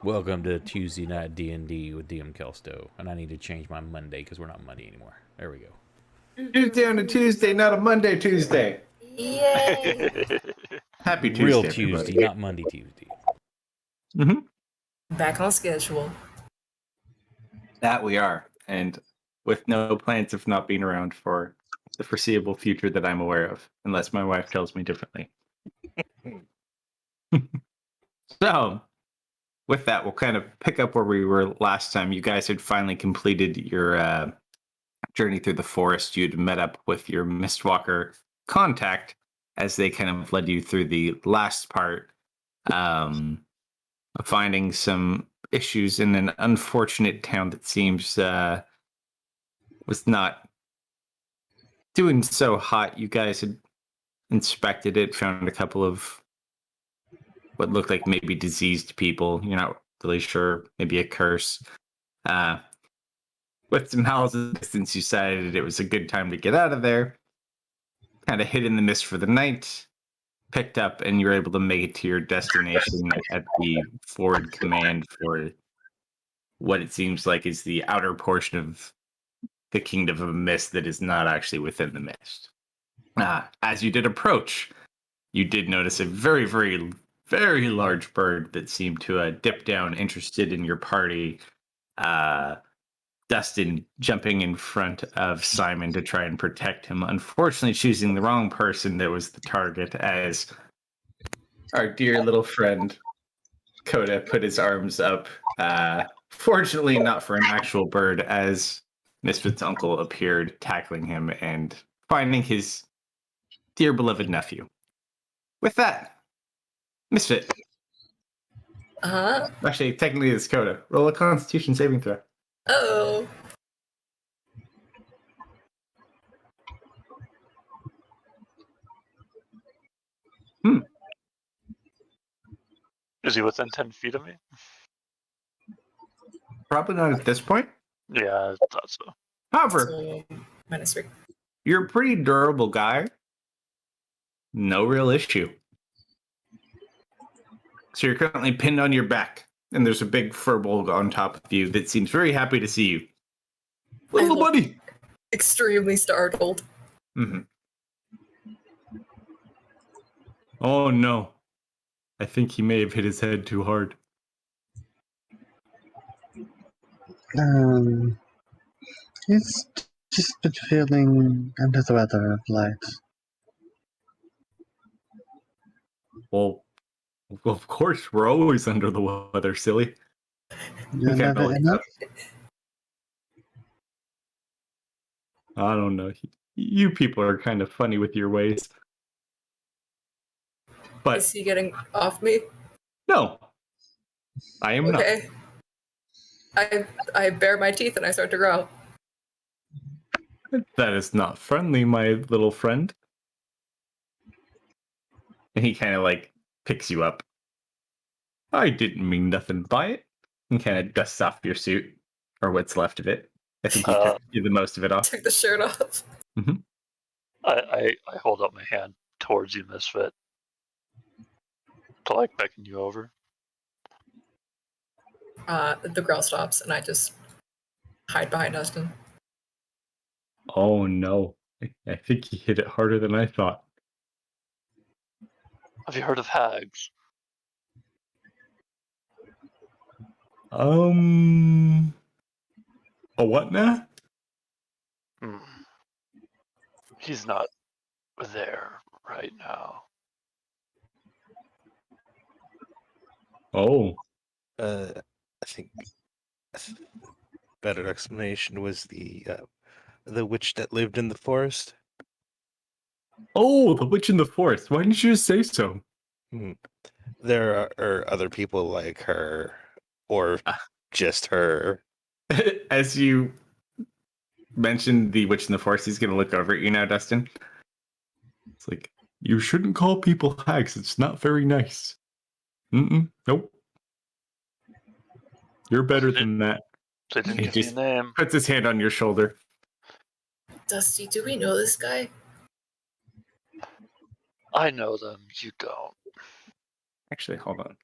Welcome to Tuesday Night D&D with DM Kalsto. And I need to change my Monday because we're not Monday anymore. There we go. Tuesday on a Tuesday, not a Monday Tuesday. Yay! Happy Tuesday, Real everybody. Tuesday, not Monday Tuesday. Back on schedule. That we are. And with no plans of not being around for the foreseeable future that I'm aware of, unless my wife tells me differently. So, with that, we'll kind of pick up where we were last time. You guys had finally completed your journey through the forest. You'd met up with your Mistwalker contact as they kind of led you through the last part, finding some issues in an unfortunate town that seems was not doing so hot. You guys had inspected it, found a couple of what looked like maybe diseased people. You're not really sure, maybe a curse. With some howls of distance, you decided it was a good time to get out of there. Kind of hid in the mist for the night, picked up, and you were able to make it to your destination at the forward command for what it seems like is the outer portion of the Kingdom of Mist that is not actually within the mist. As you did approach, you did notice a very, very, very large bird that seemed to dip down, interested in your party. Dustin jumping in front of Simon to try and protect him, unfortunately choosing the wrong person that was the target, as our dear little friend Coda put his arms up. Fortunately, not for an actual bird, as Misfit's uncle appeared, tackling him and finding his dear beloved nephew. With that, Misfit. Actually, technically it's Coda. Roll a Constitution saving throw. Oh. Is he within 10 feet of me? Probably not at this point. Yeah, I thought so. However, So, -3. you're a pretty durable guy. No real issue. So you're currently pinned on your back, and there's a big furbolg on top of you that seems very happy to see you. Little buddy! Extremely startled. Mm-hmm. Oh no. I think he may have hit his head too hard. He's just been feeling under the weather of late. Well, of course, we're always under the weather, silly. You're Okay, never Billy. enough. I don't know. You people are kind of funny with your ways. But Is he getting off me? no, I am not. Okay. I bare my teeth and I start to growl. That is not friendly, my little friend. And he kind of like picks you up. I didn't mean nothing by it. And kind of dusts off your suit, or what's left of it. I think he took the most of it off. Took the shirt off. Mm-hmm. I hold up my hand towards you, Misfit, to like beckon you over. The growl stops and I just hide behind Dustin. Oh no. I think he hit it harder than I thought. Have you heard of hags? A what now? He's not there right now. Oh. I think a better explanation was the witch that lived in the forest. Oh, the witch in the forest. Why didn't you just say so? There are other people like her, or just her. As you mentioned the witch in the forest, he's going to look over at you now, Dustin. It's like, you shouldn't call people hags. It's not very nice. Nope. You're better than that. They didn't He give me a just name. puts his hand on your shoulder. Dusty, do we know this guy? I know them. You don't. Actually, hold on.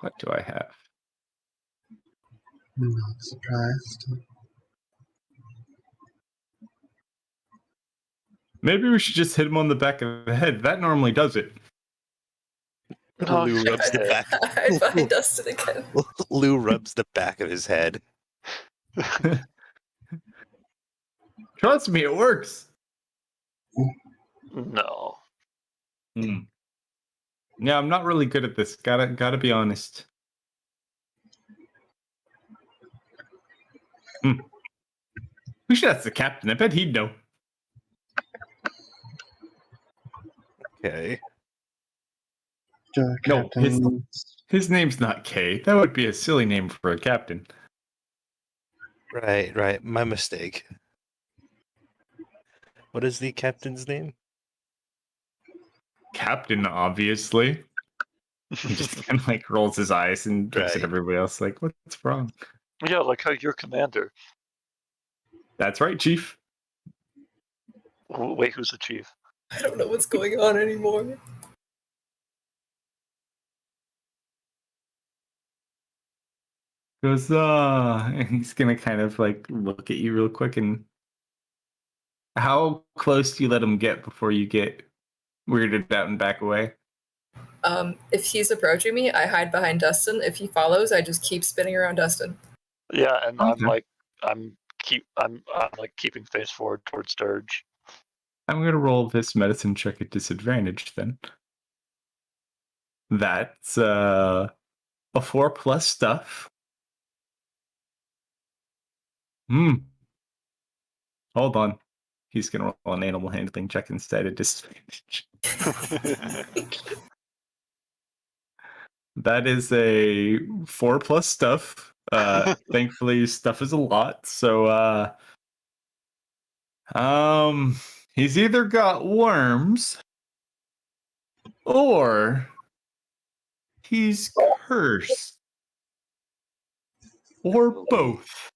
What do I have? I'm not surprised. Maybe we should just hit him on the back of the head. That normally does it. No, Lou rubs the back. Hide behind Dustin again. Lou rubs the back of his head. Trust me, it works. No. Yeah, I'm not really good at this. Gotta be honest. We should ask the captain. I bet he'd know. Okay. No, Captain. his name's not Kay. That would be a silly name for a captain. Right. My mistake. What is the captain's name? Captain, obviously. He just kind of like rolls his eyes and looks at Right. everybody else like, what's wrong? Yeah, like how you're commander. That's right, Chief. Wait, who's the chief? I don't know what's going on anymore. Goes, and he's gonna kind of like look at you real quick. And how close do you let him get before you get weirded out and back away? If he's approaching me, I hide behind Dustin. If he follows, I just keep spinning around Dustin. Yeah, and Okay. I'm like keeping face forward towards Sturge. I'm gonna roll this medicine check at disadvantage then. That's a 4+ stuff. Hold on. He's gonna roll an animal handling check instead at disadvantage. That is a 4+ stuff. Thankfully, stuff is a lot. So, he's either got worms or he's cursed, or both.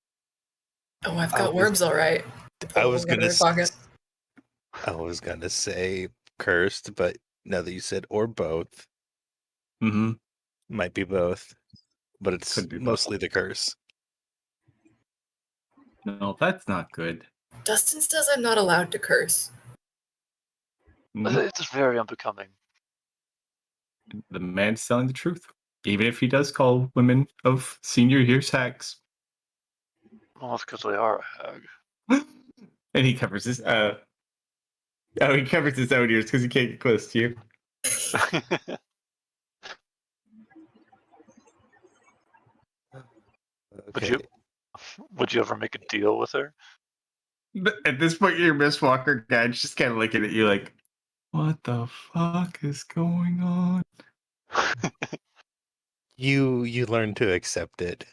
Oh, I've got worms, all right. I was Pull them gonna. out of my pocket. I was gonna say cursed, but now that you said or both, Mm-hmm. might be both, but it's Could be both. mostly the curse. No, that's not good. Dustin says I'm not allowed to curse. It's very unbecoming. The man's telling the truth, even if he does call women of senior years hags. Well, it's because they are a hag. And he covers his he covers his own ears because he can't get close to you. Okay. Would you ever make a deal with her? At this point, your Miss Walker guy's just kind of looking at you like, what the fuck is going on? You learn to accept it.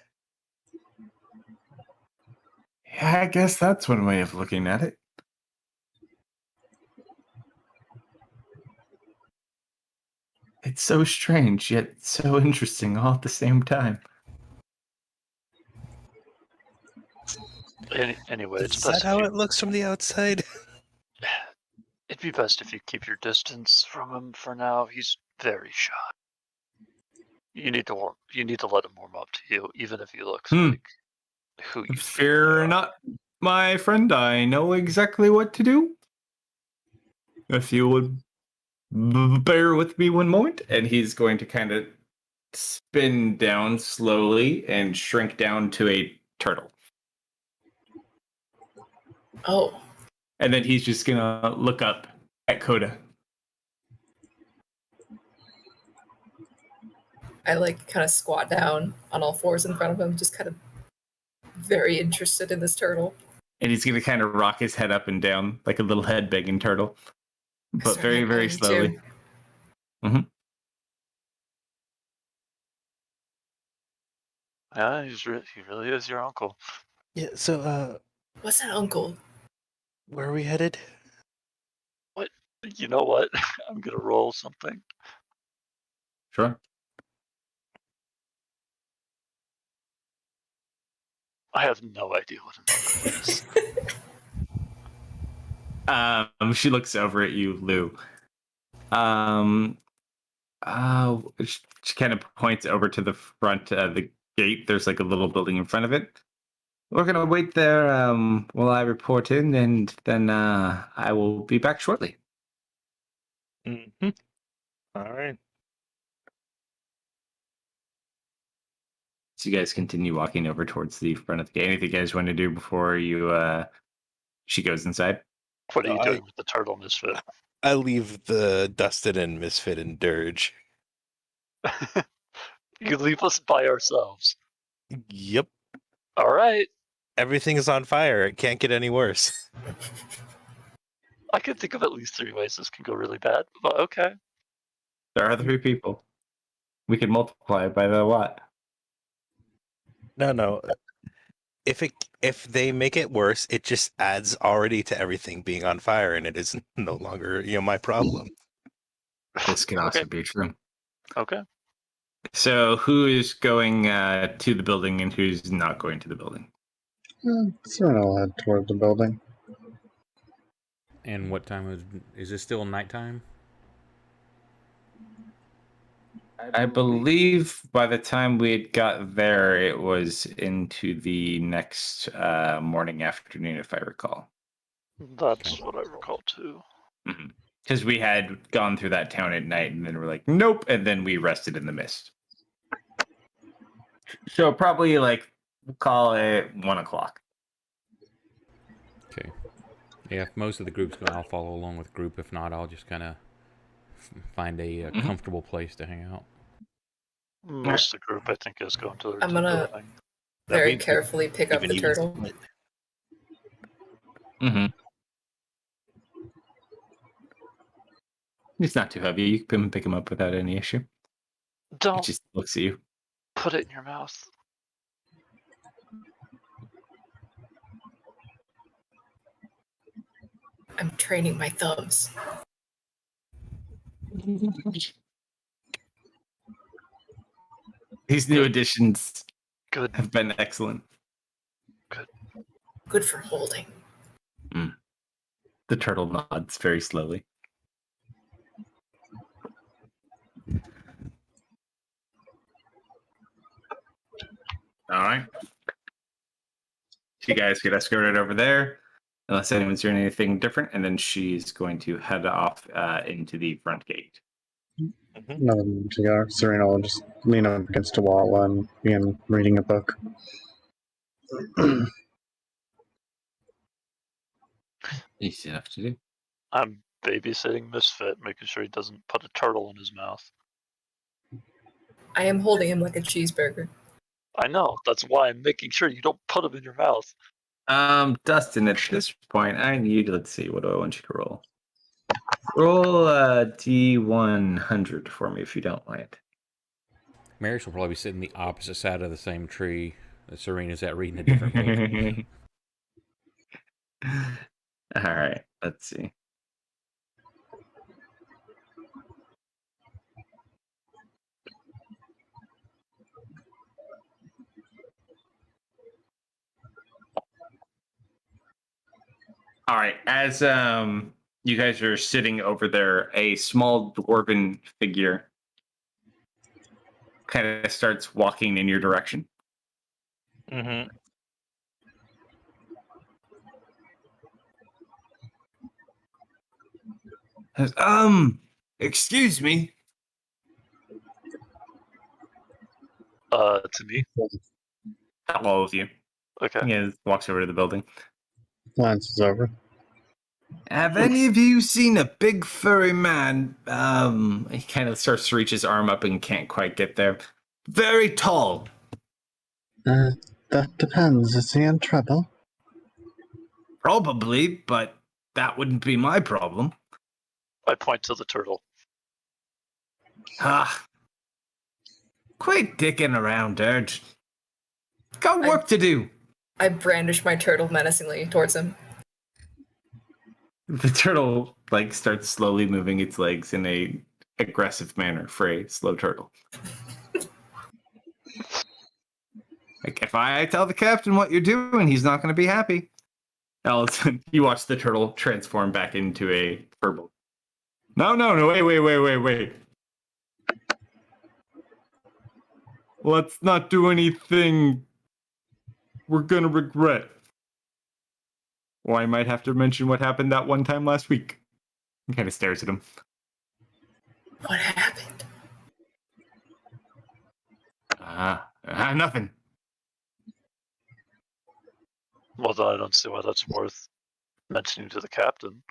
Yeah, I guess that's one way of looking at it. It's so strange, yet so interesting all at the same time. Anyway, it's Is best that how if it looks from the outside? it'd be best if you keep your distance from him for now. He's very shy. You need to let him warm up to you, even if he looks like who you think Fear they are. not, my friend. I know exactly what to do. If you would bear with me one moment. And he's going to kind of spin down slowly and shrink down to a turtle. Oh, And then he's just going to look up at Coda. I like kind of squat down on all fours in front of him, just kind of very interested in this turtle. And he's going to kind of rock his head up and down like a little head-banging turtle. But start very, very headbanging slowly. too. Yeah, he really is your uncle. Yeah. So, What's that, uncle? where are we headed? You know what? I'm gonna roll something. Sure. I have no idea what an uncle is. She looks over at you, Lou. She kind of points over to the front of the gate. There's like a little building in front of it. We're going to wait there while I report in, and then I will be back shortly. Mm-hmm. All right. So you guys continue walking over towards the front of the gate. Anything you guys want to do before she goes inside? What are you I- doing with the turtle misfit? I leave the Dustin and Misfit and Dirge. You leave us by ourselves. Yep. All right. Everything is on fire. It can't get any worse. I can think of at least 3 ways this can go really bad, but okay. There are 3 people. We can multiply it by the what? No. If they make it worse, it just adds already to everything being on fire, and it is no longer my problem. This can also Okay. be true. Okay. So who is going to the building and who's not going to the building? Soon I'll head toward the building. And what time is this still nighttime? I believe by the time we had got there, it was into the next morning, afternoon, if I recall. That's what I recall too. Because we had gone through that town at night, and then we're like, nope, and then we rested in the mist. So probably like, we'll call it 1 o'clock. Okay. Yeah, if most of the group's going, I'll follow along with the group. If not, I'll just kind of find a comfortable place to hang out. Most of the group, I think, is going to the I'm gonna building. very Even- carefully pick up the even turtle. split. Mm-hmm. It's not too heavy. You can pick him up without any issue. He Don't just looks at you. put it in your mouth. I'm training my thumbs. These new additions Good. have been excellent. Good for holding. The turtle nods very slowly. All right. You guys get escorted over there, unless anyone's doing anything different, and then she's going to head off into the front gate. Nothing together. Serena will just lean up against a wall and begin reading a book. Easy enough to do. I'm babysitting Misfit, making sure he doesn't put a turtle in his mouth. I am holding him like a cheeseburger. I know. That's why I'm making sure you don't put him in your mouth. Dustin, at this point, I need, let's see, what do I want you to roll? Roll D100 for me if you don't mind. Marius will probably be sitting the opposite side of the same tree that Serena's at, reading a different book. All right, let's see. All right, as you guys are sitting over there, a small dwarven figure kind of starts walking in your direction. Mm-hmm. Says, excuse me. To me? All of you. Okay. He walks over to the building. Glances over. Have any of you seen a big furry man? He kind of starts to reach his arm up and can't quite get there. Very tall. That depends. Is he in trouble? Probably, but that wouldn't be my problem. I point to the turtle. Ah. Quit dicking around, Dirge. Got work to do. I brandish my turtle menacingly towards him. The turtle starts slowly moving its legs in a aggressive manner for a slow turtle. If I tell the captain what you're doing, he's not going to be happy. Allison, you watch the turtle transform back into a purple. No, wait. let's not do anything we're gonna regret. Or I might have to mention what happened that one time last week. He kind of stares at him. What happened? Nothing. Well, then I don't see why that's worth mentioning to the captain.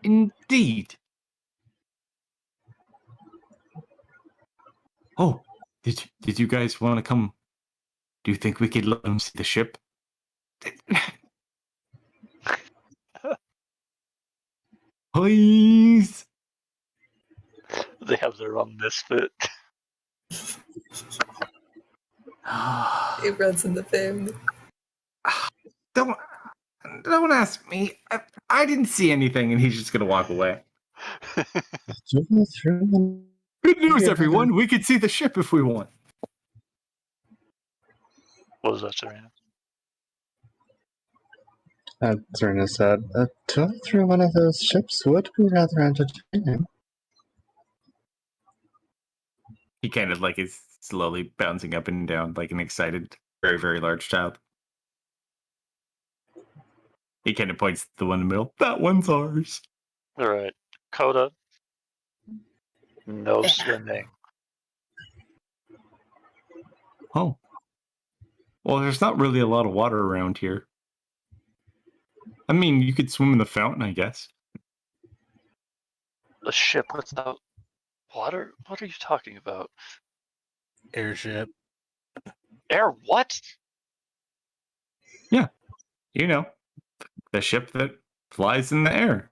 Indeed. Oh, did you guys want to come? Do you think we could let them see the ship? Please. They have their own misfit. It runs in the family. Don't ask me. I didn't see anything, and he's just gonna walk away. Good news, everyone. We could see the ship if we want. What was that, Serena? Serena said, to look through one of those ships would be rather entertaining. He kind of like is slowly bouncing up and down like an excited, very, very large child. He kind of points to the one in the middle. That one's ours. All right, Coda. No Yeah. swimming. Oh. Well, there's not really a lot of water around here. I mean, you could swim in the fountain, I guess. A ship without water? What are you talking about? Airship. Air what? You know, the ship that flies in the air.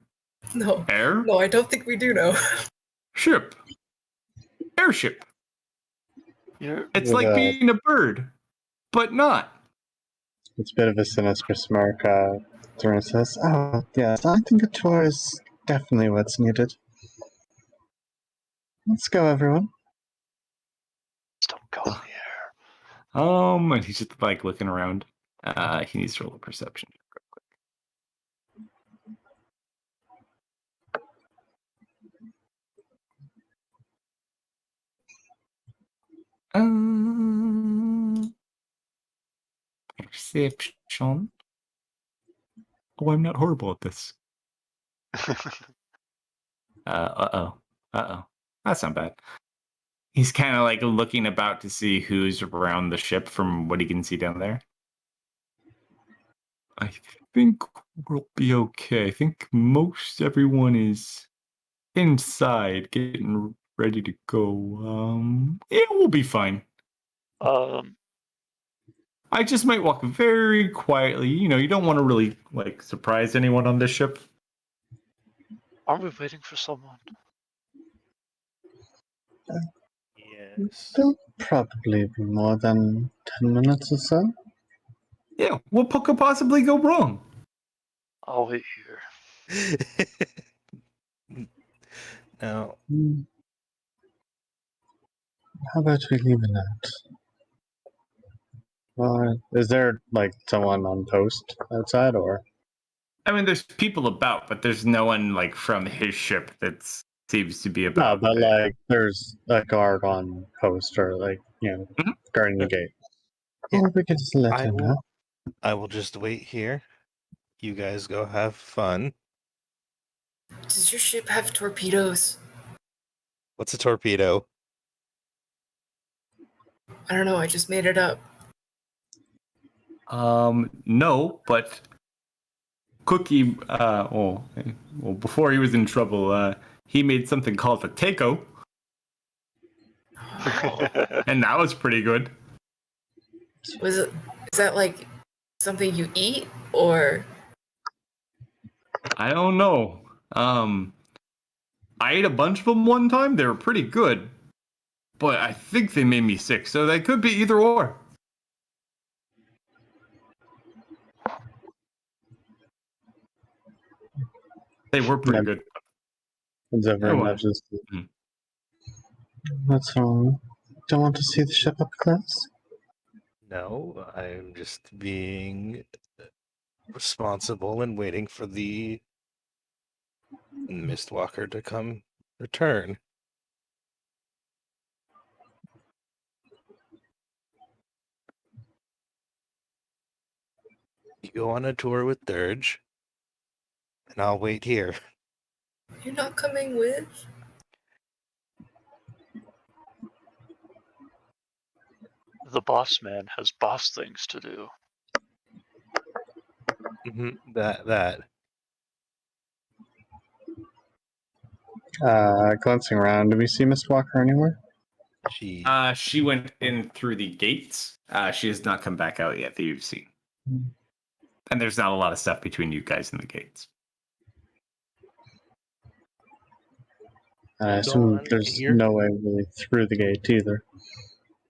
No. Air? No, I don't think we do know. Ship. Airship. You're It's With like being a bird, but not. It's a bit of a sinister smirk. Serena says, oh, yes, I think a tour is definitely what's needed. Let's go, everyone. just don't go in the air. And he's just like looking around. He needs to roll a perception. Perception. Oh, I'm not horrible at this. Uh-oh. That's not bad. He's kind of like looking about to see who's around the ship from what he can see down there. I think we'll be okay. I think most everyone is inside getting ready to go. Yeah, we'll be fine. I just might walk very quietly. You know, you don't want to really like surprise anyone on this ship. Aren't we waiting for someone? Yes. There'll probably be more than 10 minutes or so. Yeah, what could possibly go wrong? I'll wait here. Now, How about we leave it at? Is there like someone on post outside, or? I mean, there's people about, but there's no one like from his ship that seems to be No, about. but like there's a guard on post, or like guarding the gate. Yeah. Or we could just let I him will, know. I will just wait here. You guys go have fun. Does your ship have torpedoes? What's a torpedo? I don't know, I just made it up. No, but Cookie, before he was in trouble, he made something called a taco, and that was pretty good. Is that like something you eat, or? I don't know. I ate a bunch of them one time. They were pretty good, but I think they made me sick, so they could be either or. They were pretty good. It's over I and wanna- nudges. Mhm. What's wrong? Don't want to see the ship up close? No, I'm just being responsible and waiting for the Mistwalker to come return. go on a tour with Dirge, and I'll wait here. You're not coming with? The boss man has boss things to do. That. Glancing around, do we see Miss Walker anywhere? She. She went in through the gates. She has not come back out yet that you've seen. And there's not a lot of stuff between you guys and the gates. I assume Gone there's here? no way really through the gate either.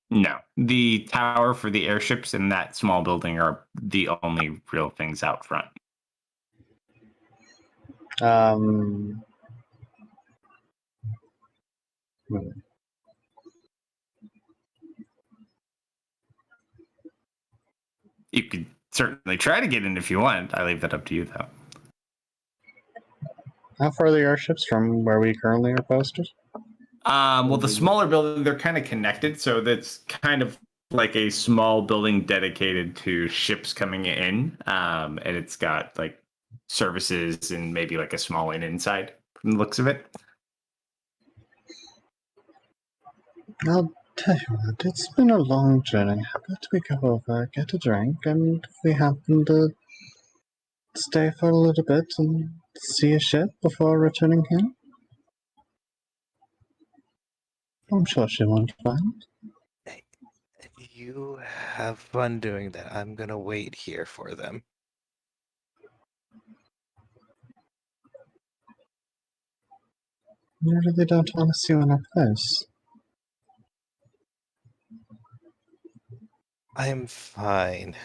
No. The tower for the airships and that small building are the only real things out front. You could certainly try to get in if you want. I leave that up to you, though. How far are the airships from where we currently are posted? Well, the smaller building, they're kind of connected, so that's kind of like a small building dedicated to ships coming in, and it's got like services and maybe like a small inn inside from the looks of it. I'll tell you what, it's been a long journey. How about we go over, get a drink, and if we happen to stay for a little bit and see a ship before returning here? I'm sure she won't mind. You have fun doing that. I'm gonna wait here for them. You really don't want to see you in a place. I'm fine.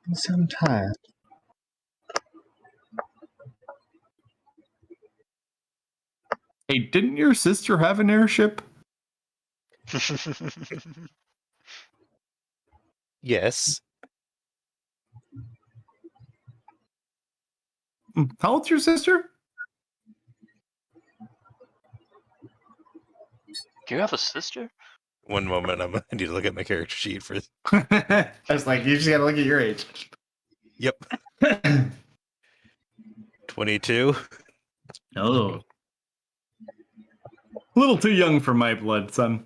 You sound tired. Hey, didn't your sister have an airship? Yes. How old's your sister? Do you have a sister? One moment, I need to look at my character sheet for. I was like, you just gotta look at your age. Yep. 22. Oh. A little too young for my blood, son.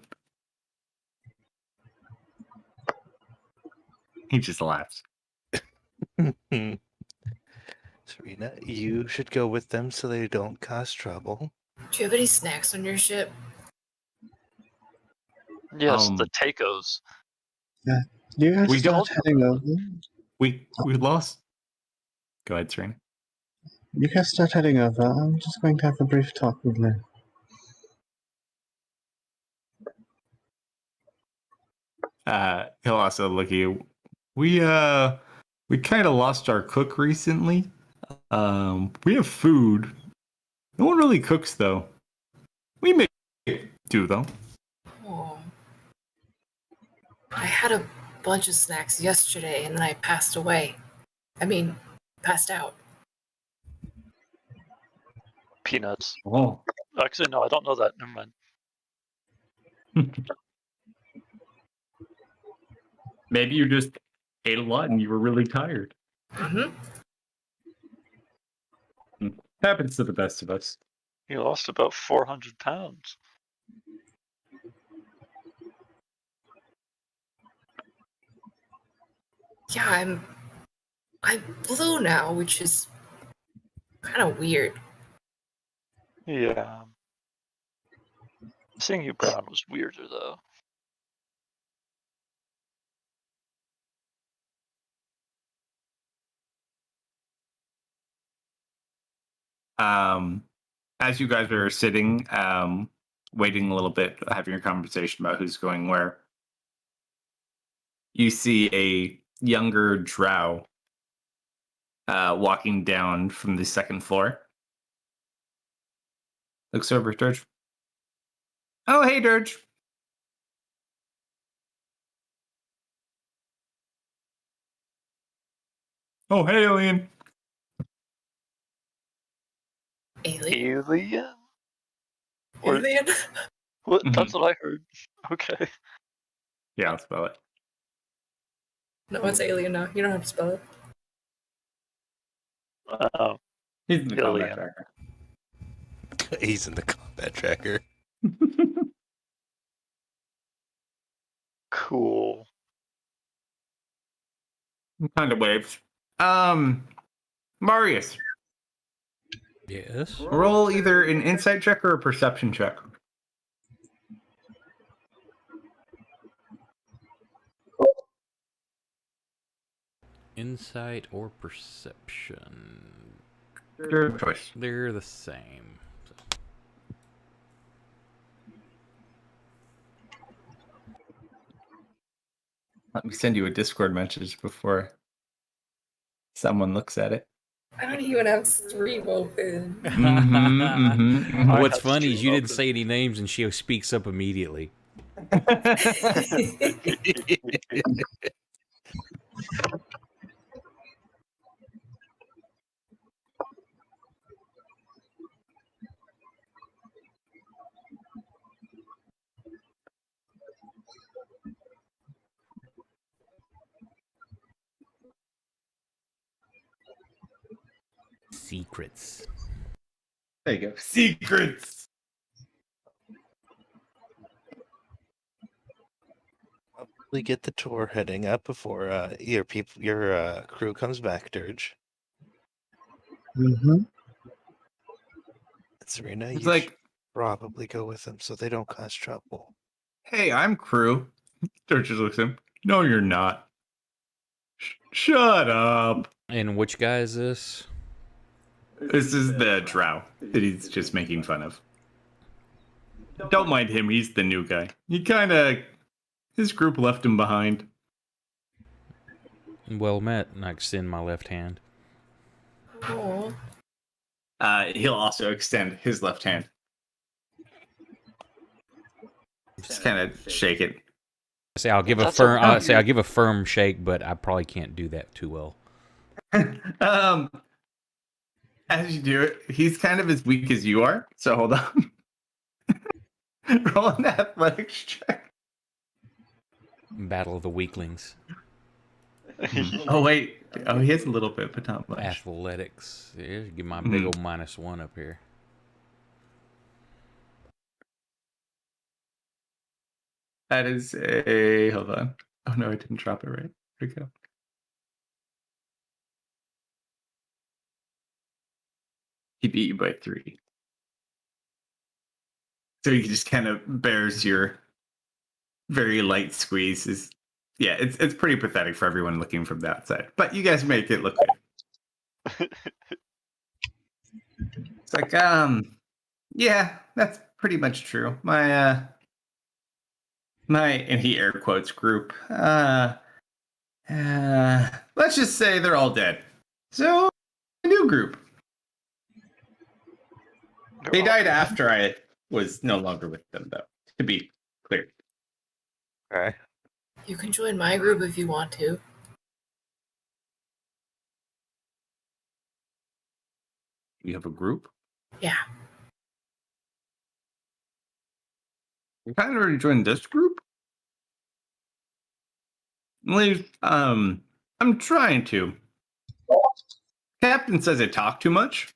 He just laughs. Serena, you should go with them so they don't cause trouble. Do you have any snacks on your ship? Yes, the tacos. You guys We start don't- heading over. We lost. Go ahead, Serena. You guys start heading over. I'm just going to have a brief talk with Lou. He'll also look at you. We kind of lost our cook recently. We have food. No one really cooks though. We make do though. Oh. I had a bunch of snacks yesterday and then I passed away. Passed out. Peanuts. Oh. Actually, no, I don't know that. Never mind. Maybe you just ate a lot and you were really tired. Mm-hmm. Happens to the best of us. You lost about 400 pounds. Yeah, I'm blue now, which is kind of weird. Yeah. Seeing you brown was weirder, though. As you guys are sitting, waiting a little bit, having your conversation about who's going where, you see a younger drow walking down from the second floor. Looks over at Dirge. Oh, hey, Dirge. Oh, hey, Alien. Alien? Alien? Or, Alien? what? That's what I heard. Okay. Yeah, I'll spell it. No, it's alien now. You don't have to spell it. Oh, He's in the combat Alien. tracker. He's in the combat tracker. cool. Kind of waves. Marius, Yes. roll either an insight check or a perception check. Insight or perception? Your choice. They're the same. Let me send you a Discord message before someone looks at it. I don't even have stream open. I What's have funny is stream you didn't open. say any names and she speaks up immediately. Secrets. There you go. Secrets. We get the tour heading up before your crew comes back, Dirge. Mm-hmm. Serena, It's you like, should probably go with them so they don't cause trouble. hey, I'm crew. Dirge just looks at him. No, you're not. Shut up. And which guy is this? This is the drow that he's just making fun of. Don't mind him. He's the new guy. His group left him behind. Well met. And I extend my left hand. Aw. He'll also extend his left hand. Just kind of shake it. I say I'll give a That's firm. okay. I'll give a firm shake, but I probably can't do that too well. As you do it, he's kind of as weak as you are. So hold on. Roll an athletics check. Battle of the weaklings. Oh wait. Oh, he has a little bit, but not much. Athletics. Yeah, give my big old -1 up here. That is a. Hold on. Oh no, I didn't drop it right. Here we go. He beat you by 3. So he just kind of bears your very light squeeze. Yeah, it's pretty pathetic for everyone looking from the outside. But you guys make it look good. It's like, yeah, that's pretty much true. My and he air quotes group. Let's just say they're all dead. So, a new group. They died after I was no longer with them, though, to be clear. Okay. You can join my group if you want to. You have a group? Yeah. You kind of already joined this group? At least, I'm trying to. Captain says I talk too much.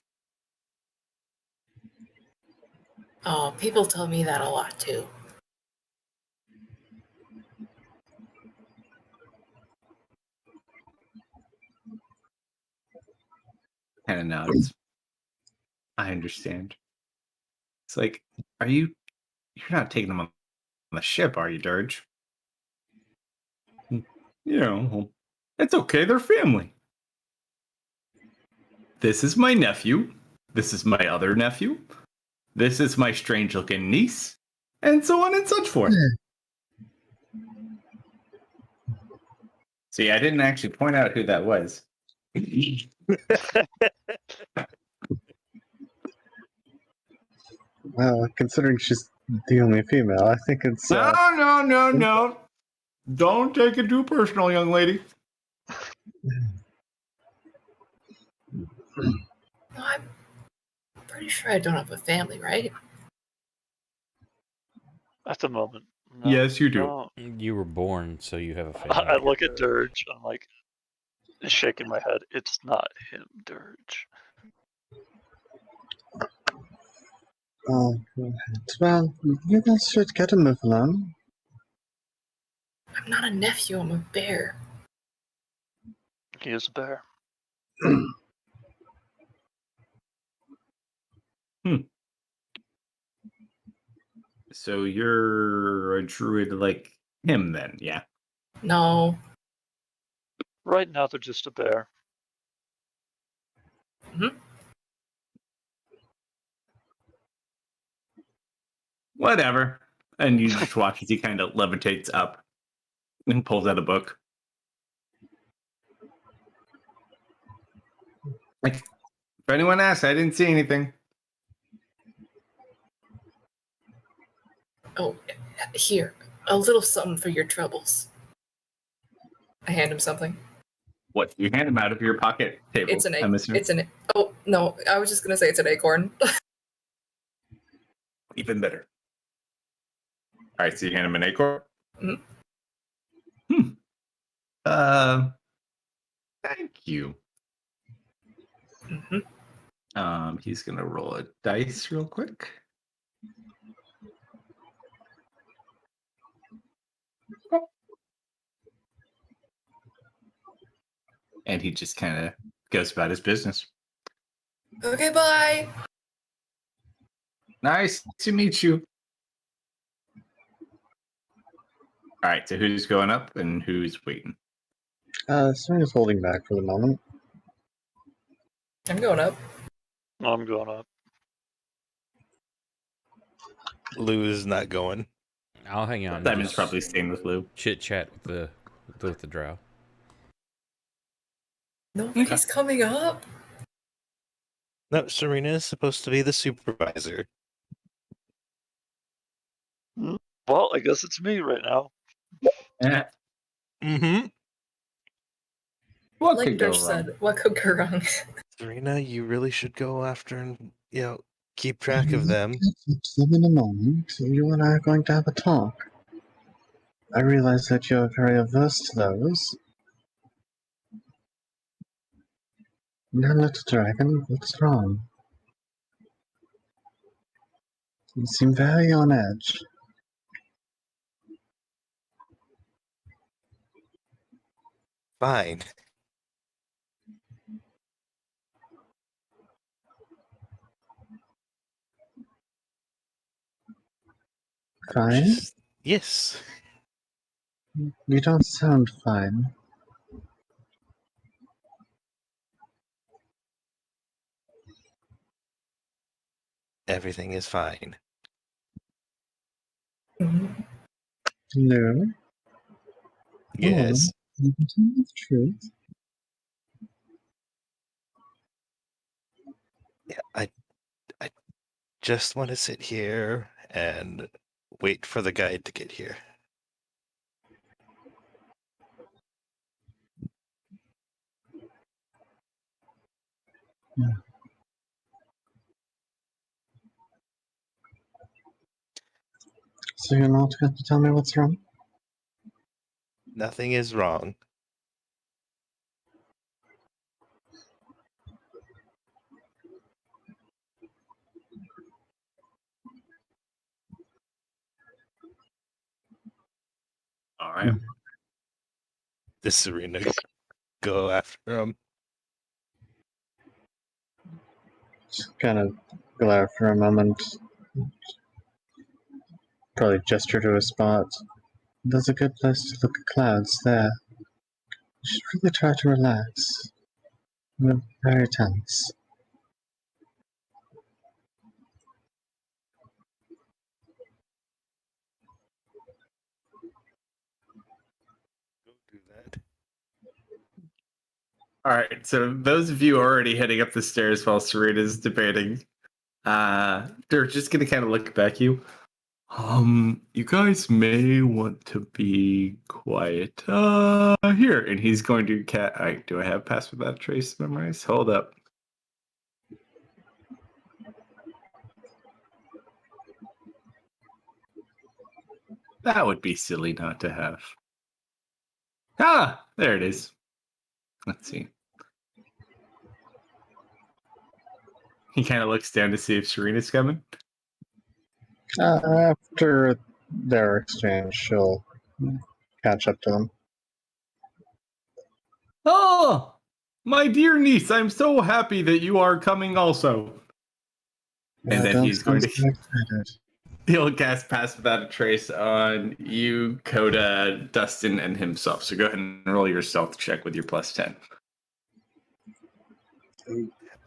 Oh, people tell me that a lot too. Kind of nods. I understand. It's like, you're not taking them on the ship, are you, Dirge? You know, it's okay, they're family. This is my nephew. This is my other nephew. This is my strange-looking niece. And so on and such forth. See, I didn't actually point out who that was. Well, considering she's the only female, I think it's. No. Don't take it too personal, young lady. No, I'm pretty sure I don't have a family, right? At the moment, No, Yes, you do. no. You were born, so you have a I family. look at Dirge. I'm like shaking my head. It's not him, Dirge. Oh, right. Well, you guys should get a move along. I'm not a nephew, I'm a bear. He is a bear. So you're a druid like him then, yeah. No. Right now, they're just a bear. Whatever. And you just watch as he kind of levitates up and pulls out a book. Like, if anyone asks, I didn't see anything. Oh, here. A little something for your troubles. I hand him something. What? You hand him out of your pocket table. It's an I'm egg. assuming. It's an. Oh no! I was just gonna say it's an acorn. Even better. All right, so you hand him an acorn. Mhm. Thank you. hmm He's gonna roll a dice real quick. And he just kind of goes about his business. Okay, bye. Nice to meet you. All right, so who's going up and who's waiting? Serena's holding back for the moment. I'm going up. I'm going up. Lou is not going. I'll hang out and Simon's just probably staying with Lou. chit chat with the drow. Nobody's coming up. No, Serena is supposed to be the supervisor. Well, I guess it's me right now. Yeah. Mm-hmm. What Like could go Dirge wrong? said, what could go wrong? Serena, you really should go after and, keep track of them. Catch them in a moment. You and I are going to have a talk. I realize that you're very averse to those. Now, little dragon, what's wrong? You seem very on edge. Fine. Fine? Yes. You don't sound fine. Everything is fine. Mhm. No? Yes. You can tell me the truth. Yeah, I just want to sit here and wait for the guide to get here. So you're not going to tell me what's wrong? Nothing is wrong. All right. Does Serena go after him? Just kind of glare for a moment. Probably gesture to a spot. There's a good place to look at clouds there. You should really try to relax. You're very tense. Go do that. All right. So those of you already heading up the stairs while Serena's debating, they're just gonna kind of look back at you. You guys may want to be quiet. Here, and he's going to do I have Pass Without a Trace memorized? Hold up. That would be silly not to have. Ah, there it is. Let's see. He kind of looks down to see if Serena's coming. After their exchange, she'll catch up to them. Oh, my dear niece, I'm so happy that you are coming also. And then don't he's going sound to... so excited. He'll cast Pass Without a Trace on you, Coda, Dustin, and himself. So go ahead and roll your stealth check with your plus 10.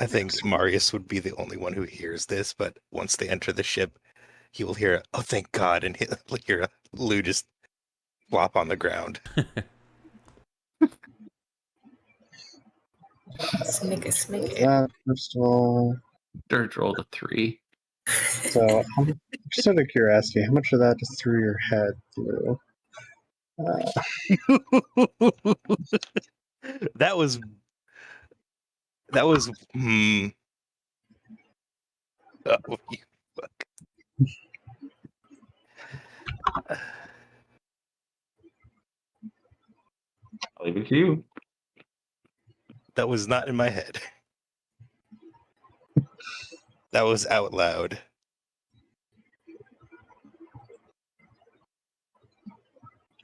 I think Marius would be the only one who hears this, but once they enter the ship, he will hear, "Oh, thank God," and he'll hear Lou just flop on the ground. Snicker, snicker. That, first of all. Dirt rolled a 3. So, just out of curiosity, how much of that is through your head, Lou? That was. Oh, you fuck. I'll leave it to you. That was not in my head. That was out loud.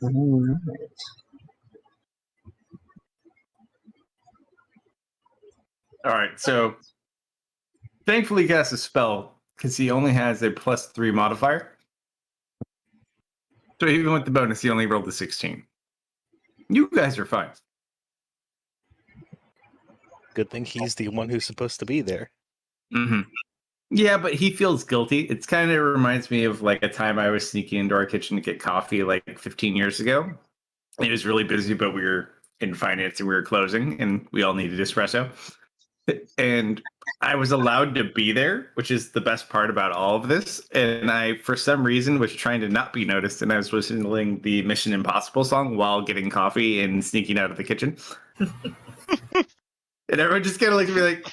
Alright. All right, so thankfully he casts a spell because he only has a plus 3 modifier. So even with the bonus, he only rolled a 16. You guys are fine. Good thing he's the one who's supposed to be there. Mm-hmm. Yeah, but he feels guilty. It's kind of reminds me of like a time I was sneaking into our kitchen to get coffee like 15 years ago. It was really busy, but we were in finance and we were closing and we all needed espresso. And I was allowed to be there, which is the best part about all of this. And I, for some reason, was trying to not be noticed. And I was listening the Mission Impossible song while getting coffee and sneaking out of the kitchen. And everyone just kind of looked at me like,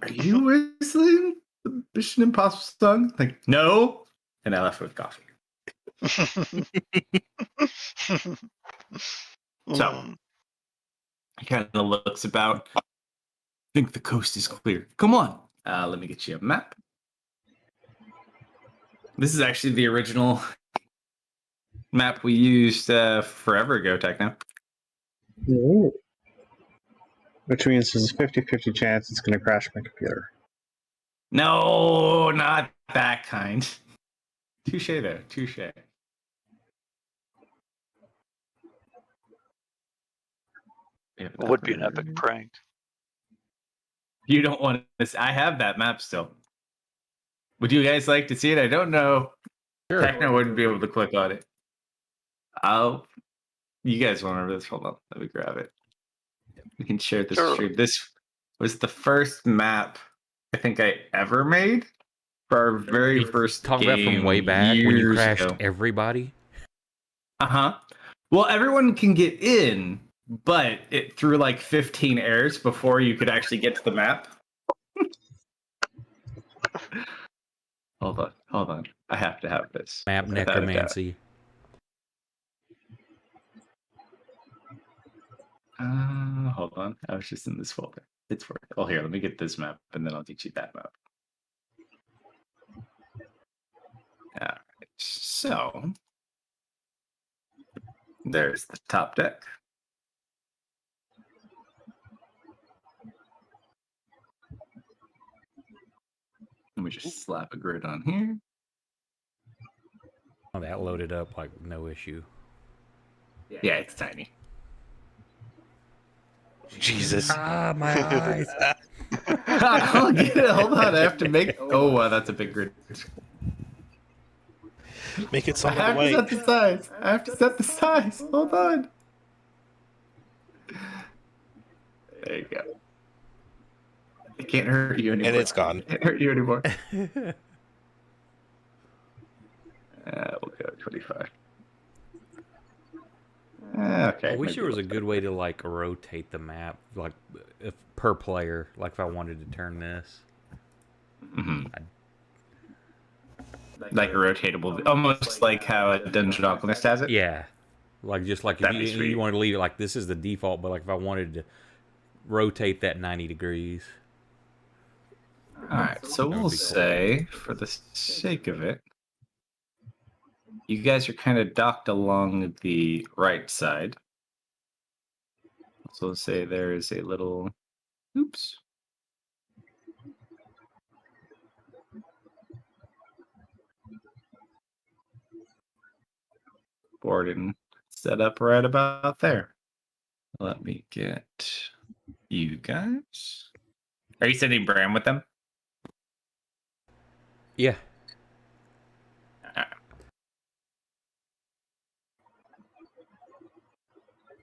"Are you whistling the Mission Impossible song?" Like, no. And I left with coffee. So he kind of looks about. I think the coast is clear. Come on. Let me get you a map. This is actually the original map we used forever ago, Techno. Ooh. Which means there's a 50-50 chance it's going to crash my computer. No, not that kind. Touche there. Touche. It would be an epic prank. You don't want this. I have that map still. Would you guys like to see it? I don't know. Sure. Techno wouldn't be able to click on it. You guys want to remember this? Hold on. Let me grab it. We can share this. Sure. This was the first map I think I ever made for our very first Talk game. about from way back when you years crashed ago. everybody. Well, everyone can get in, but it threw like 15 errors before you could actually get to the map. Hold on. I have to have this. Map Without a doubt. necromancy. Hold on. I was just in this folder. It's working. Oh, here, let me get this map, and then I'll teach you that map. All right. So there's the top deck. Let me just slap a grid on here. Oh, that loaded up like no issue. Yeah, it's tiny. Jesus. Ah, my eyes. I'll get it. Hold on. I have to make. Oh, wow, that's a big grid. Make it I some have of to the set the size. I have to set the size. Hold on. There you go. It can't hurt you anymore. And it's gone. It can't hurt you anymore. We'll go 25. Okay. I wish maybe there was a we'll- good way to like rotate the map, like if per player, like if I wanted to turn this. Mhm. Like a rotatable, almost like how a Dungeon Alchemist has it. Yeah, like just like if That'd be you, sweet. you wanted to leave it like this is the default, but like if I wanted to rotate that 90 degrees. All right, so That would we'll be cool. say, for the sake of it, you guys are kind of docked along the right side. So we'll say there is a little, oops. Board and set up right about there. Let me get you guys. Are you sending Bram with them? Yeah.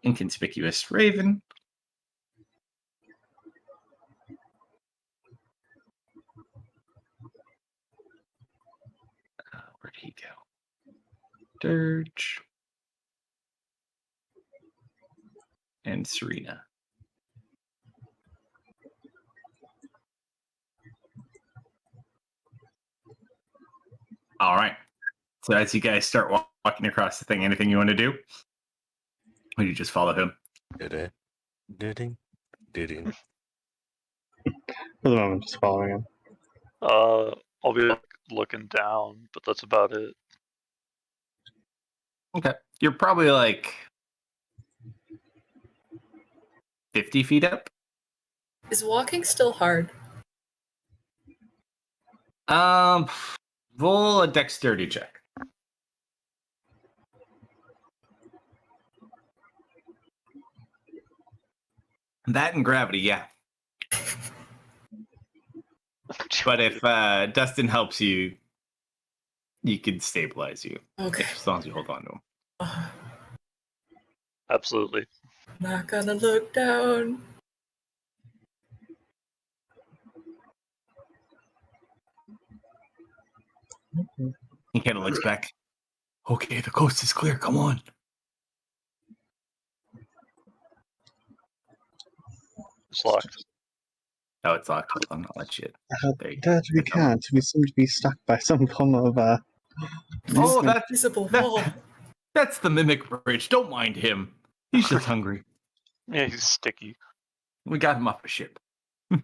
Inconspicuous Raven. Where'd he go? Dirge. And Serena. All right. So as you guys start walking across the thing, anything you want to do? Or you just follow him? Did it? For the moment, just following him. I'll be like, looking down, but that's about it. Okay. You're probably like 50 feet up. Is walking still hard? Roll a dexterity check. That and gravity, yeah. But if Dustin helps you, you can stabilize you. Okay. As long as you hold on to him. Oh, Absolutely. not gonna look down. He kind of looks back. Okay, the coast is clear. Come on. It's locked. Oh, it's locked. Hold on, I'll let you. There you go. Dad, we Good job. can't. We seem to be stuck by some form of Oh, movement. Visible that- wall. that's the mimic bridge. Don't mind him. He's just hungry. Yeah, he's sticky. We got him off a ship. All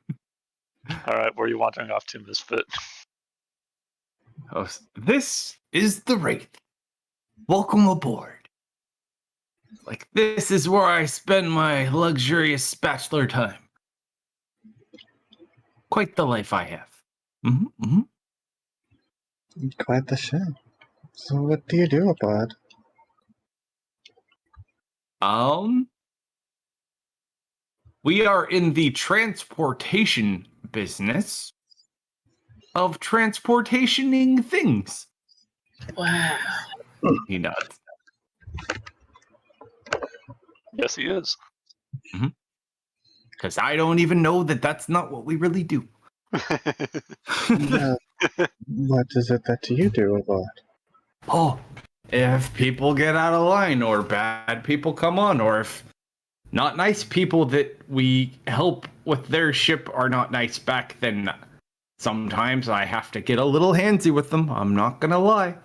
right, where are you wandering off to, Misfit? Oh, this is the Wraith. Welcome aboard. Like, this is where I spend my luxurious bachelor time. Quite the life I have. Quite the ship. So what do you do about it? We are in the transportation business of transportationing things. Wow. He nods. Yes, he is. Because I don't even know that that's not what we really do. Yeah. What is it that you do about it? Oh, if people get out of line or bad people come on, or if not nice people that we help with their ship are not nice back, then sometimes I have to get a little handsy with them. I'm not going to lie.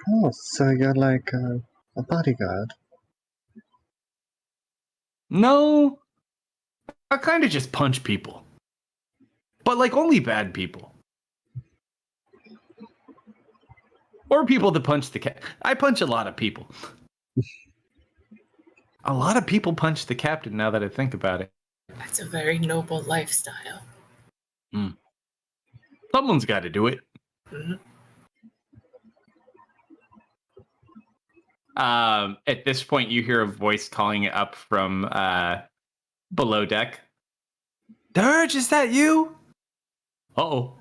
Oh, so you're like a bodyguard. No, I kind of just punch people. But like only bad people. Or people that punch the cat. I punch a lot of people. A lot of people punch the captain now that I think about it. That's a very noble lifestyle. Someone's got to do it. Mhm. At this point, you hear a voice calling it up from below deck. Dirge, is that you? Uh-oh.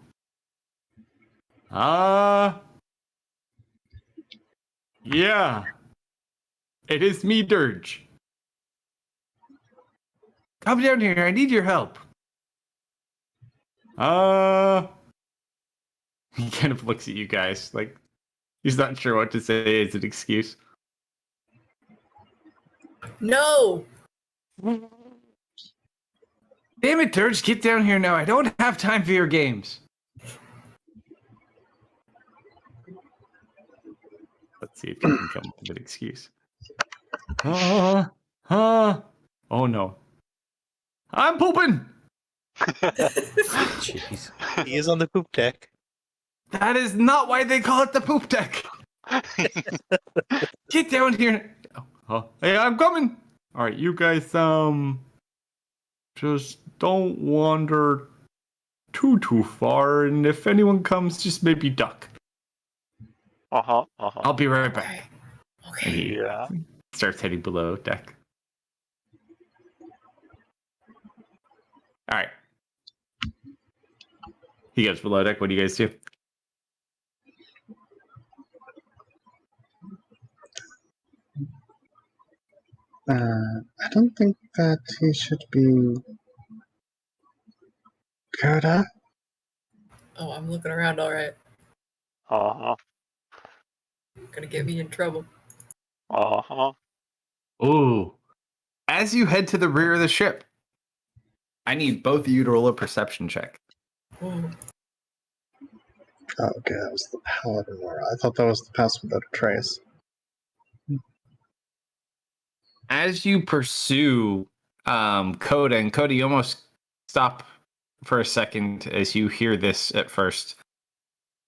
Yeah. It is me, Dirge. Come down here. I need your help. He kind of looks at you guys like he's not sure what to say as an excuse. No! Damn it, Dirge, get down here now. I don't have time for your games. Let's see if you can come up with an excuse. Oh no. I'm pooping. Jeez. He is on the poop deck. That is not why they call it the poop deck. Get down here. Oh, hey, I'm coming. All right, you guys, just don't wander too far, and if anyone comes, just maybe duck. I'll be right back. Okay. And he Yeah. starts heading below deck. All right. He goes below deck. What do you guys do? I don't think that he should be. Coda? Oh, I'm looking around. All right. Gonna get me in trouble. Ooh. As you head to the rear of the ship, I need both of you to roll a perception check. Ooh. Oh, okay, that was the paladin aura. I thought that was the pass without a trace. As you pursue Coda, and Coda, you almost stop for a second as you hear this at first.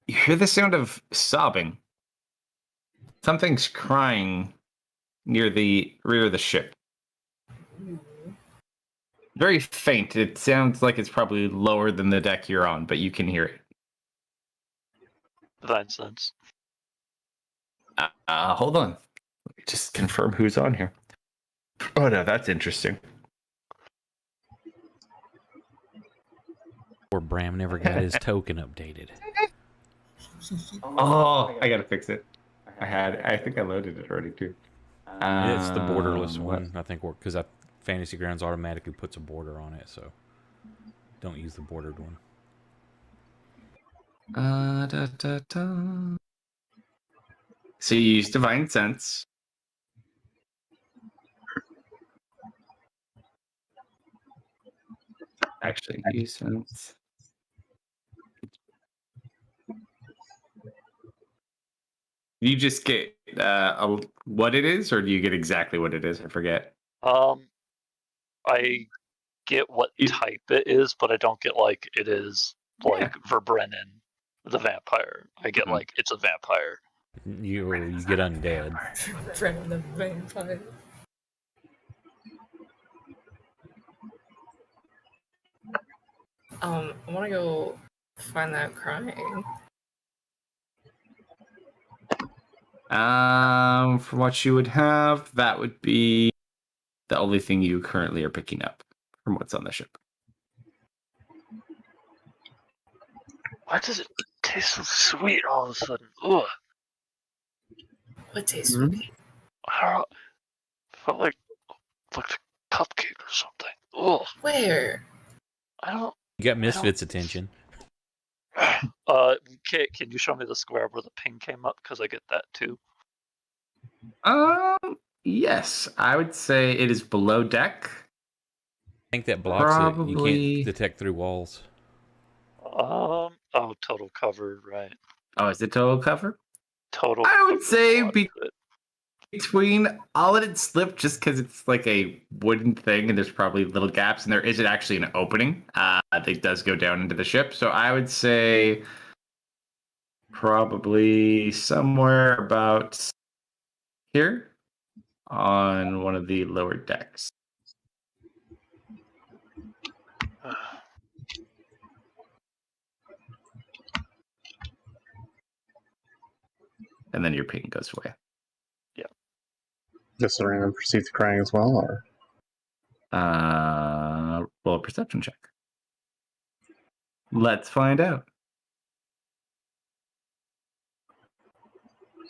You hear the sound of sobbing. Something's crying near the rear of the ship. Very faint. It sounds like it's probably lower than the deck you're on, but you can hear it. Divine sense. Hold on. Let me just confirm who's on here. Oh no, that's interesting. Poor Bram never got his token updated. Oh, I gotta fix it. I think I loaded it already too. It's the borderless one, I think, because Fantasy Grounds automatically puts a border on it, so don't use the bordered one. So you use Divine Sense. Actually, use Sense. You just get what it is, or do you get exactly what it is? I forget. I get what type it is, but I don't get like it is like Verbrennan, the vampire. I get like it's a vampire. You get undead. Friend the vampire. I want to go find that crying. From what you would have, that would be the only thing you currently are picking up from what's on the ship. Why does it taste so sweet all of a sudden? Ugh. What tastes sweet? I don't know. Felt like a cupcake or something. Ugh. Where? I don't. You got Misfits' attention. Can you show me the square where the ping came up? Because I get that too. Yes, I would say it is below deck. I think that blocks it. You Probably- can't detect through walls. Oh, total cover, right? Oh, is it total cover? Total. I would cover say blocked it. between, I'll let it slip just because it's like a wooden thing and there's probably little gaps and there isn't actually an opening that does go down into the ship. So I would say probably somewhere about here on one of the lower decks. And then your ping goes away. Does Serena proceed to crying as well, or? Roll a perception check. Let's find out.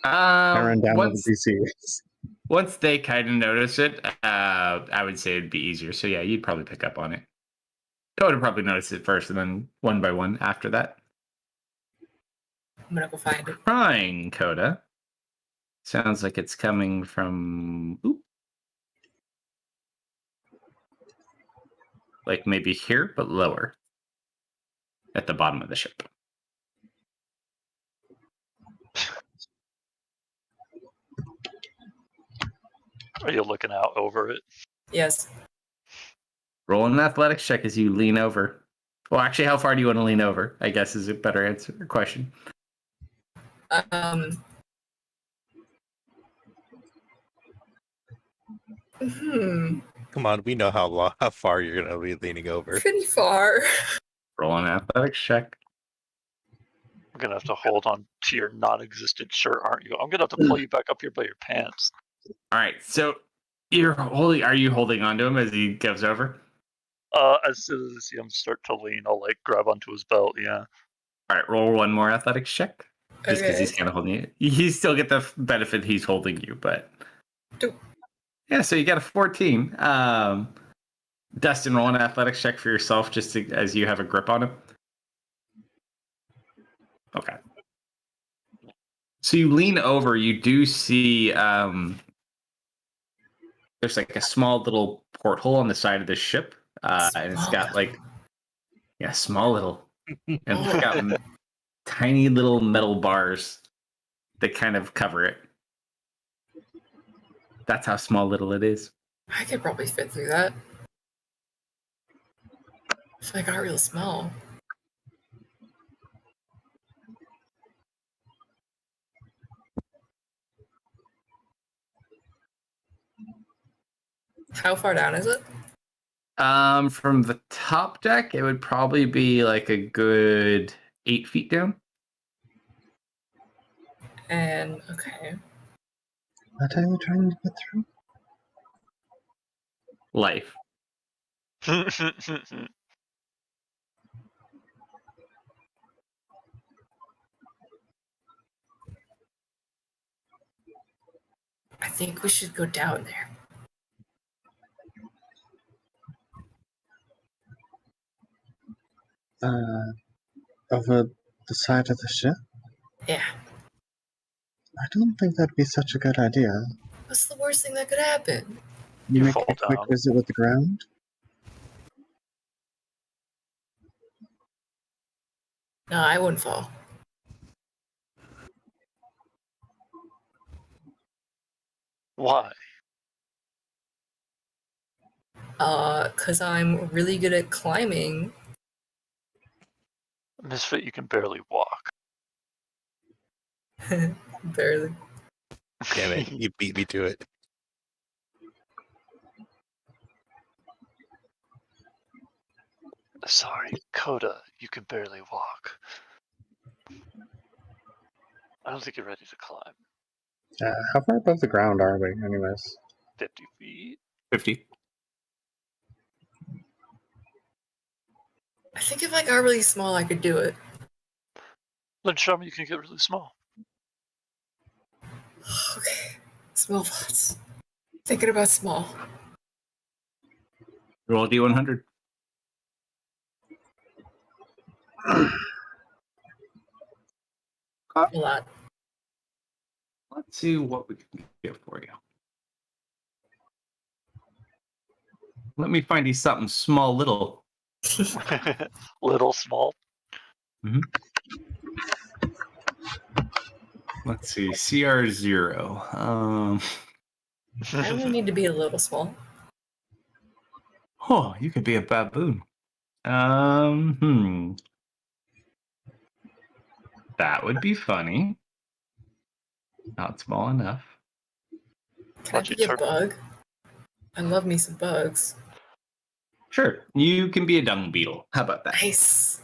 I ran down with Once, the DC. once they kind of notice it, I would say it'd be easier. So yeah, you'd probably pick up on it. I would have probably noticed it first, and then one by one after that. I'm gonna go find it. Crying, Coda. Sounds like it's coming from. Oop. like maybe here, but lower at the bottom of the ship. Are you looking out over it? Yes. Roll an athletics check as you lean over. Well, actually, how far do you want to lean over? I guess is a better answer question. Come on, we know how far you're gonna be leaning over. Pretty far. Roll an athletics check. I'm gonna have to hold on to your non-existent shirt, aren't you? I'm gonna have to pull you back up here by your pants. All right, so you're holding. Are you holding on to him as he goes over? As soon as I see him start to lean, I'll like grab onto his belt. Yeah. All right, roll one more athletics check. Just because Okay. he's kind of holding you. You still get the benefit he's holding you, but... Yeah, so you got a 14. Dustin, roll an athletics check for yourself just as you have a grip on him. Okay. So you lean over, you do see there's like a small little porthole on the side of the ship. And it's got like, small little. And it's got tiny little metal bars that kind of cover it. That's how small little it is. I could probably fit through that. If I got real small. How far down is it? From the top deck, it would probably be like a good 8 feet down. And okay. What are you trying to get through? Life. I think we should go down there. Over the side of the ship? Yeah. I don't think that'd be such a good idea. What's the worst thing that could happen? You make fall a quick down. visit with the ground? No, I wouldn't fall. Why? 'Cause I'm really good at climbing. Misfit, you can barely walk. Barely. Damn it, you beat me to it. Sorry, Coda, you can barely walk. I don't think you're ready to climb. How far above the ground are we, anyways? 50 feet. 50. I think if I got really small, I could do it. Then show me you can get really small. Okay. Small thoughts. Thinking about small. Roll D100. A lot. Let's see what we can get for you. Let me find you something small little. Little small. Let's see, CR0. I only need to be a little small. Oh, you could be a baboon. That would be funny. Not small enough. Can I be a bug? I love me some bugs. Sure, you can be a dung beetle. How about that? Nice.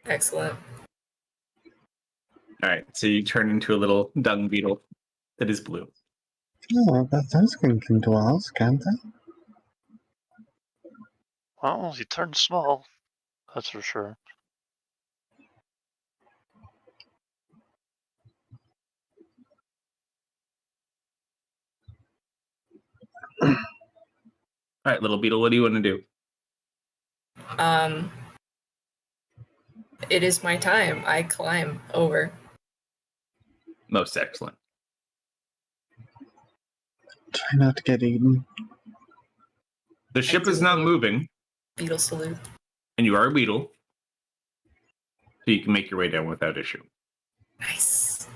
Excellent. All right, so you turn into a little dung beetle that is blue. Oh, but those can come to us, can't they? Well, he turned small. That's for sure. All right, little beetle, what do you want to do? It is my time. I climb over. Most excellent. Try not to get eaten. The ship is not moving. beetle salute. And you are a beetle. So you can make your way down without issue. Nice.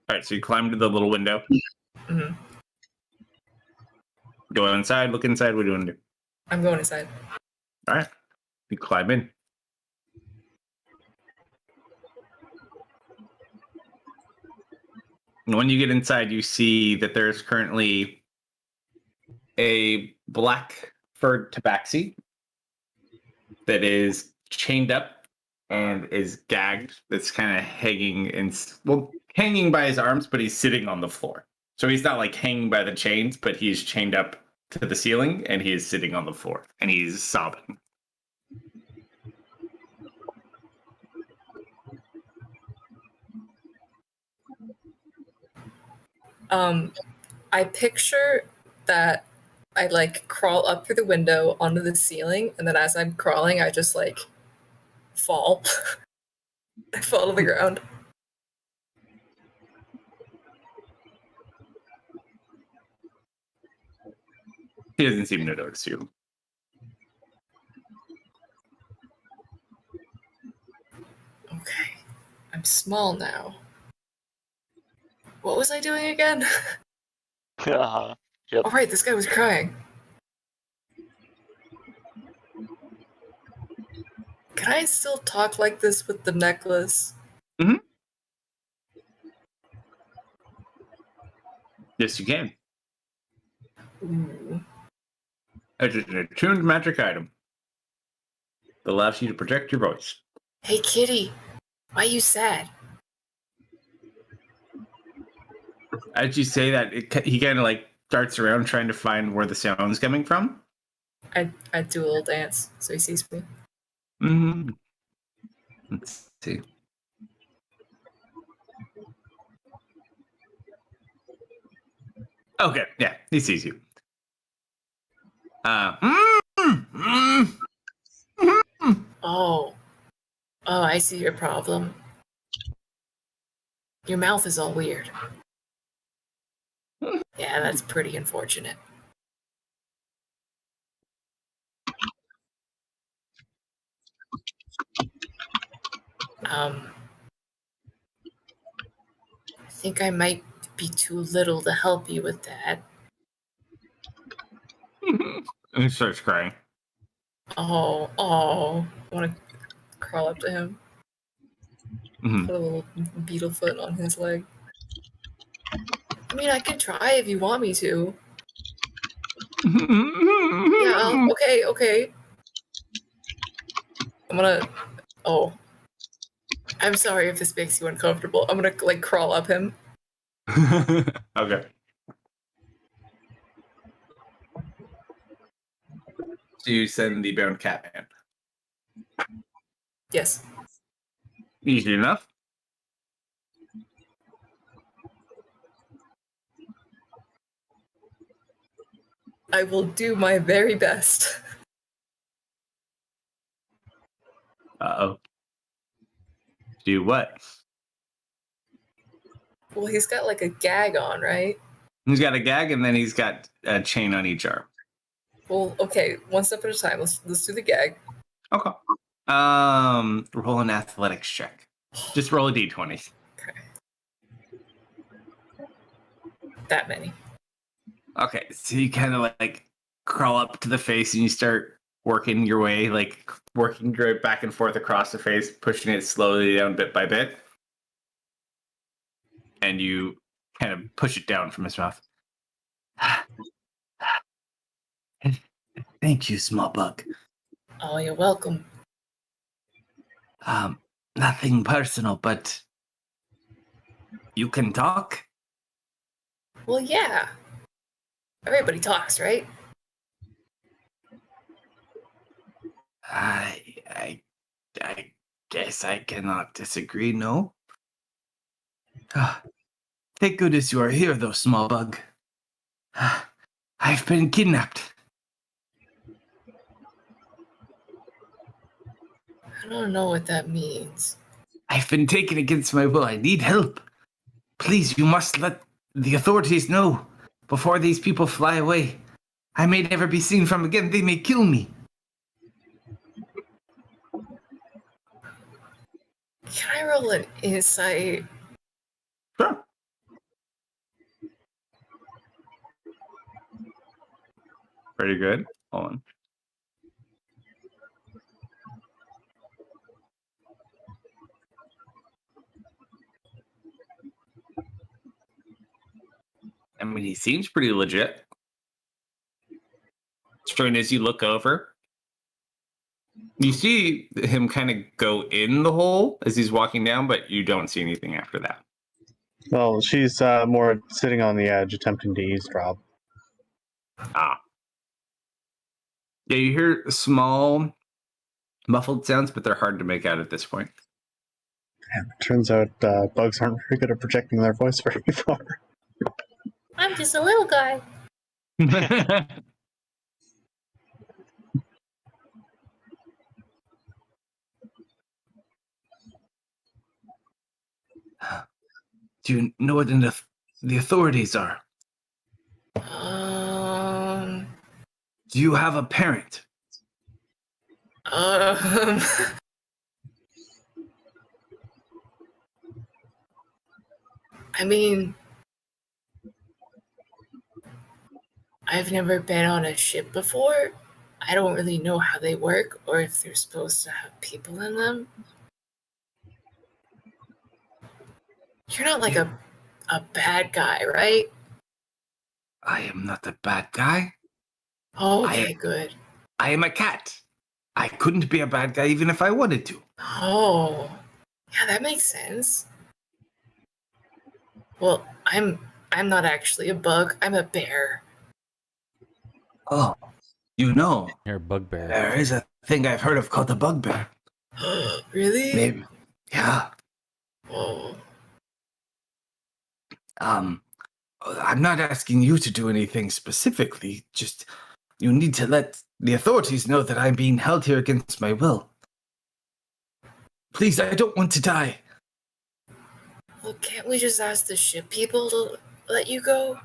All right, so you climb to the little window. Hmm. Go inside, look inside. What do you want to do? I'm going inside. All right. You climb in. And when you get inside, you see that there's currently a black furred tabaxi that is chained up and is gagged. That's kind of hanging by his arms, but he's sitting on the floor. So he's not like hanging by the chains, but he's chained up to the ceiling and he is sitting on the floor and he's sobbing. I picture that I like crawl up through the window onto the ceiling, and then as I'm crawling, I just like fall. I fall to the ground. He doesn't seem to notice you. Okay. I'm small now. What was I doing again? Uh-huh. Yep. Oh, right, this guy was crying. Can I still talk like this with the necklace? Yes, you can. Ooh. It's an attuned magic item that allows you to protect your voice. Hey, kitty. Why you sad? As you say that, he kind of like darts around trying to find where the sound's coming from. I do a little dance so he sees me. Mm-hmm. Let's see. Okay, yeah, he sees you. Oh, I see your problem. Your mouth is all weird. Yeah, that's pretty unfortunate. I think I might be too little to help you with that. And he starts crying. Oh, I want to crawl up to him. Mm-hmm. Put a little beetle foot on his leg. I mean, I can try if you want me to. Yeah, okay. I'm gonna... Oh. I'm sorry if this makes you uncomfortable. I'm gonna, like, crawl up him. Okay. So you send the bound cat man. Yes. Easy enough. I will do my very best. Uh-oh. Do what? Well, he's got, like, a gag on, right? He's got a gag and then he's got a chain on each arm. Well, okay, one step at a time. Let's do the gag. Okay. Roll an athletics check. Just roll a d20. Okay. That many. Okay, so you kind of like crawl up to the face and you start working your way, like working your way back and forth across the face, pushing it slowly down bit by bit. And you kind of push it down from his mouth. Thank you, small bug. Oh, you're welcome. Nothing personal, but you can talk? Well, yeah. Everybody talks, right? I guess I cannot disagree, no? Thank goodness you are here, though, small bug. I've been kidnapped. I don't know what that means. I've been taken against my will. I need help. Please, you must let the authorities know before these people fly away. I may never be seen from again. They may kill me. Can I roll an insight? Sure. Pretty good. Hold on. I mean, he seems pretty legit. Straight as you look over, you see him kind of go in the hole as he's walking down, but you don't see anything after that. Well, she's more sitting on the edge, attempting to eavesdrop. Ah. Yeah, you hear small, muffled sounds, but they're hard to make out at this point. Turns out bugs aren't very good at projecting their voice very far. I'm just a little guy. Do you know what the authorities are? Do you have a parent? I mean, I've never been on a ship before. I don't really know how they work or if they're supposed to have people in them. You're not like a bad guy, right? I am not a bad guy. Oh, okay, good. I am a cat. I couldn't be a bad guy even if I wanted to. Oh, yeah, that makes sense. Well, I'm not actually a bug. I'm a bear. Oh, you know, You're a bugbear. there is a thing I've heard of called the bugbear. Really? Maybe. Yeah. Oh. I'm not asking you to do anything specifically. Just you need to let the authorities know that I'm being held here against my will. Please, I don't want to die. Well, can't we just ask the ship people to let you go?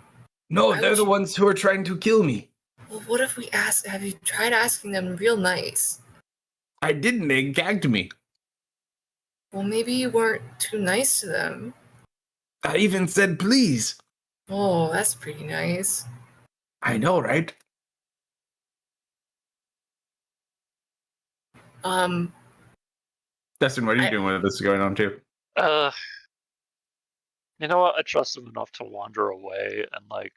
No, Why they're would the you- ones who are trying to kill me. Well, what if we ask? Have you tried asking them real nice? I didn't. They gagged me. Well, maybe you weren't too nice to them. I even said please. Oh, that's pretty nice. I know, right? Dustin, what are you doing when this is going on too? You know what? I trust him enough to wander away and like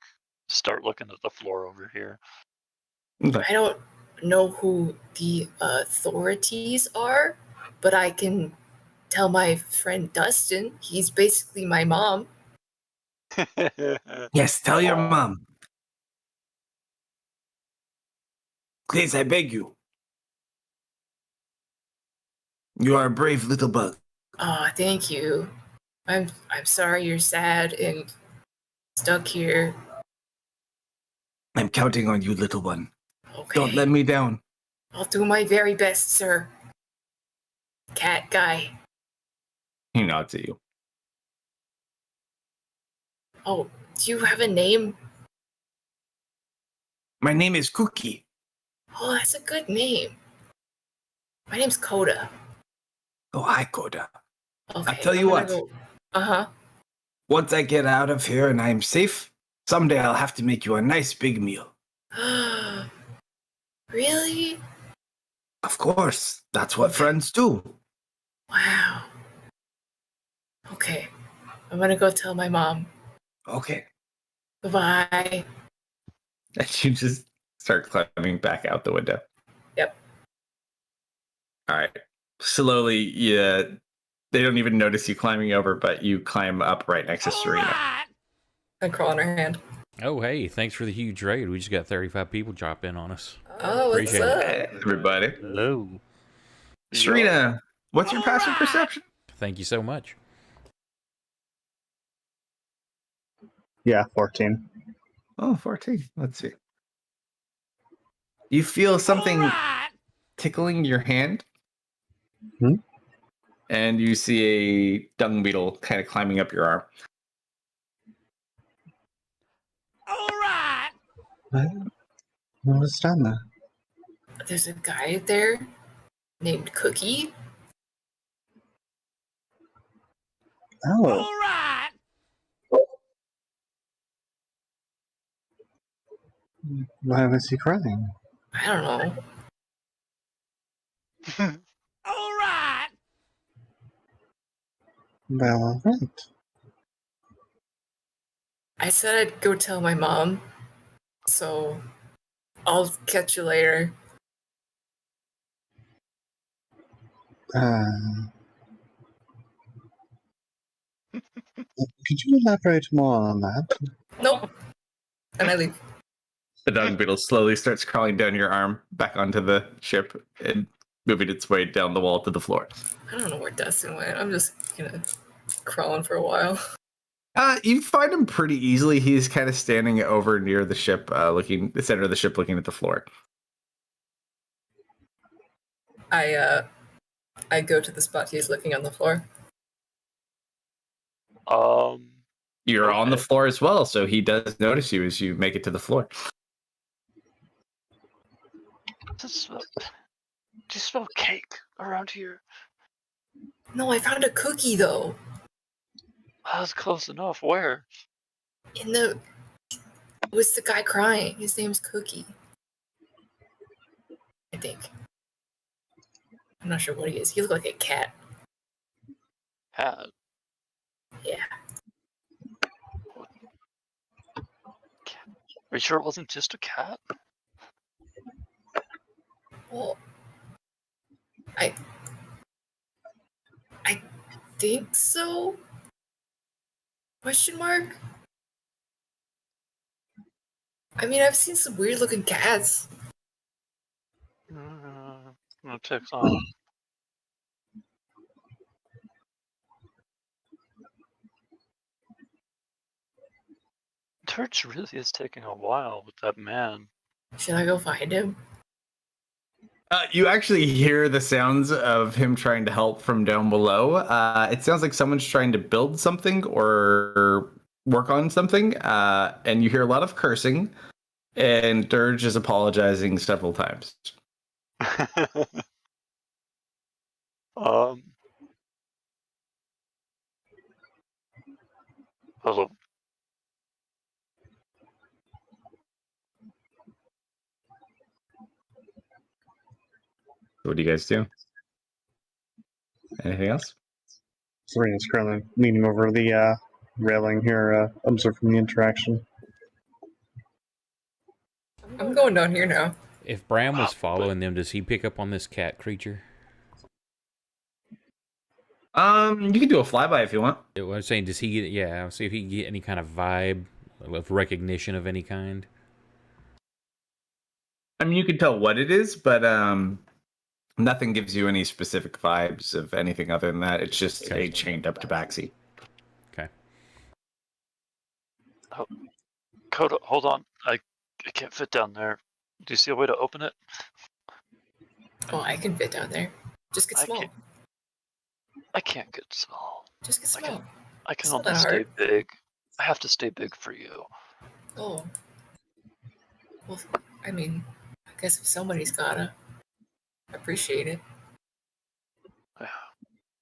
start looking at the floor over here. Okay. I don't know who the authorities are, but I can tell my friend Dustin. He's basically my mom. Yes, tell your Aw. mom. Please, I beg you. You are a brave little bug. Oh, thank you. I'm sorry you're sad and stuck here. I'm counting on you, little one. Okay. Don't let me down. I'll do my very best, sir. Cat guy. He nods at you. Oh, do you have a name? My name is Cookie. Oh, that's a good name. My name's Coda. Oh, hi, Coda. Okay. I'll tell you what. Uh-huh. Once I get out of here and I'm safe, someday I'll have to make you a nice big meal. Really? Of course. That's what friends do. Wow. Okay. I'm gonna go tell my mom. Okay. Bye-bye. And you just start climbing back out the window. Yep. All right. Slowly, yeah. They don't even notice you climbing over, but you climb up right next to Serena. I crawl on her hand. Oh, hey, thanks for the huge raid. We just got 35 people drop in on us. Oh, what's Appreciate up? Hey, everybody. Hello. Serena, what's your passive perception? Thank you so much. Yeah, 14. Oh, 14. Let's see. You feel something tickling your hand. Hmm? And you see a dung beetle kind of climbing up your arm. What was down there? There's a guy there named Cookie. Oh. Why was he crying? I don't know. Well, all right. I said I'd go tell my mom, so I'll catch you later. Could you elaborate more on that? Nope. And I leave. The dung beetle slowly starts crawling down your arm back onto the ship and moving its way down the wall to the floor. I don't know where Dustin went. I'm just crawling for a while. You find him pretty easily. He's kind of standing over near the ship, the center of the ship, looking at the floor. I go to the spot he's looking on the floor. You're on the floor as well, so he does notice you as you make it to the floor. Do you smell cake around here? No, I found a cookie though. That was close enough. Where? It was the guy crying. His name's Cookie. I think. I'm not sure what he is. He looked like a cat. Cat. Yeah. Are you sure it wasn't just a cat? Well, I think so? Question mark? I mean, I've seen some weird looking cats. It takes on. Church really is taking a while with that man. Should I go find him? You actually hear the sounds of him trying to help from down below. It sounds like someone's trying to build something or work on something, and you hear a lot of cursing, and Dirge is apologizing several times. Hello. What do you guys do? Anything else? Serena's currently leaning over the railing here, observing the interaction. I'm going down here now. If Bram was following them, does he pick up on this cat creature? You can do a flyby if you want. I was saying, does he get? Yeah, I'll see if he can get any kind of vibe of recognition of any kind. I mean, you can tell what it is, but nothing gives you any specific vibes of anything other than that. It's just a chained up tabaxi. Okay. Coda, hold on. I can't fit down there. Do you see a way to open it? Oh, I can fit down there. Just get small. I can't get small. Just get small. I can It's only not stay hard. big. I have to stay big for you. Oh. Well, I mean, I guess if somebody's gotta. Appreciate it. Yeah.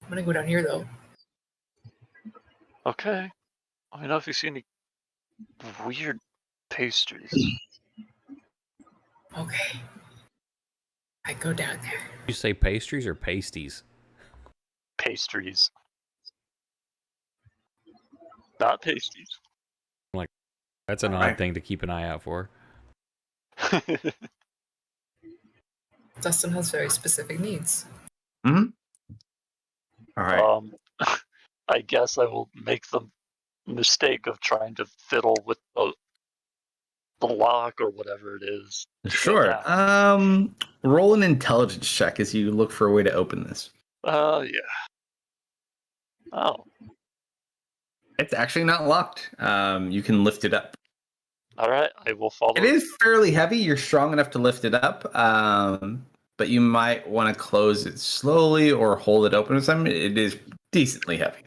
I'm gonna go down here though. Okay. Let me know if you see any weird pastries. Okay. I go down there. You say pastries or pasties? Pastries. Not pasties. That's an odd thing to keep an eye out for. Dustin has very specific needs. Mm-hmm. All right. I guess I will make the mistake of trying to fiddle with the lock or whatever it is. Sure. Roll an intelligence check as you look for a way to open this. Yeah. Oh. It's actually not locked. You can lift it up. All right, I will follow. It is fairly heavy. You're strong enough to lift it up, but you might want to close it slowly or hold it open or something. It is decently heavy.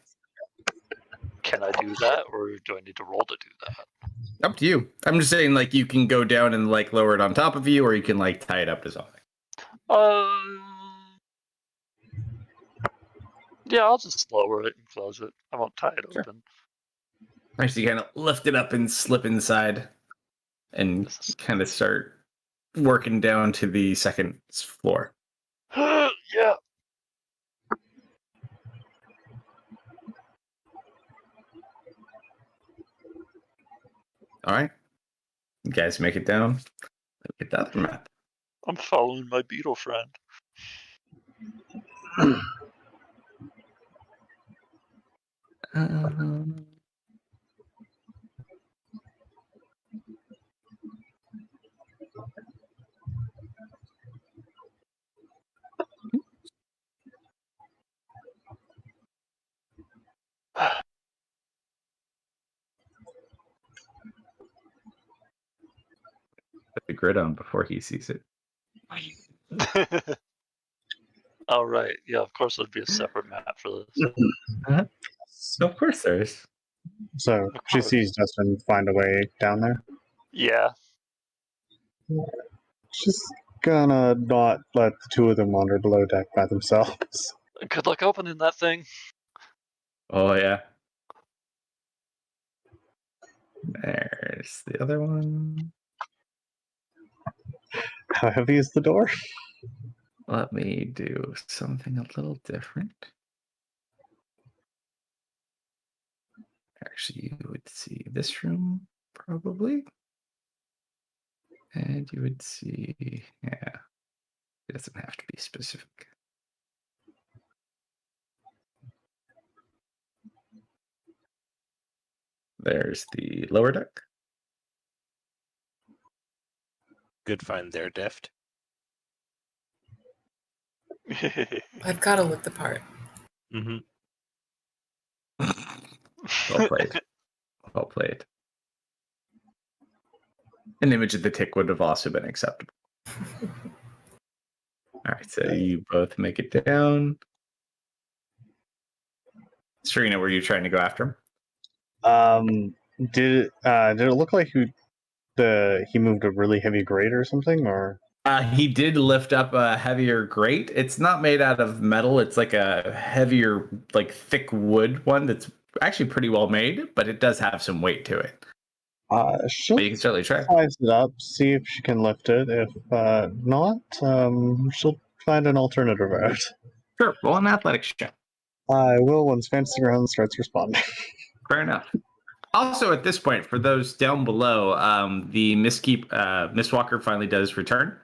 Can I do that, or do I need to roll to do that? Up to you. I'm just saying, like, you can go down and like lower it on top of you, or you can like tie it up to something. Yeah, I'll just lower it and close it. I won't tie it Sure. open. Actually, kind of lift it up and slip inside, and This is- kind of start working down to the second floor. Yeah. All right, you guys make it down. Look at the other map. I'm following my beetle friend. Put the grid on before he sees it. All right. Yeah, of course there'd be a separate map for this. Of course, there is. So Of she course. sees Dustin find a way down there. Yeah. She's gonna not let the two of them wander below deck by themselves. Good luck opening that thing. Oh yeah. There's the other one. How heavy is the door? Let me do something a little different. Actually, you would see this room, probably. And you would see, yeah, it doesn't have to be specific. There's the lower deck. Good find there, Deft. I've got to look the part. Mm-hmm. Well played. Well played. An image of the tick would have also been acceptable. All right, so you both make it down. Serena, were you trying to go after him? Did it look like he moved a really heavy grate or something, or? He did lift up a heavier grate. It's not made out of metal. It's like a heavier, like thick wood one that's actually pretty well made, but it does have some weight to it. She'll But you can certainly try. size it up, see if she can lift it. If not, she'll find an alternative route. Sure, roll an athletics check. I will once Fantasy Ground starts responding. Fair enough. Also, at this point, for those down below, the Mistwalker finally does return.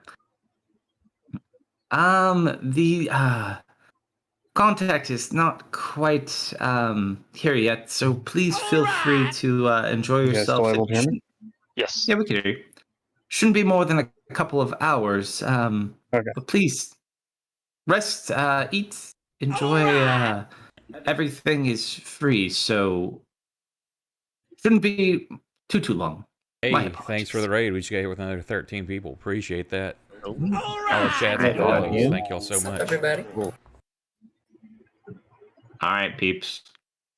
The contact is not quite here yet, so please feel free to enjoy You guys yourself. still able to hear me? Yes. Yeah, we can hear you. Shouldn't be more than a couple of hours. Okay. But please rest, eat, enjoy. Everything is free, so shouldn't be too long. My Hey, apologies. thanks for the raid. We just got here with another 13 people. Appreciate that. Oh, All the chats and follows. Thank y'all so What's up, much. everybody? All right, peeps.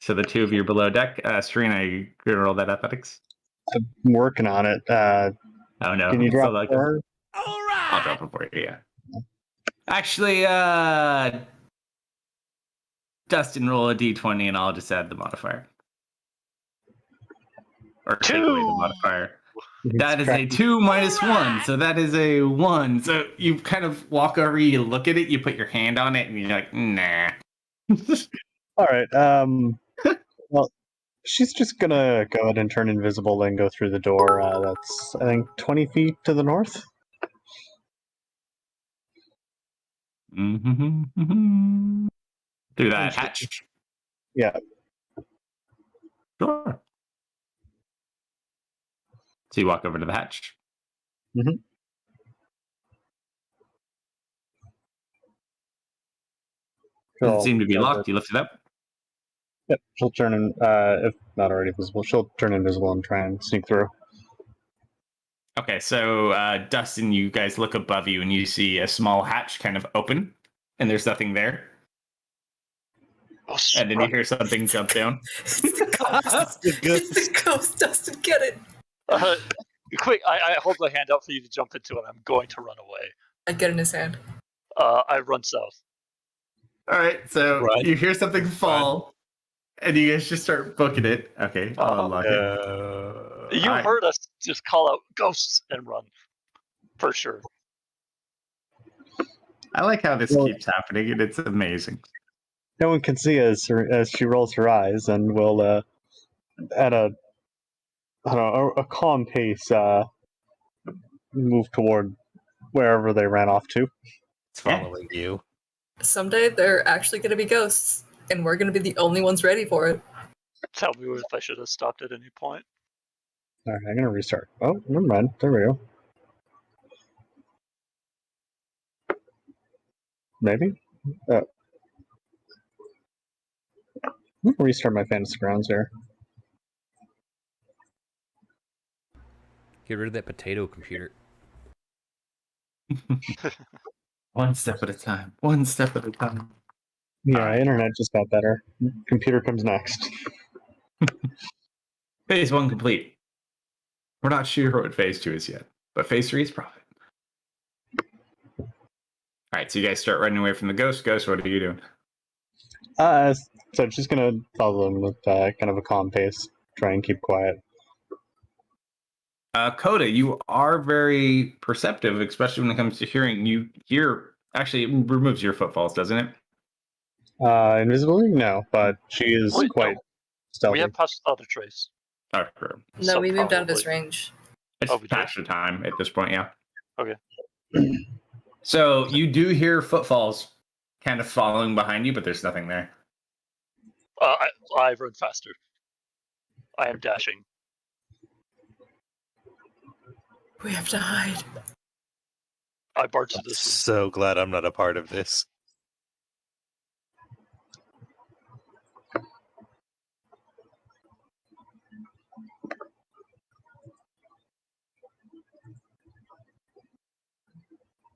So the two of you are below deck. Serena, you gonna roll that athletics? I'm working on it. Oh no. Can you drop So, it for her? I'll drop it for you, yeah. Actually, Dustin, roll a d20 and I'll just add the modifier. Or take away the modifier. That is a 2 minus 1, so that is a 1. So you kind of walk over, you look at it, you put your hand on it, and you're like, nah. All right. Well, she's just gonna go ahead and turn invisible and go through the door. That's I think 20 feet to the north. Mm-hmm. Through that hatch. Yeah. Sure. So you walk over to the hatch. Mhm. Doesn't seem to be locked. You lift it up. Yep. She'll turn in. If not already visible, she'll turn invisible and try and sneak through. Okay, so Dustin, you guys look above you and you see a small hatch kind of open, and there's nothing there. And then you hear something jump down. It's the ghost. It's the ghost. Dustin, get it. Quick, I hold my hand out for you to jump into it. I'm going to run away. I get in his hand. I run south. All right, so Run. you hear something fall, and you guys just start booking it. Okay, I'll unlock it. You heard us just call out ghosts and run. For sure. I like how this keeps happening, and it's amazing. No one can see as she rolls her eyes, and will at a calm pace move toward wherever they ran off to. It's following you. Someday they're actually going to be ghosts, and we're going to be the only ones ready for it. Tell me if I should have stopped at any point. All right, I'm gonna restart. Oh, never mind. There we go. Maybe. I'm gonna restart my fantasy grounds here. Get rid of that potato computer. One step at a time. One step at a time. Yeah, Alright. internet just got better. Computer comes next. Phase 1 complete. We're not sure what phase 2 is yet, but phase 3 is profit. All right, so you guys start running away from the ghost. Ghost, what are you doing? So just gonna follow them with kind of a calm pace. Try and keep quiet. Coda, you are very perceptive, especially when it comes to hearing. You hear, actually, it removes your footfalls, doesn't it? Invisibility? No, but she is Wait, quite no. stealthy. We have passed the other trace. Oh, sure. No, So we moved out of his probably- range. It's Oh, we did? past the time at this point, yeah. Okay. So you do hear footfalls kind of following behind you, but there's nothing there. I run faster. I am dashing. We have to hide. I barge to I'm this room. so glad I'm not a part of this.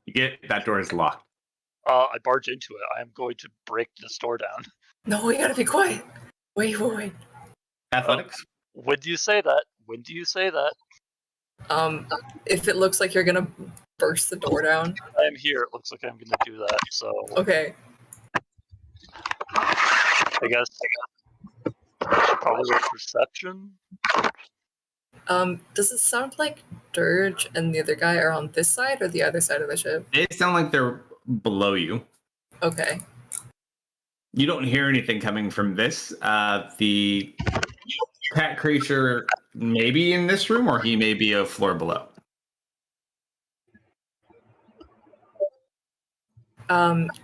You get that door is locked. I barge into it. I am going to break this door down. No, we gotta be quiet. Wait. Athletics. When do you say that? When do you say that? If it looks like you're gonna burst the door down. I am here. It looks like I'm going to do that. So Okay. I guess I should probably roll perception. Does it sound like Dirge and the other guy are on this side or the other side of the ship? They sound like they're below you. Okay. You don't hear anything coming from this. The cat creature may be in this room, or he may be a floor below.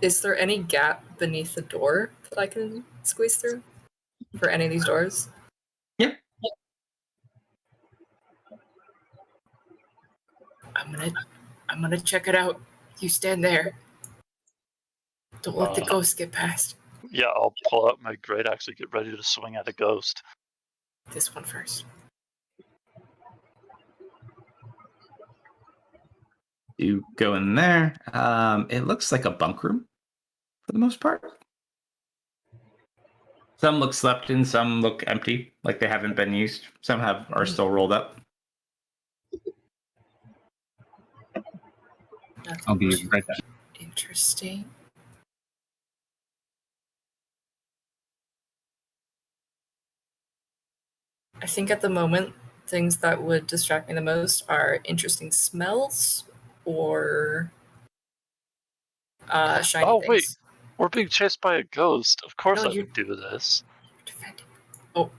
Is there any gap beneath the door that I can squeeze through for any of these doors? Yeah. I'm gonna check it out. You stand there. Don't let the ghost get past. Yeah, I'll pull out my great axe and get ready to swing at a ghost. This one first. You go in there. It looks like a bunk room for the most part. Some look slept in, some look empty, like they haven't been used. Some are still rolled up. I'll be right back. Interesting. I think at the moment, things that would distract me the most are interesting smells or shiny Oh, things. wait. We're being chased by a ghost. Of course No, I you- would do this. Defending. Oh,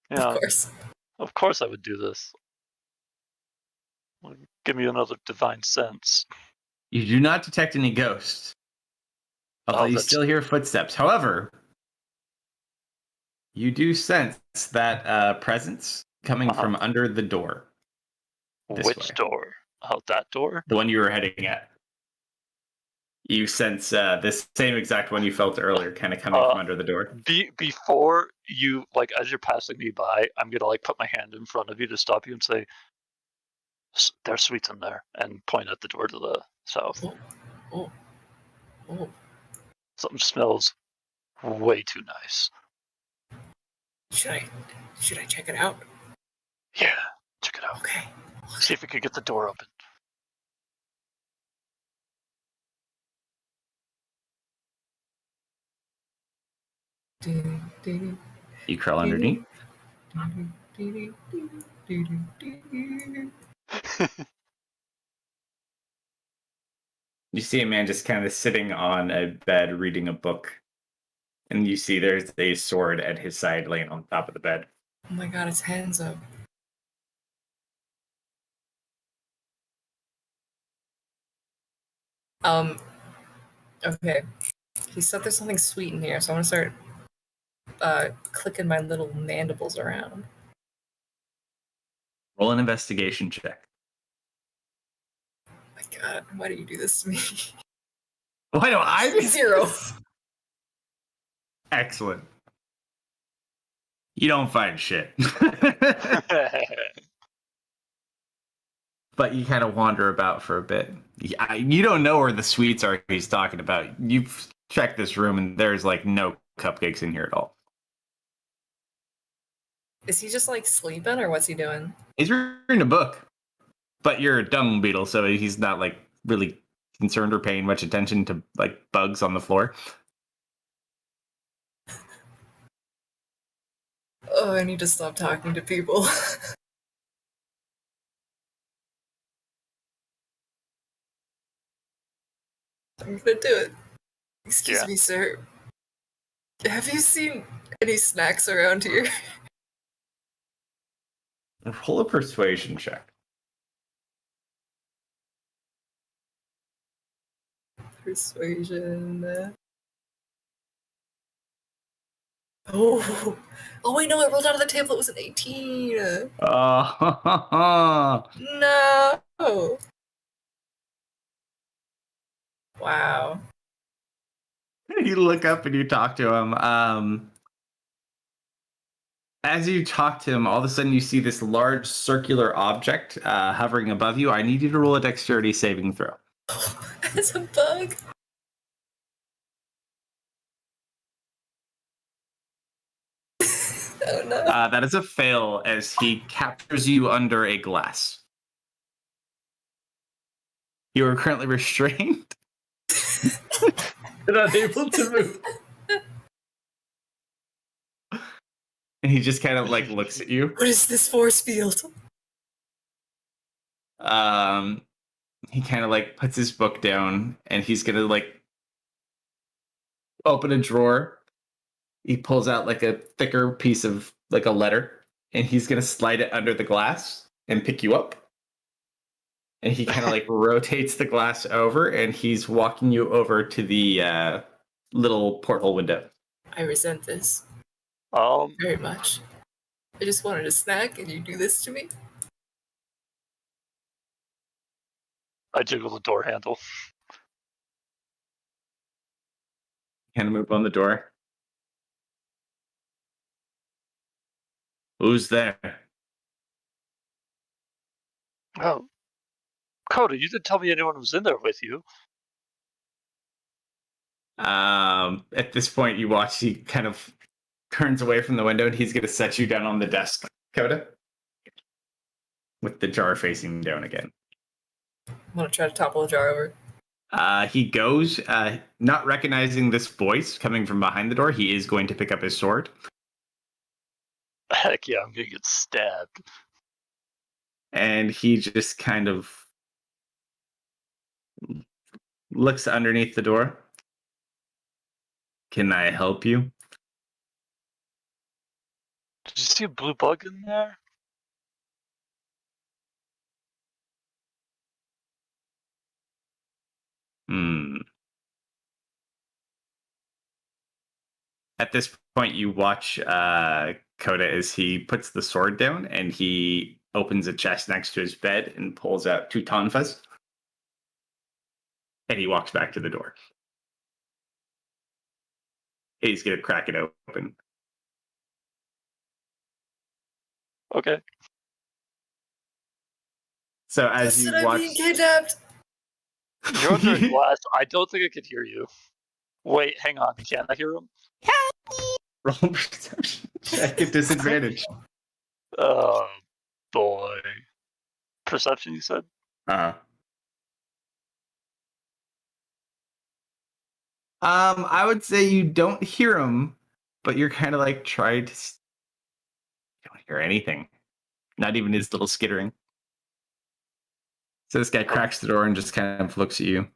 Yeah, of course. of course I would do this. Give me another divine sense. You do not detect any ghosts. Although you that's- still hear footsteps. However, you do sense that presence coming from under the door. This Which way. door? Oh, that door? The one you were heading at. You sense this same exact one you felt earlier kind of coming from under the door. Before you, like, as you're passing me by, I'm gonna, like, put my hand in front of you to stop you and say, there's sweets in there, and point at the door to the south. Oh. Something smells Way too nice. Should I check it out? Yeah, check it out. Okay. See if we can get the door open. You crawl underneath. You see a man just kind of sitting on a bed reading a book. And you see there's a sword at his side laying on top of the bed. Oh my god, his hands up. Okay. He said there's something sweet in here, so I'm gonna start clicking my little mandibles around. Roll an investigation check. Oh my god, why do you do this to me? Why don't I do 0. this? Excellent. You don't find shit. But you kind of wander about for a bit. You don't know where the sweets are he's talking about. You've checked this room and there's like no cupcakes in here at all. Is he just like sleeping or what's he doing? He's reading a book. But you're a dung beetle, so he's not like really concerned or paying much attention to like bugs on the floor. Oh, I need to stop talking to people. I'm gonna do it. Excuse me, sir. Have you seen any snacks around here? Roll a persuasion check. Persuasion. Oh wait, no, I rolled out of the table. It was an 18. No. Wow. You look up and you talk to him. As you talk to him, all of a sudden you see this large circular object hovering above you. I need you to roll a dexterity saving throw. It's a bug. Oh no. That is a fail as he captures you under a glass. You are currently restrained and unable to move. And he just kind of like looks at you. What is this force field? He kind of like puts his book down and he's gonna like open a drawer. He pulls out like a thicker piece of like a letter and he's gonna slide it under the glass and pick you up. And he kind of like rotates the glass over and he's walking you over to the little porthole window. I resent this very much. I just wanted a snack and you do this to me? I jiggle the door handle. Kind of move on the door. Who's there? Oh, Coda, you didn't tell me anyone was in there with you. At this point, you watch he kind of turns away from the window and he's going to set you down on the desk, Coda, with the jar facing down again. I'm gonna try to topple the jar over. He goes, not recognizing this voice coming from behind the door. He is going to pick up his sword. Heck yeah, I'm gonna get stabbed. And he just kind of looks underneath the door. Can I help you? Did you see a blue bug in there? At this point, you watch Coda as he puts the sword down and he opens a chest next to his bed and pulls out 2 tonfas. And he walks back to the door. He's going to crack it open. Okay. So as you I'm watch... being kidnapped. You're under glass. I don't think I could hear you. Wait, hang on. Can I hear him? Roll perception check at disadvantage. Oh, boy. Perception, you said? Uh-huh. I would say you don't hear him, but you're kind of like trying to. You don't hear anything. Not even his little skittering. So this guy cracks the door and just kind of looks at you.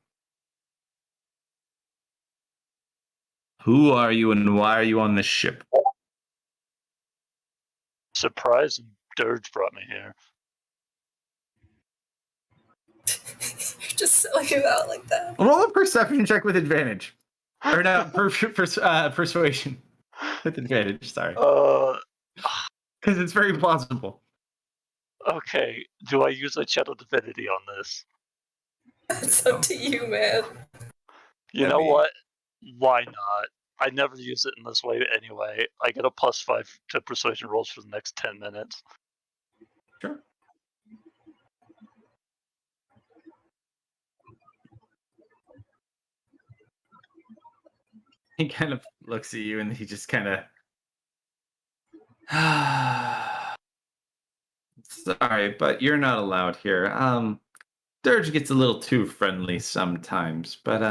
Who are you and why are you on this ship? Surprise, Dirge brought me here. You're just selling him out like that. Roll a perception check with advantage. Or no, persuasion with advantage, sorry. Because it's very plausible. Okay, do I use a Shadow Divinity on this? It's up to you, man. You know what? Why not? I never use it in this way anyway. I get a +5 to persuasion rolls for the next 10 minutes. Sure. He kind of looks at you and he just kind of. Sorry, but you're not allowed here. Dirge gets a little too friendly sometimes, but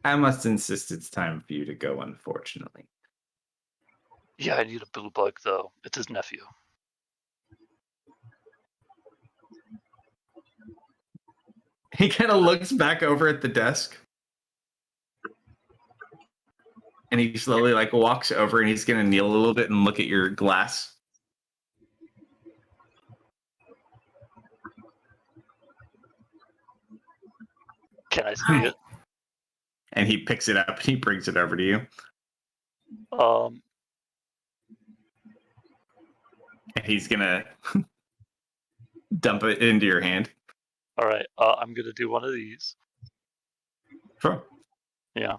I must insist it's time for you to go, unfortunately. Yeah, I need a blue bug though. It's his nephew. He kind of looks back over at the desk. And he slowly like walks over and he's gonna kneel a little bit and look at your glass. Can I see it? And he picks it up and he brings it over to you. And he's gonna dump it into your hand. Alright, I'm gonna do one of these. Sure. Yeah.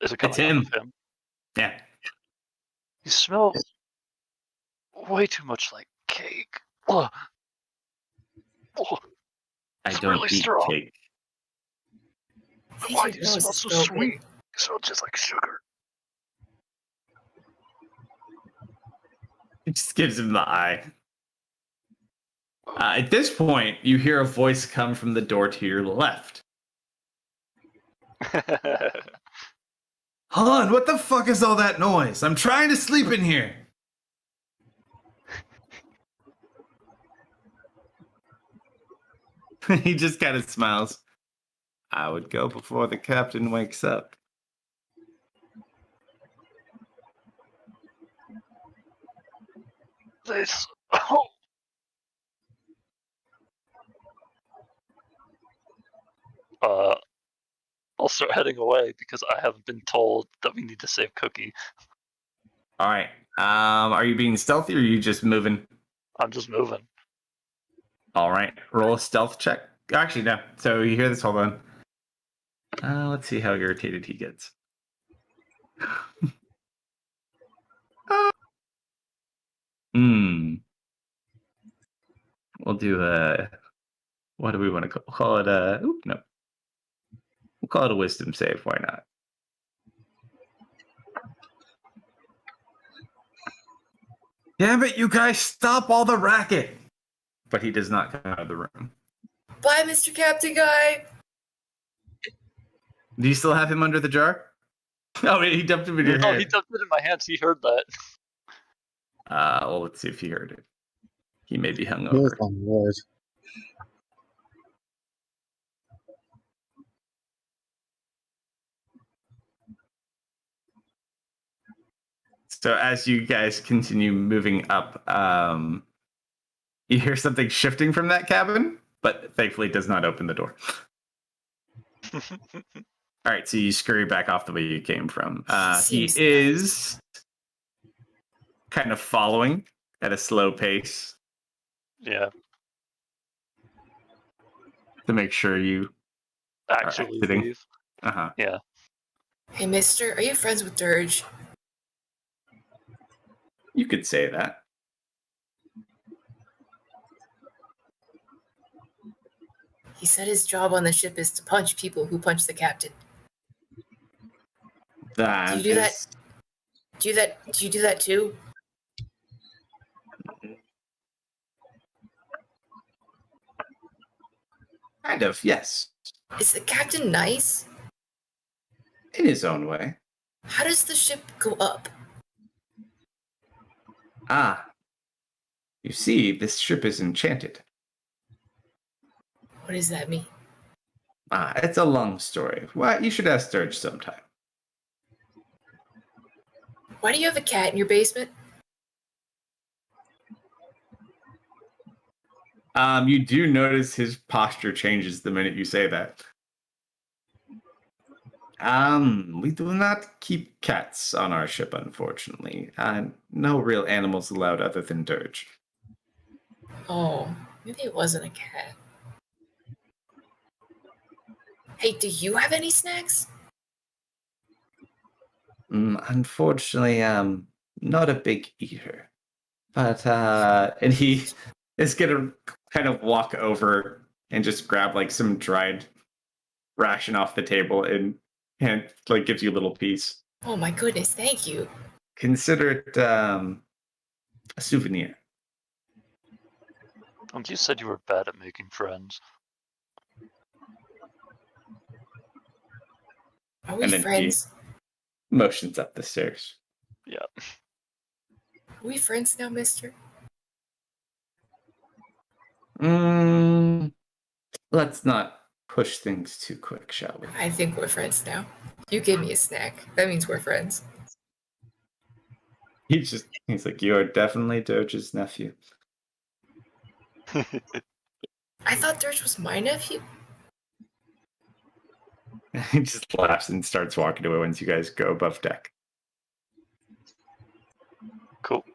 Is it It's coming him. out of him? Yeah. You smell way too much like cake. Ugh. Ugh. I It's don't really eat strong. cake. Why do you smell so sweet? You smell just like sugar. He just gives him the eye. At this point, you hear a voice come from the door to your left. Han, what the fuck is all that noise? I'm trying to sleep in here. He just kind of smiles. I would go before the captain wakes up. This. Oh. I'll start heading away because I haven't been told that we need to save Cookie. All right. Are you being stealthy or are you just moving? I'm just moving. All right. Roll a stealth check. Actually, no. So you hear this. Hold on. Let's see how irritated he gets. We'll do a. What do we want to call it? No. We'll call it a wisdom save. Why not? Damn it, you guys, stop all the racket. But he does not come out of the room. Bye, Mr. Captain Guy. Do you still have him under the jar? Oh, he dumped him in your No, hand. he dumped it in my hands. He heard that. Well, let's see if he heard it. He may be He was hungover. on the road. So as you guys continue moving up, you hear something shifting from that cabin, but thankfully it does not open the door. All right, so you scurry back off the way you came from. He Seems is kind of following at a slow pace Yeah, to make sure you actually exiting. leave. Uh-huh. Yeah. Hey, mister, are you friends with Dirge? You could say that. He said his job on the ship is to punch people who punch the captain. That Do you do that? is- Do you do that too? Kind of, yes. Is the captain nice? In his own way. How does the ship go up? Ah, you see, this ship is enchanted. What does that mean? Ah, it's a long story. Well, you should ask Sturge sometime. Why do you have a cat in your basement? You do notice his posture changes the minute you say that. We do not keep cats on our ship, unfortunately. No real animals allowed other than Dirge. Oh, maybe it wasn't a cat. Hey, do you have any snacks? Unfortunately, not a big eater. But, and he is gonna kind of walk over and just grab like some dried ration off the table and like gives you a little piece. Oh my goodness, thank you. Consider it a souvenir. And you said you were bad at making friends. Are we And then friends? he motions up the stairs. Yeah. Are we friends now, mister? Let's not push things too quick, shall we? I think we're friends now. You give me a snack. That means we're friends. He's like, you are definitely Doge's nephew. I thought Dirge was my nephew. He just laughs and starts walking away once you guys go above deck. Cool.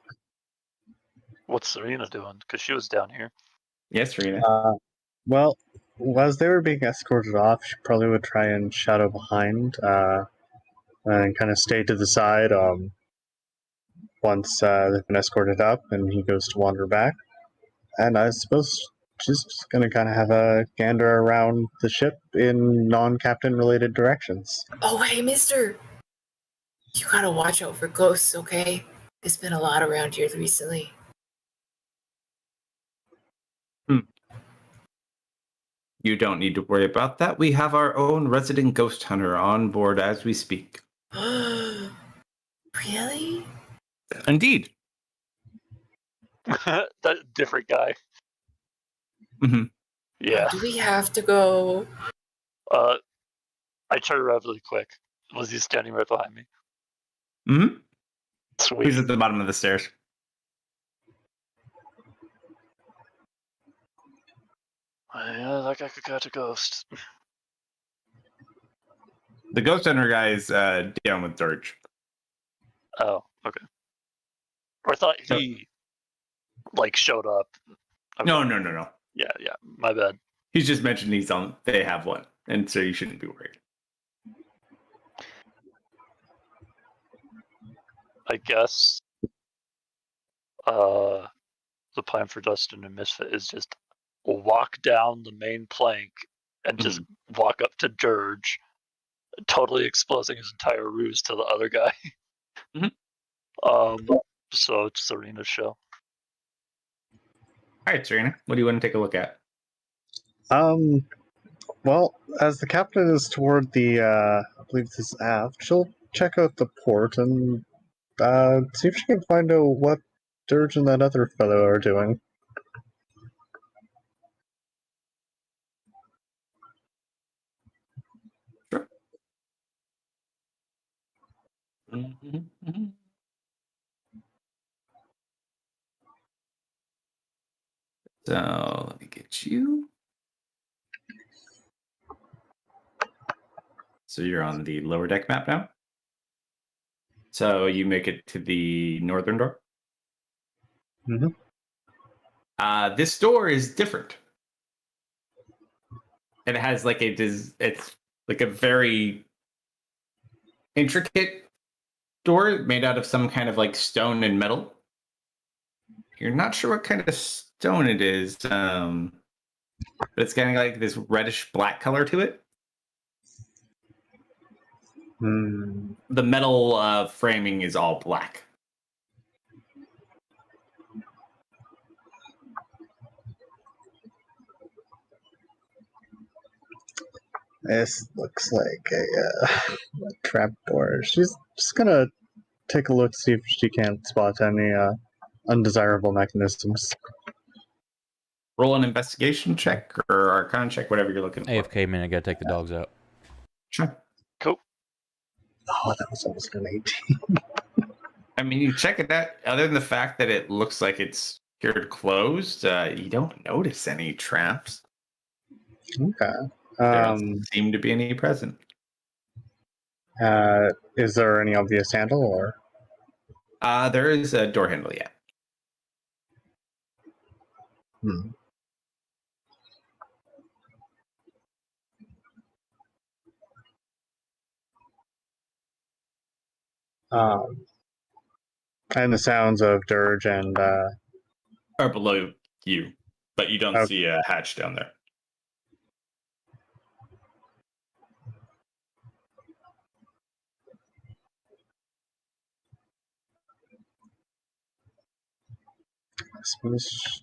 What's Serena doing? Because she was down here. Yes, Rena. Well, as they were being escorted off, she probably would try and shadow behind and kind of stay to the side once they've been escorted up and he goes to wander back. And I suppose she's just going to kind of have a gander around the ship in non-captain related directions. Oh, hey, mister. You gotta watch out for ghosts, okay? There's been a lot around here recently. You don't need to worry about that. We have our own resident ghost hunter on board as we speak. Really? Indeed. That different guy. Mm-hmm. Yeah. Do we have to go? I turned around really quick. Was he standing right behind me? Mm-hmm. Sweet. He's at the bottom of the stairs. Yeah, that guy could catch a ghost. The ghost hunter guy is down with Dirge. Oh, okay. Or I thought he like showed up. Okay. No. Yeah, my bad. He's just mentioned they have one, and so you shouldn't be worried. I guess the plan for Dustin and Misfit is just walk down the main plank and just walk up to Dirge, totally exposing his entire ruse to the other guy. So it's Serena's show. All right, Serena, what do you want to take a look at? Well, as the captain is toward the, I believe this is aft, she'll check out the port and see if she can find out what Dirge and that other fellow are doing. Sure. So let me get you. So you're on the lower deck map now. So you make it to the northern door. This door is different. It has like it's like a very intricate door made out of some kind of like stone and metal. You're not sure what kind of stone it is, but it's kind of like this reddish black color to it. Hmm. The metal framing is all black. This looks like a trapdoor. She's just gonna take a look, see if she can't spot any undesirable mechanisms. Roll an investigation check or arcana check, whatever you're looking for. AFK minute, gotta take the dogs out. Sure. Cool. Oh, that was almost an 18. I mean, you check it out. Other than the fact that it looks like it's secured closed, you don't notice any traps. Okay. There doesn't seem to be any present. Is there any obvious handle or? There is a door handle, yeah. Hmm. And the sounds of dirge and Or below you, but you don't Okay. see a hatch down there. I suppose.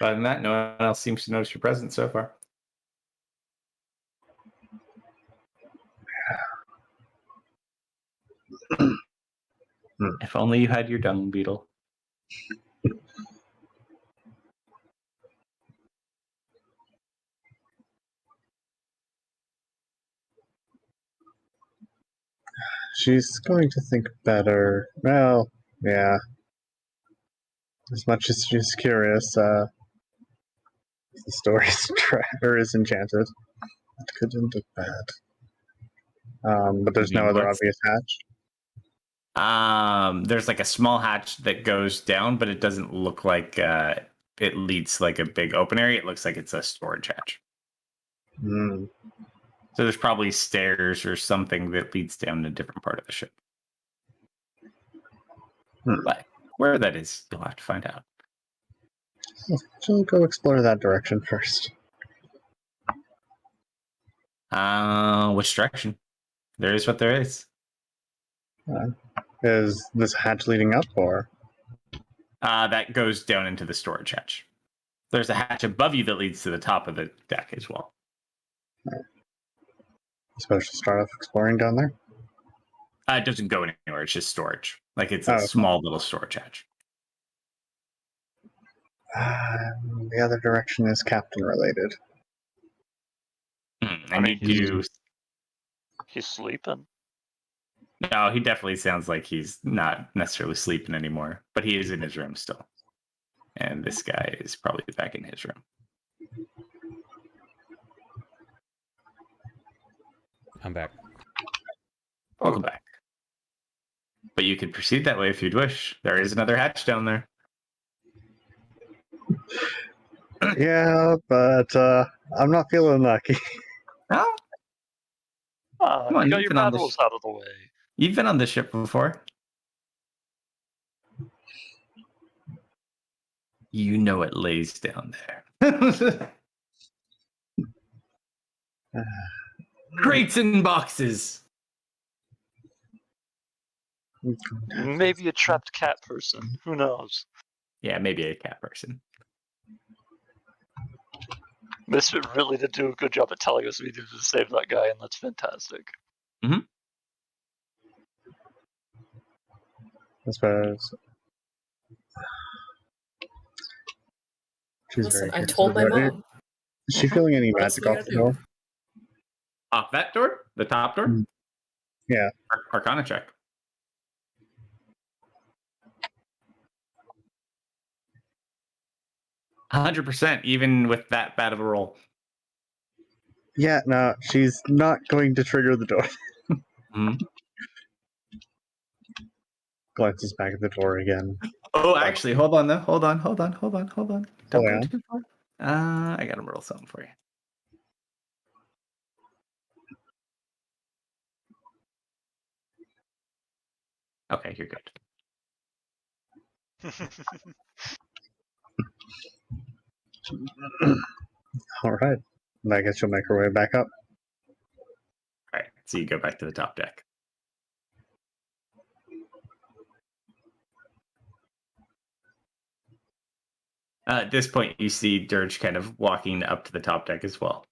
Other than that, no one else seems to notice your presence so far. If only you had your dung beetle. She's going to think better. Well, yeah. As much as she's curious, the story's is enchanted. It couldn't look bad. But there's no other obvious hatch. There's like a small hatch that goes down, but it doesn't look like it leads to like a big open area. It looks like it's a storage hatch. Hmm. So there's probably stairs or something that leads down to a different part of the ship. But where that is, you'll have to find out. She'll go explore that direction first. Which direction? There is what there is. Is this hatch leading up, or? That goes down into the storage hatch. There's a hatch above you that leads to the top of the deck as well. I suppose she'll start off exploring down there? It doesn't go anywhere. It's just storage. Like it's a Okay. small little storage hatch. The other direction is captain related. I need to. He's sleeping. No, he definitely sounds like he's not necessarily sleeping anymore, but he is in his room still. And this guy is probably back in his room. I'm back. Welcome back. But you could proceed that way if you'd wish. There is another hatch down there. Yeah, but I'm not feeling lucky. Oh, Come on, You got you've your been on this- battles out of the way. you've been on this ship before. You know it lays down there. Crates and boxes. Maybe a trapped cat person. Who knows? Yeah, maybe a cat person. Misfit really did do a good job at telling us we needed to save that guy, and that's fantastic. I suppose. She's Listen, very I told my curious. mom. Is she feeling any What else magic do we off the gotta do? door? Off that door? The top door? Yeah. Arcana check. %, even with that bad of a roll. Yeah, no, she's not going to trigger the door. Glances back at the door again. Oh, actually, hold on though. Hold on. Don't Oh, go yeah? too far. I gotta roll something for you. Okay, you're good. All right. I guess she'll make her way back up. So you go back to the top deck. At this point, you see Dirge kind of walking up to the top deck as well.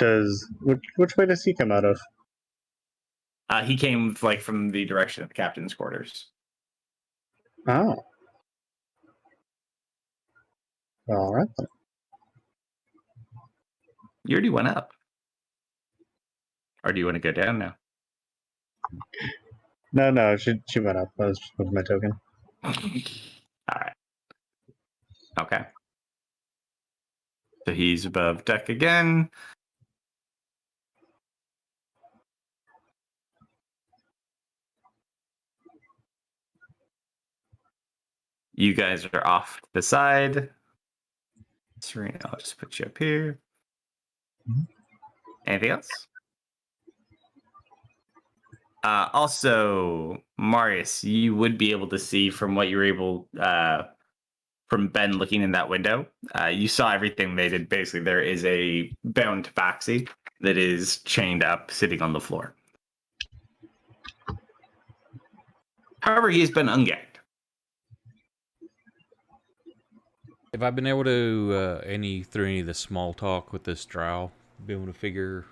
Which way does he come out of? He came like from the direction of the captain's quarters. Oh. All right then. You already went up. Or do you want to go down now? No, she went up. That was my token. All right. Okay. So he's above deck again. You guys are off to the side. Serena, I'll just put you up here. Anything else? Also, Marius, you would be able to see from what you were able from Ben looking in that window. You saw everything they did. Basically, there is a bound tabaxi that is chained up, sitting on the floor. However, he's been ungagged. Have I been able to, through any of the small talk with this drow, be able to figure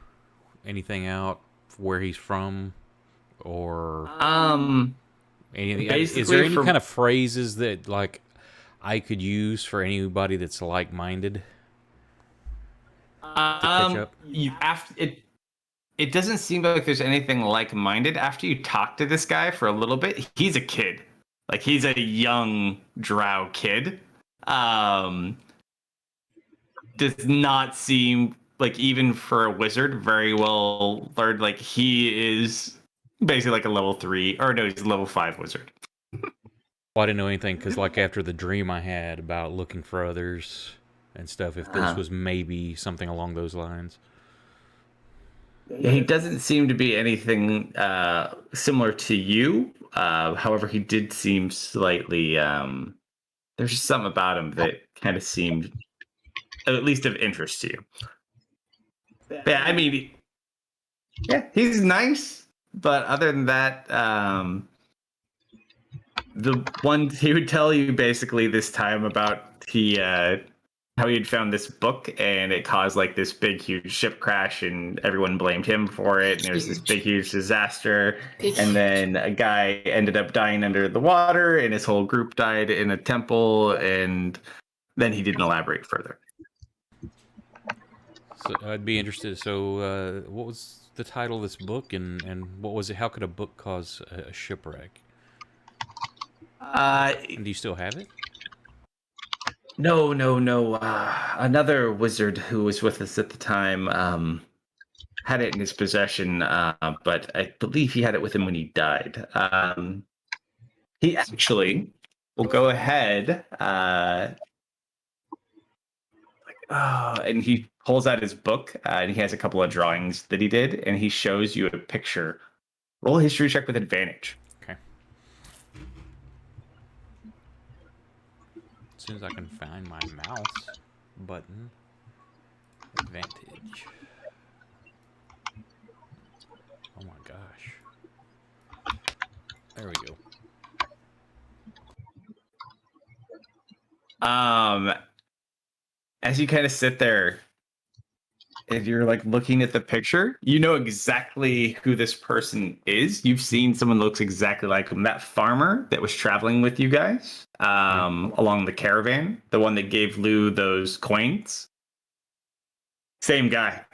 anything out, where he's from, or anything? Is there any kind of phrases that like I could use for anybody that's like-minded to catch up? It doesn't seem like there's anything like-minded. After you talk to this guy for a little bit, he's a kid. Like, he's a young drow kid. Does not seem like, even for a wizard, very well learned. Like, he is basically like a level 3, or no, he's a level 5 wizard. Well, I didn't know anything because, like, after the dream I had about looking for others and stuff, if this was maybe something along those lines. He doesn't seem to be anything similar to you. However, he did seem slightly... there's something about him that kind of seemed at least of interest to you. Yeah, I mean, yeah, he's nice, but other than that, the one he would tell you basically this time about how he had found this book and it caused like this big huge ship crash and everyone blamed him for it, and it was this big huge disaster, and then a guy ended up dying under the water and his whole group died in a temple, and then he didn't elaborate further. So I'd be interested. So what was the title of this book, and what was it? How could a book cause a shipwreck? And do you still have it? No. Another wizard who was with us at the time had it in his possession, but I believe he had it with him when he died. He actually will go ahead, and he pulls out his book, and he has a couple of drawings that he did, and he shows you a picture. Roll a history check with advantage. Okay. As soon as I can find my mouse button. Advantage. Oh my gosh. There we go. As you kind of sit there and you're like looking at the picture, you know exactly who this person is. You've seen someone that looks exactly like him. That farmer that was traveling with you guys along the caravan, the one that gave Lou those coins. Same guy.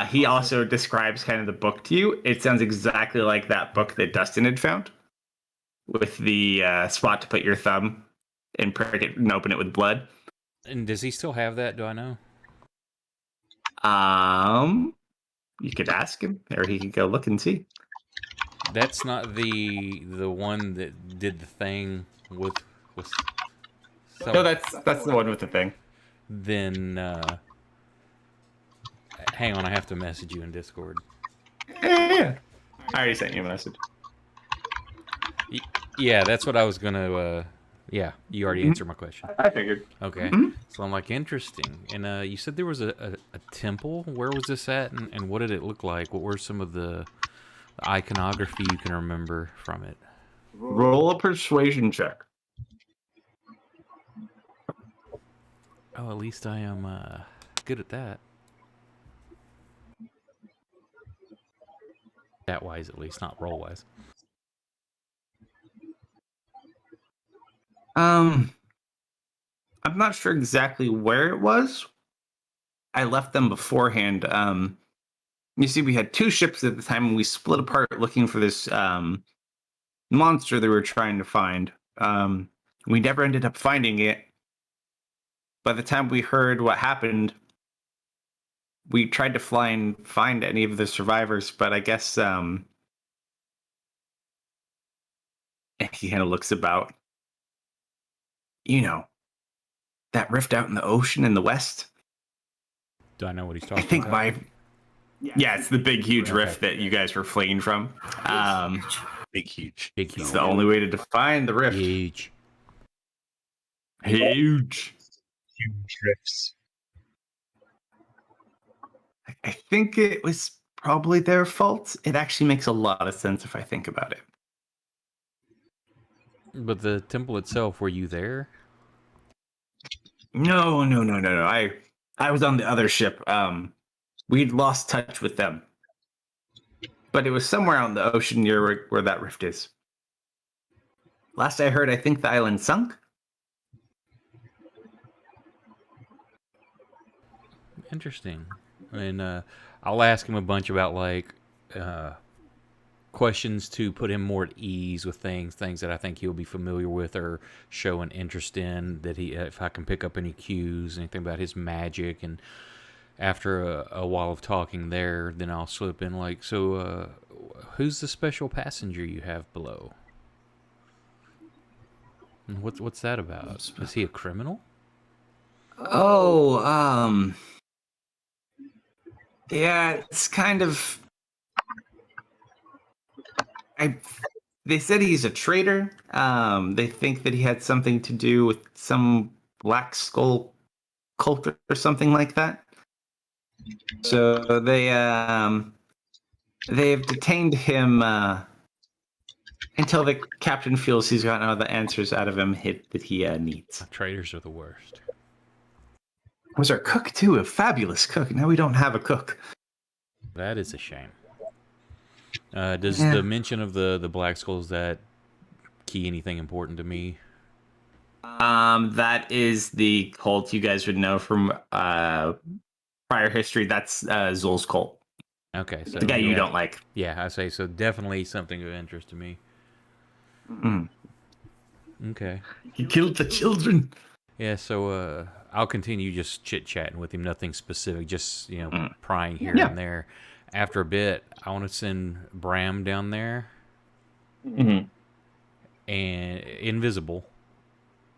He also describes kind of the book to you. It sounds exactly like that book that Dustin had found, with the spot to put your thumb and prick it and open it with blood. And does he still have that? Do I know? You could ask him, or he could go look and see. That's not the one that did the thing with. No, that's the one with the thing. Then hang on, I have to message you in Discord. Yeah. I already sent you a message. Yeah, that's what I was gonna Yeah, you already answered my question. I figured. Okay. Mhm. So I'm like, interesting. And you said there was a temple. Where was this at, and what did it look like? What were some of the iconography you can remember from it? Roll a persuasion check. Oh, at least I am good at that. That wise, at least, not roll wise. I'm not sure exactly where it was. I left them beforehand. You see, we had 2 ships at the time, and we split apart looking for this monster that we were trying to find. We never ended up finding it. By the time we heard what happened, we tried to fly and find any of the survivors, but I guess he kind of looks about. You know, that rift out in the ocean in the west. Do I know what he's I talking think about? yeah, it's the big huge Okay. rift that you guys were fleeing from. Big, huge. Big, huge. It's the only way to define the rift. Huge. Huge. Huge rifts. I think it was probably their fault. It actually makes a lot of sense if I think about it. But the temple itself, were you there? No. I was on the other ship. We'd lost touch with them. But it was somewhere out in the ocean near where that rift is. Last I heard, I think the island sunk. Interesting. And I'll ask him a bunch about like questions to put him more at ease with things that I think he'll be familiar with or show an interest in. That he, if I can pick up any cues, anything about his magic, and after a while of talking there, then I'll slip in like, so who's the special passenger you have below? And what's that about? Is he a criminal? Oh, yeah, it's kind of. They said he's a traitor. They think that he had something to do with some Black Skull cult or something like that. So they've detained him until the captain feels he's gotten all the answers out of him that he needs. Traitors are the worst. Was our cook too? A fabulous cook. Now we don't have a cook. That is a shame. Does Yeah. the mention of the Black Skulls that key anything important to me? That is the cult you guys would know from prior history. That's Zul's cult. Okay, so The guy you yeah. don't like. Yeah, I say so. Definitely something of interest to me. Mm. Okay. He killed the children. Yeah, so I'll continue just chit chatting with him. Nothing specific, just prying here Yeah. and there. After a bit, I want to send Bram down there Mm-hmm. and invisible.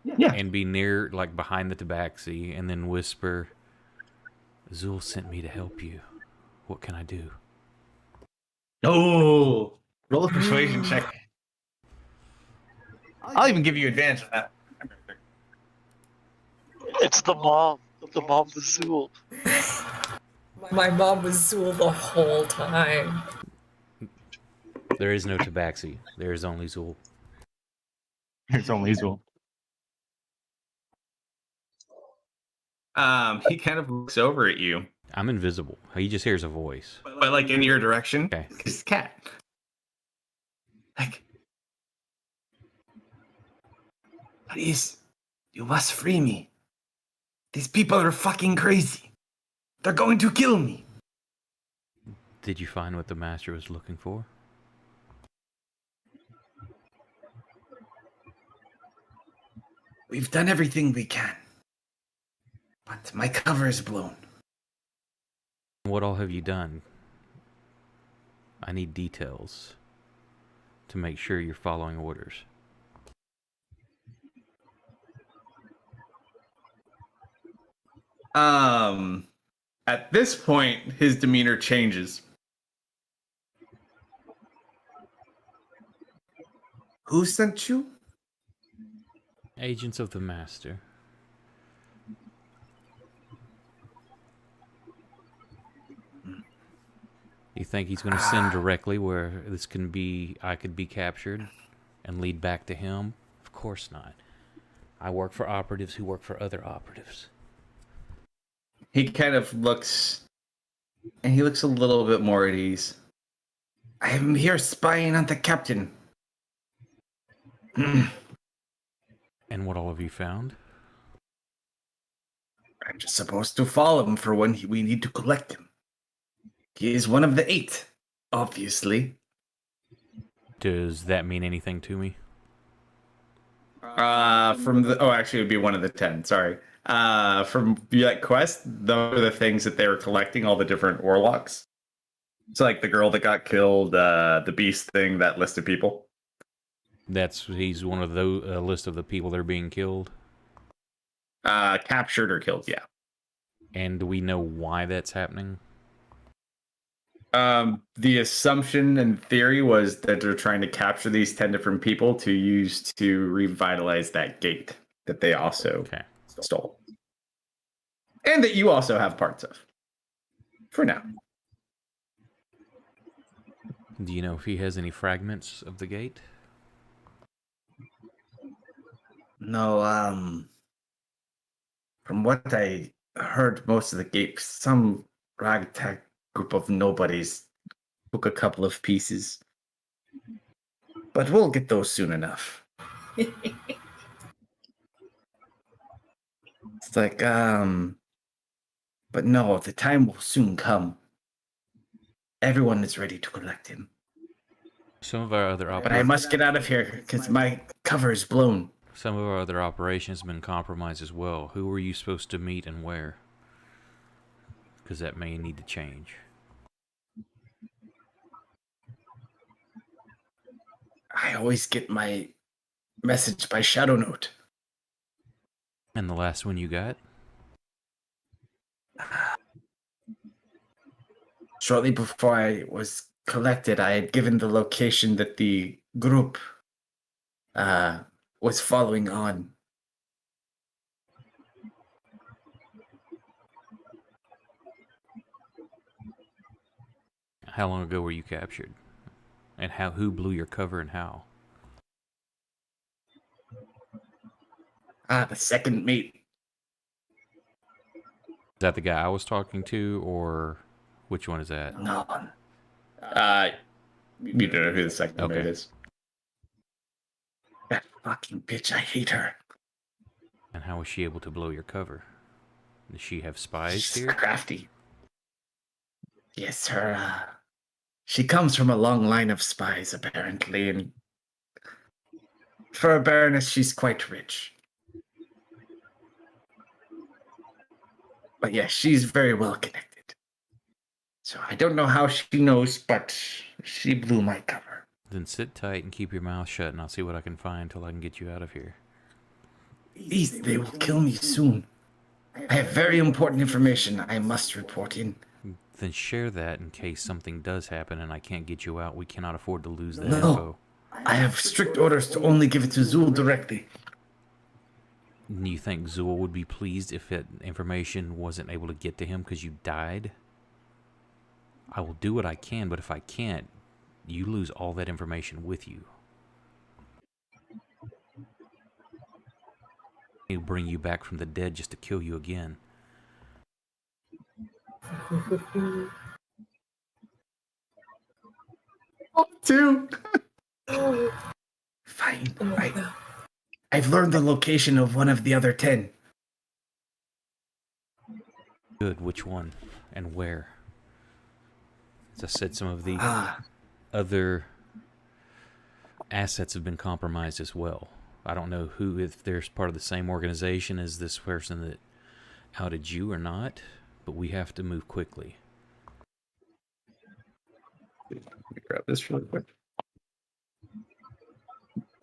Yeah. And be near, like behind the tabaxi, and then whisper, "Zul sent me to help you. What can I do?" Oh, roll a persuasion check. I'll even give you advantage on that. It's the mom. The mom was Zool. My mom was Zool the whole time. There is no tabaxi. There is only Zul. It's only Zul. He kind of looks over at you, I'm invisible. He just hears a voice. but like in your direction. Okay. It's cat. Like, please, you must free me. These people are fucking crazy. They're going to kill me. Did you find what the master was looking for? We've done everything we can, but my cover is blown. What all have you done? I need details to make sure you're following orders. At this point, his demeanor changes. Who sent you? Agents of the Master. You think he's going to send directly where this can be, I could be captured and lead back to him? Of course not. I work for operatives who work for other operatives. He kind of looks, and he looks a little bit more at ease. I am here spying on the captain. I'm And what all have you found? just supposed to follow him for when we need to collect him. He is one of the 8, obviously. Does that mean anything to me? Actually, it would be one of the 10. Sorry. From that quest, those are the things that they were collecting. All the different warlocks. So, like the girl that got killed, the beast thing, that list of people. He's one of those list of the people that are being killed. Captured or killed, yeah. And do we know why that's happening? The assumption and theory was that they're trying to capture these 10 different people to use to revitalize that gate that they also stole. And that you also have parts of. For now. Do you know if he has any fragments of the gate? No, from what I heard, most of the gate, some ragtag group of nobodies took a couple of pieces. But we'll get those soon enough. It's like, but no, the time will soon come. Everyone is ready to collect him. Some of our other But I must get out of here because my cover is blown. Some of our other operations have been compromised as well. Who were you supposed to meet and where? Because that may need to change. I always get my message by shadow note. And the last one you got? Shortly before I was collected, I had given the location that the group was following on. How long ago were you captured? And who blew your cover and how? The second mate. Is that the guy I was talking to, or which one is that? No. You don't know who the second mate is. That fucking bitch, I hate her. And how was she able to blow your cover? Does she have spies She's here? crafty. Yes, she comes from a long line of spies, apparently, and for a baroness, she's quite rich. But yes, she's very well connected. So I don't know how she knows, but she blew my cover. Then sit tight and keep your mouth shut, and I'll see what I can find till I can get you out of here. They will kill me soon. I have very important information I must report in. Then share that in case something does happen and I can't get you out. We cannot afford to lose that No. info. I have strict orders to only give it to Zul directly. Do you think Zool would be pleased if that information wasn't able to get to him because you died? I will do what I can, but if I can't, you lose all that information with you. He'll bring you back from the dead just to kill you again. Two. Fine. I've learned the location of one of the other 10. Good, which one? And where? As I said, some of the other assets have been compromised as well. I don't know if there's part of the same organization as this person that outed you or not, but we have to move quickly. Let me grab this really quick.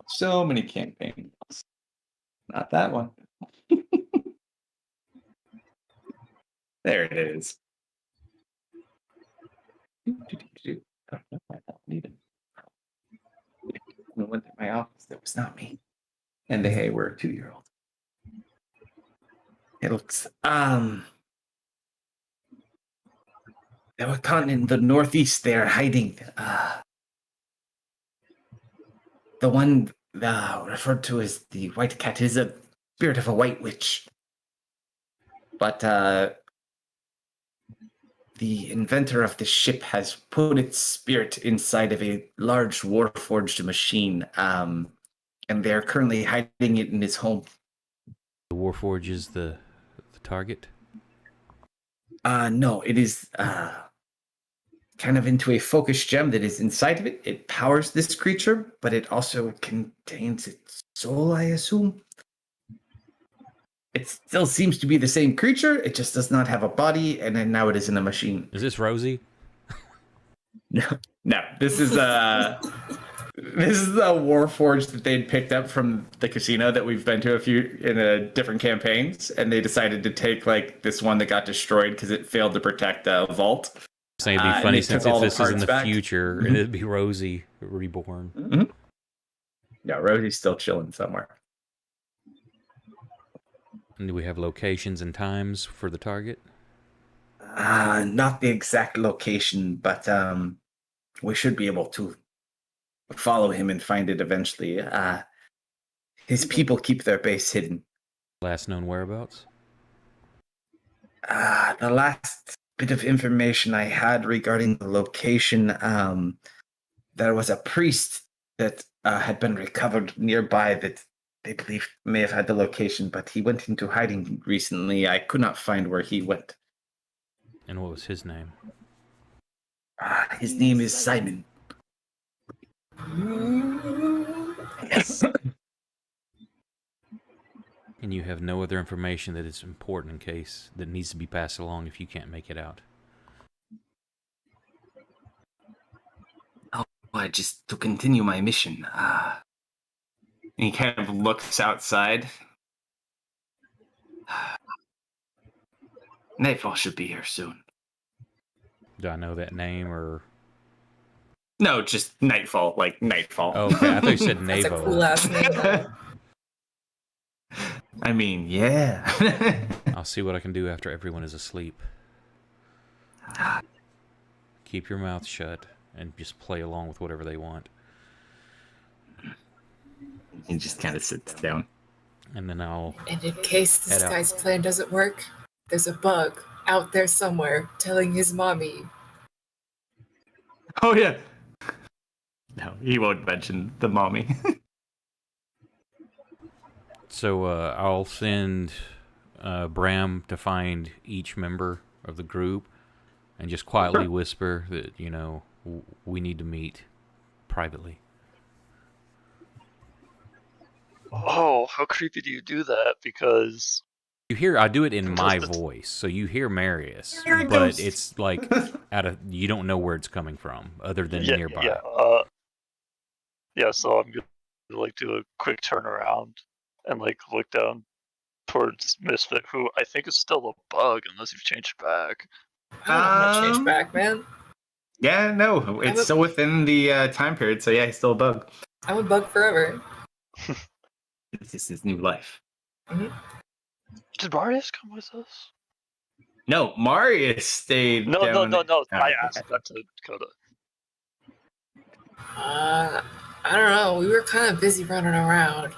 So many campaigns. Not that one. There it is. I don't know why I don't need it. I went to my office. That was not me. And they were a 2-year-old. It looks they were caught in the northeast. They're hiding. The one referred to as the white cat is a spirit of a white witch. But the inventor of the ship has put its spirit inside of a large warforged machine, and they're currently hiding it in his home. The Warforge is the target? No, it is kind of into a focus gem that is inside of it. It powers this creature, but it also contains its soul, I assume. It still seems to be the same creature. It just does not have a body, and then now it is in a machine. Is this Rosie? No, this is a Warforged that they'd picked up from the casino that we've been to a few in different campaigns, and they decided to take like this one that got destroyed because it failed to protect a vault. Saying it'd be funny since if this is in the back. future, it'd be Rosie reborn. Mm-hmm. Yeah, Rosie's still chilling somewhere. And do we have locations and times for the target? Not the exact location, but we should be able to follow him and find it eventually. His people keep their base hidden. Last known whereabouts? The last bit of information I had regarding the location, there was a priest that had been recovered nearby that they believe may have had the location, but he went into hiding recently. I could not find where he went. And what was his name? His name is Simon. And you have no other information that is important in case that needs to be passed along if you can't make it out. Just to continue my mission. He kind of looks outside. Nightfall should be here soon. Do I know that name or? No, just Nightfall, like Nightfall. Oh, okay, I thought you said That's a Navo. cool last name. I mean, yeah. I'll see what I can do after everyone is asleep. Keep your mouth shut and just play along with whatever they want. He just kind of sits down. And then I'll... And in case this Head out. guy's plan doesn't work, there's a bug out there somewhere telling his mommy. Oh, yeah. No, he won't mention the mommy. So I'll send Bram to find each member of the group and just quietly whisper that, you know, we need to meet privately. Oh, how creepy do you do that? Because You hear, I do it in my voice, so you hear Marius, Here it but goes. it's like you don't know where it's coming from, other than nearby. So I'm gonna like do a quick turnaround and like look down towards Misfit, who I think is still a bug unless you've changed back. I don't change back, man. Yeah, no, it's still within the time period, so yeah, he's still a bug. I'm a bug forever. This is his new life. Did Marius come with us? No, Marius stayed No. I asked that to Dakota. I don't know. We were kind of busy running around.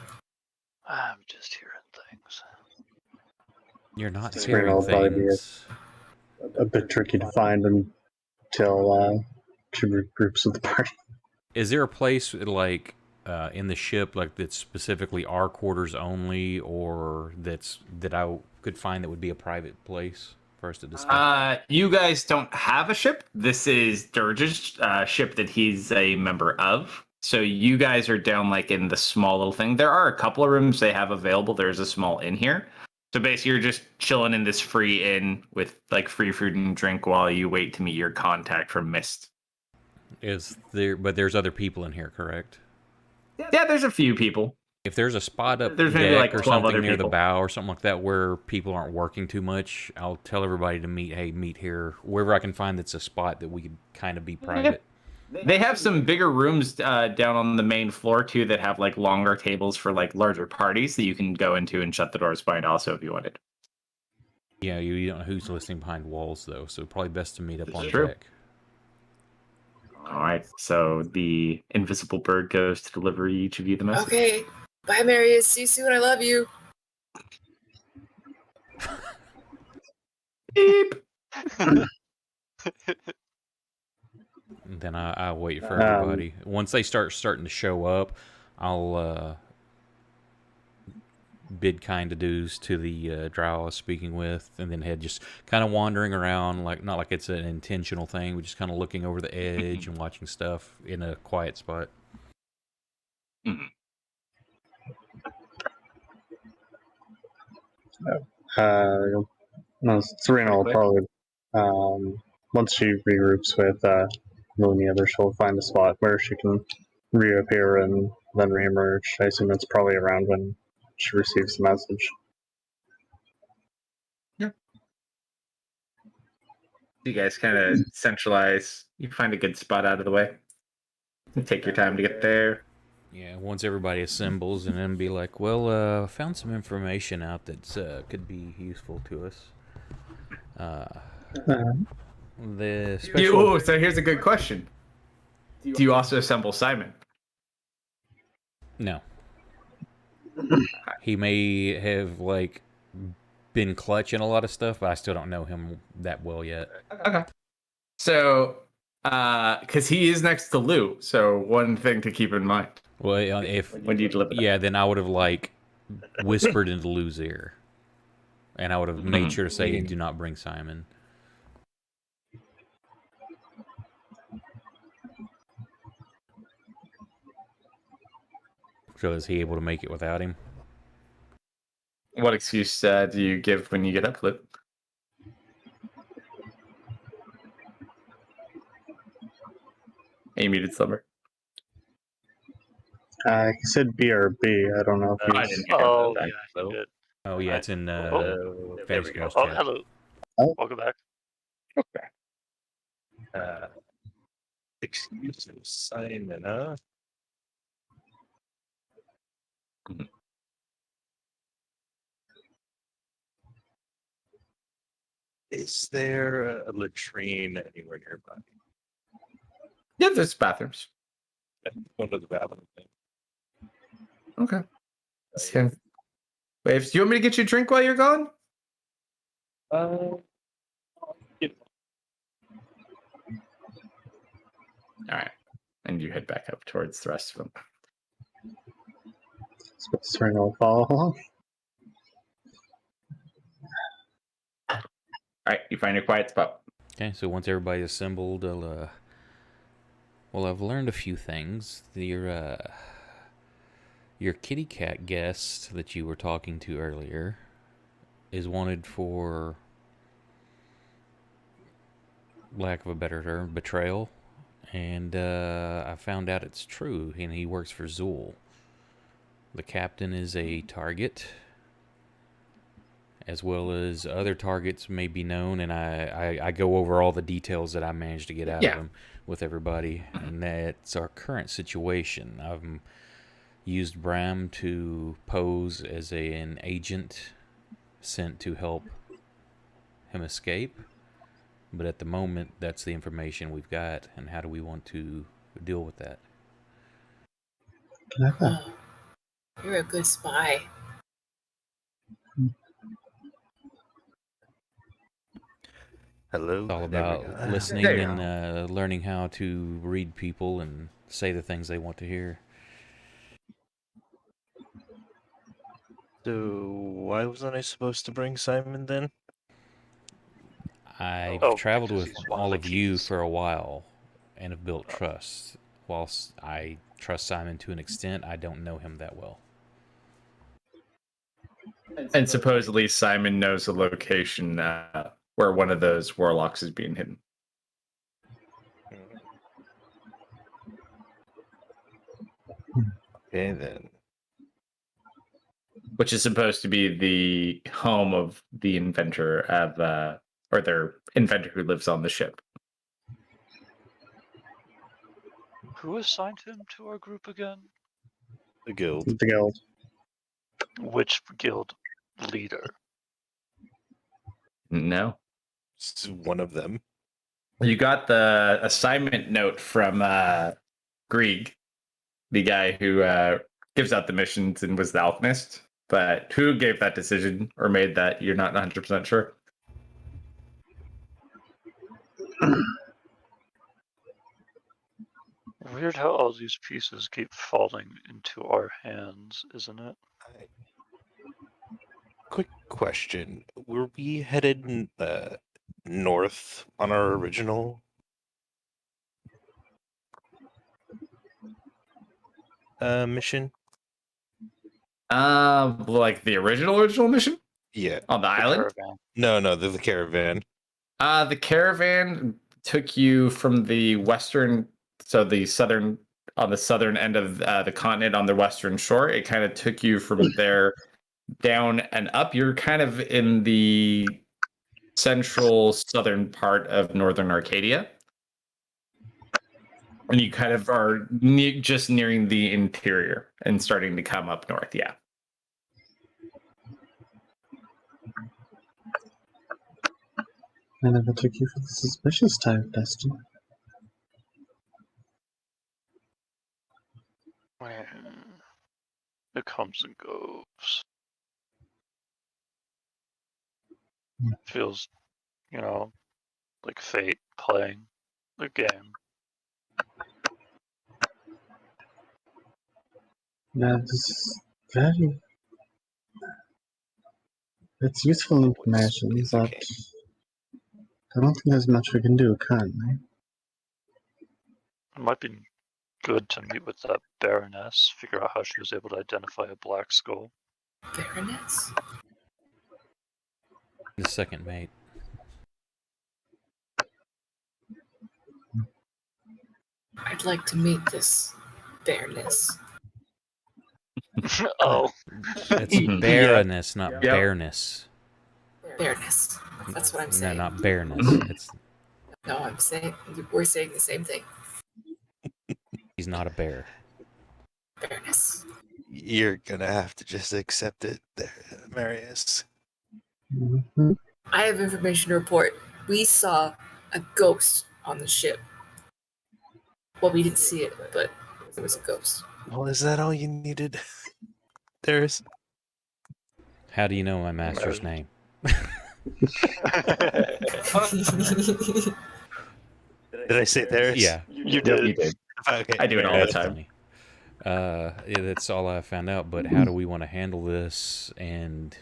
I'm just hearing things. You're not This hearing will probably be things. a bit tricky to find until she regroups with the party. Is there a place like in the ship like that's specifically our quarters only, or that I could find that would be a private place for us to discuss? You guys don't have a ship. This is Dirge's ship that he's a member of. So you guys are down like in the small little thing. There are a couple of rooms they have available. There's a small inn here. So basically you're just chilling in this free inn with like free food and drink while you wait to meet your contact from Mist. But there's other people in here, correct? Yeah, there's a few people. If there's a spot up There's deck maybe like or 12 something other near the people. bow or something like that where people aren't working too much, I'll tell everybody to meet here, wherever I can find that's a spot that we could kind of be private. They have some bigger rooms down on the main floor too that have like longer tables for like larger parties that you can go into and shut the doors behind also if you wanted. Yeah, you don't know who's listening behind walls though, so probably best to meet up on True. deck. All right, so the invisible bird goes to deliver each of you the message. Okay. Bye, Marius. See you soon. I love you. Beep. Then I'll wait for everybody. Once they starting to show up, I'll bid kind of dues to the drow I was speaking with, and then head just kind of wandering around, like not like it's an intentional thing, but just kind of looking over the edge and watching stuff in a quiet spot. Mhm. No, Serena will probably, once she regroups with Lou and the others, she'll find a spot where she can reappear and then reemerge. I assume it's probably around when she receives the message. You guys kind of centralize. You find a good spot out of the way. You take your time to get there. Yeah, once everybody assembles, and then be like, well, found some information out that could be useful to us. The special... Oh, so here's a good question. Do you also assemble Simon? No. He may have, like, been clutching a lot of stuff, but I still don't know him that well yet. Okay. So, because he is next to Lou, so one thing to keep in mind. Well, if... When do you deliver that? Yeah, then I would have, like, whispered into Lou's ear. And I would have made sure to say, do not bring Simon. So is he able to make it without him? What excuse do you give when you get up, Lou? Are you muted, Slumber? He said BRB. I don't know if I he's... didn't hear Oh, that. yeah, you did. Oh, yeah, it's in there we Fantasy go. Girls Oh, chat. hello. Oh. Welcome back. Okay. Excuse me, Simon, huh? Is there a latrine anywhere nearby? Yeah, there's bathrooms. Go to the bathroom. Okay. Waves, do you want me to get you a drink while you're gone? All right. And you head back up towards the rest of them. Serena will follow along. All right, you find your quiet spot. Okay, so once everybody's assembled, well, I've learned a few things. Your kitty cat guest that you were talking to earlier is wanted for, lack of a better term, betrayal. And I found out it's true, and he works for Zool. The captain is a target, as well as other targets may be known, and I go over all the details that I managed to get out of him with everybody, and that's our current situation. I've used Bram to pose as an agent sent to help him escape, but at the moment, that's the information we've got, and how do we want to deal with that? Oh, you're a good spy. Hello. It's all there we about go. listening There you and learning how to read people and say the things they want to hear. So why wasn't I supposed to bring Simon then? I've Oh, traveled because with he's one of all the of you keys. for a while and have built trust. Whilst I trust Simon to an extent, I don't know him that well. And supposedly Simon knows the location where one of those warlocks is being hidden. Okay then. Which is supposed to be the home of the inventor of or their inventor who lives on the ship. Who assigned him to our group again? The guild. The guild. Which guild leader? No. It's one of them. You got the assignment note from Grieg, the guy who gives out the missions and was the alchemist. But who gave that decision or made that, you're not 100% sure. Weird how all these pieces keep falling into our hands, isn't it? Quick question: were we headed north on our original mission? Like the original mission Yeah. on the island. Caravan. No, the caravan. The caravan took you from the western, so the southern, on the southern end of the continent on the western shore. It kind of took you from there down and up. You're kind of in the central southern part of northern Arcadia. And you kind of are just nearing the interior and starting to come up north. Yeah. I never took you for the suspicious type, Dustin. It comes and goes. Feels, like fate playing the game. That is very... It's useful information, It's but okay. I don't think there's much we can do currently. It might be good to meet with that Baroness, figure out how she was able to identify a black skull. Baroness? The second mate. I'd like to meet this Baroness. Oh. It's Baroness, not Yep. Bareness. Baroness. That's what I'm No, saying. not Bareness. It's No, I'm saying we're saying the same thing. he's not a bear. Baroness. You're gonna have to just accept it, there, Marius. Mm-hmm. I have information to report. We saw a ghost on the ship. Well, we didn't see it, but it was a ghost. Well, is that all you needed? There's. How do you know my master's name? Did I say there's? Yeah. You did. You did. Okay. I do it all fair the enough. time. Funny. Yeah, that's all I found out. But how do we want to handle this? And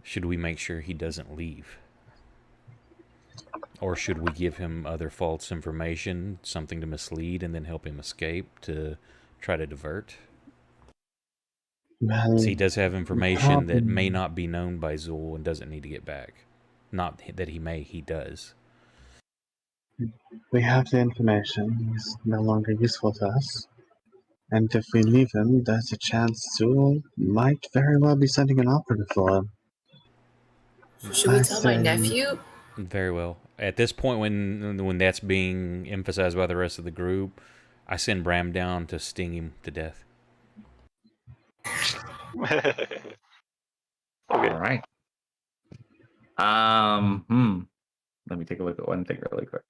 should we make sure he doesn't leave? Or should we give him other false information, something to mislead, and then help him escape to try to divert? Well, So he does have information that may not be known by Zool and doesn't need to get back. Not that he may, he does. we have the information. He's no longer useful to us. And if we leave him, there's a chance Zool might very well be sending an operative for him. Should we I tell my say- nephew? Very well. At this point, when that's being emphasized by the rest of the group, I send Bram down to sting him to death. Okay. All right. Let me take a look at one thing really quick.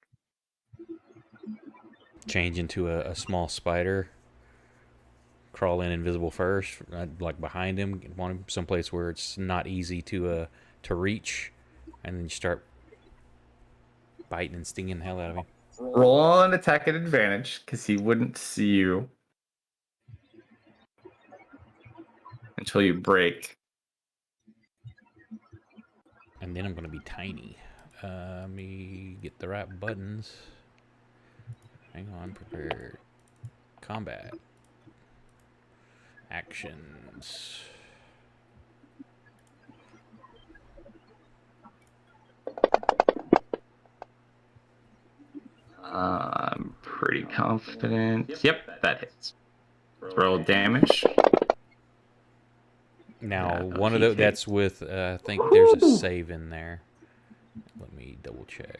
Change into a small spider. Crawl in invisible first, like behind him. Want him someplace where it's not easy to reach, and then you start biting and stinging the hell out of him. Roll an attack at advantage because he wouldn't see you until you break. And then I'm going to be tiny. Let me get the right buttons. Hang on, prepared. Combat. Actions. I'm pretty confident. Yep, that hits. Roll damage. Now, Yeah, one of he those, that's with, I think there's a save in there. Let me double check.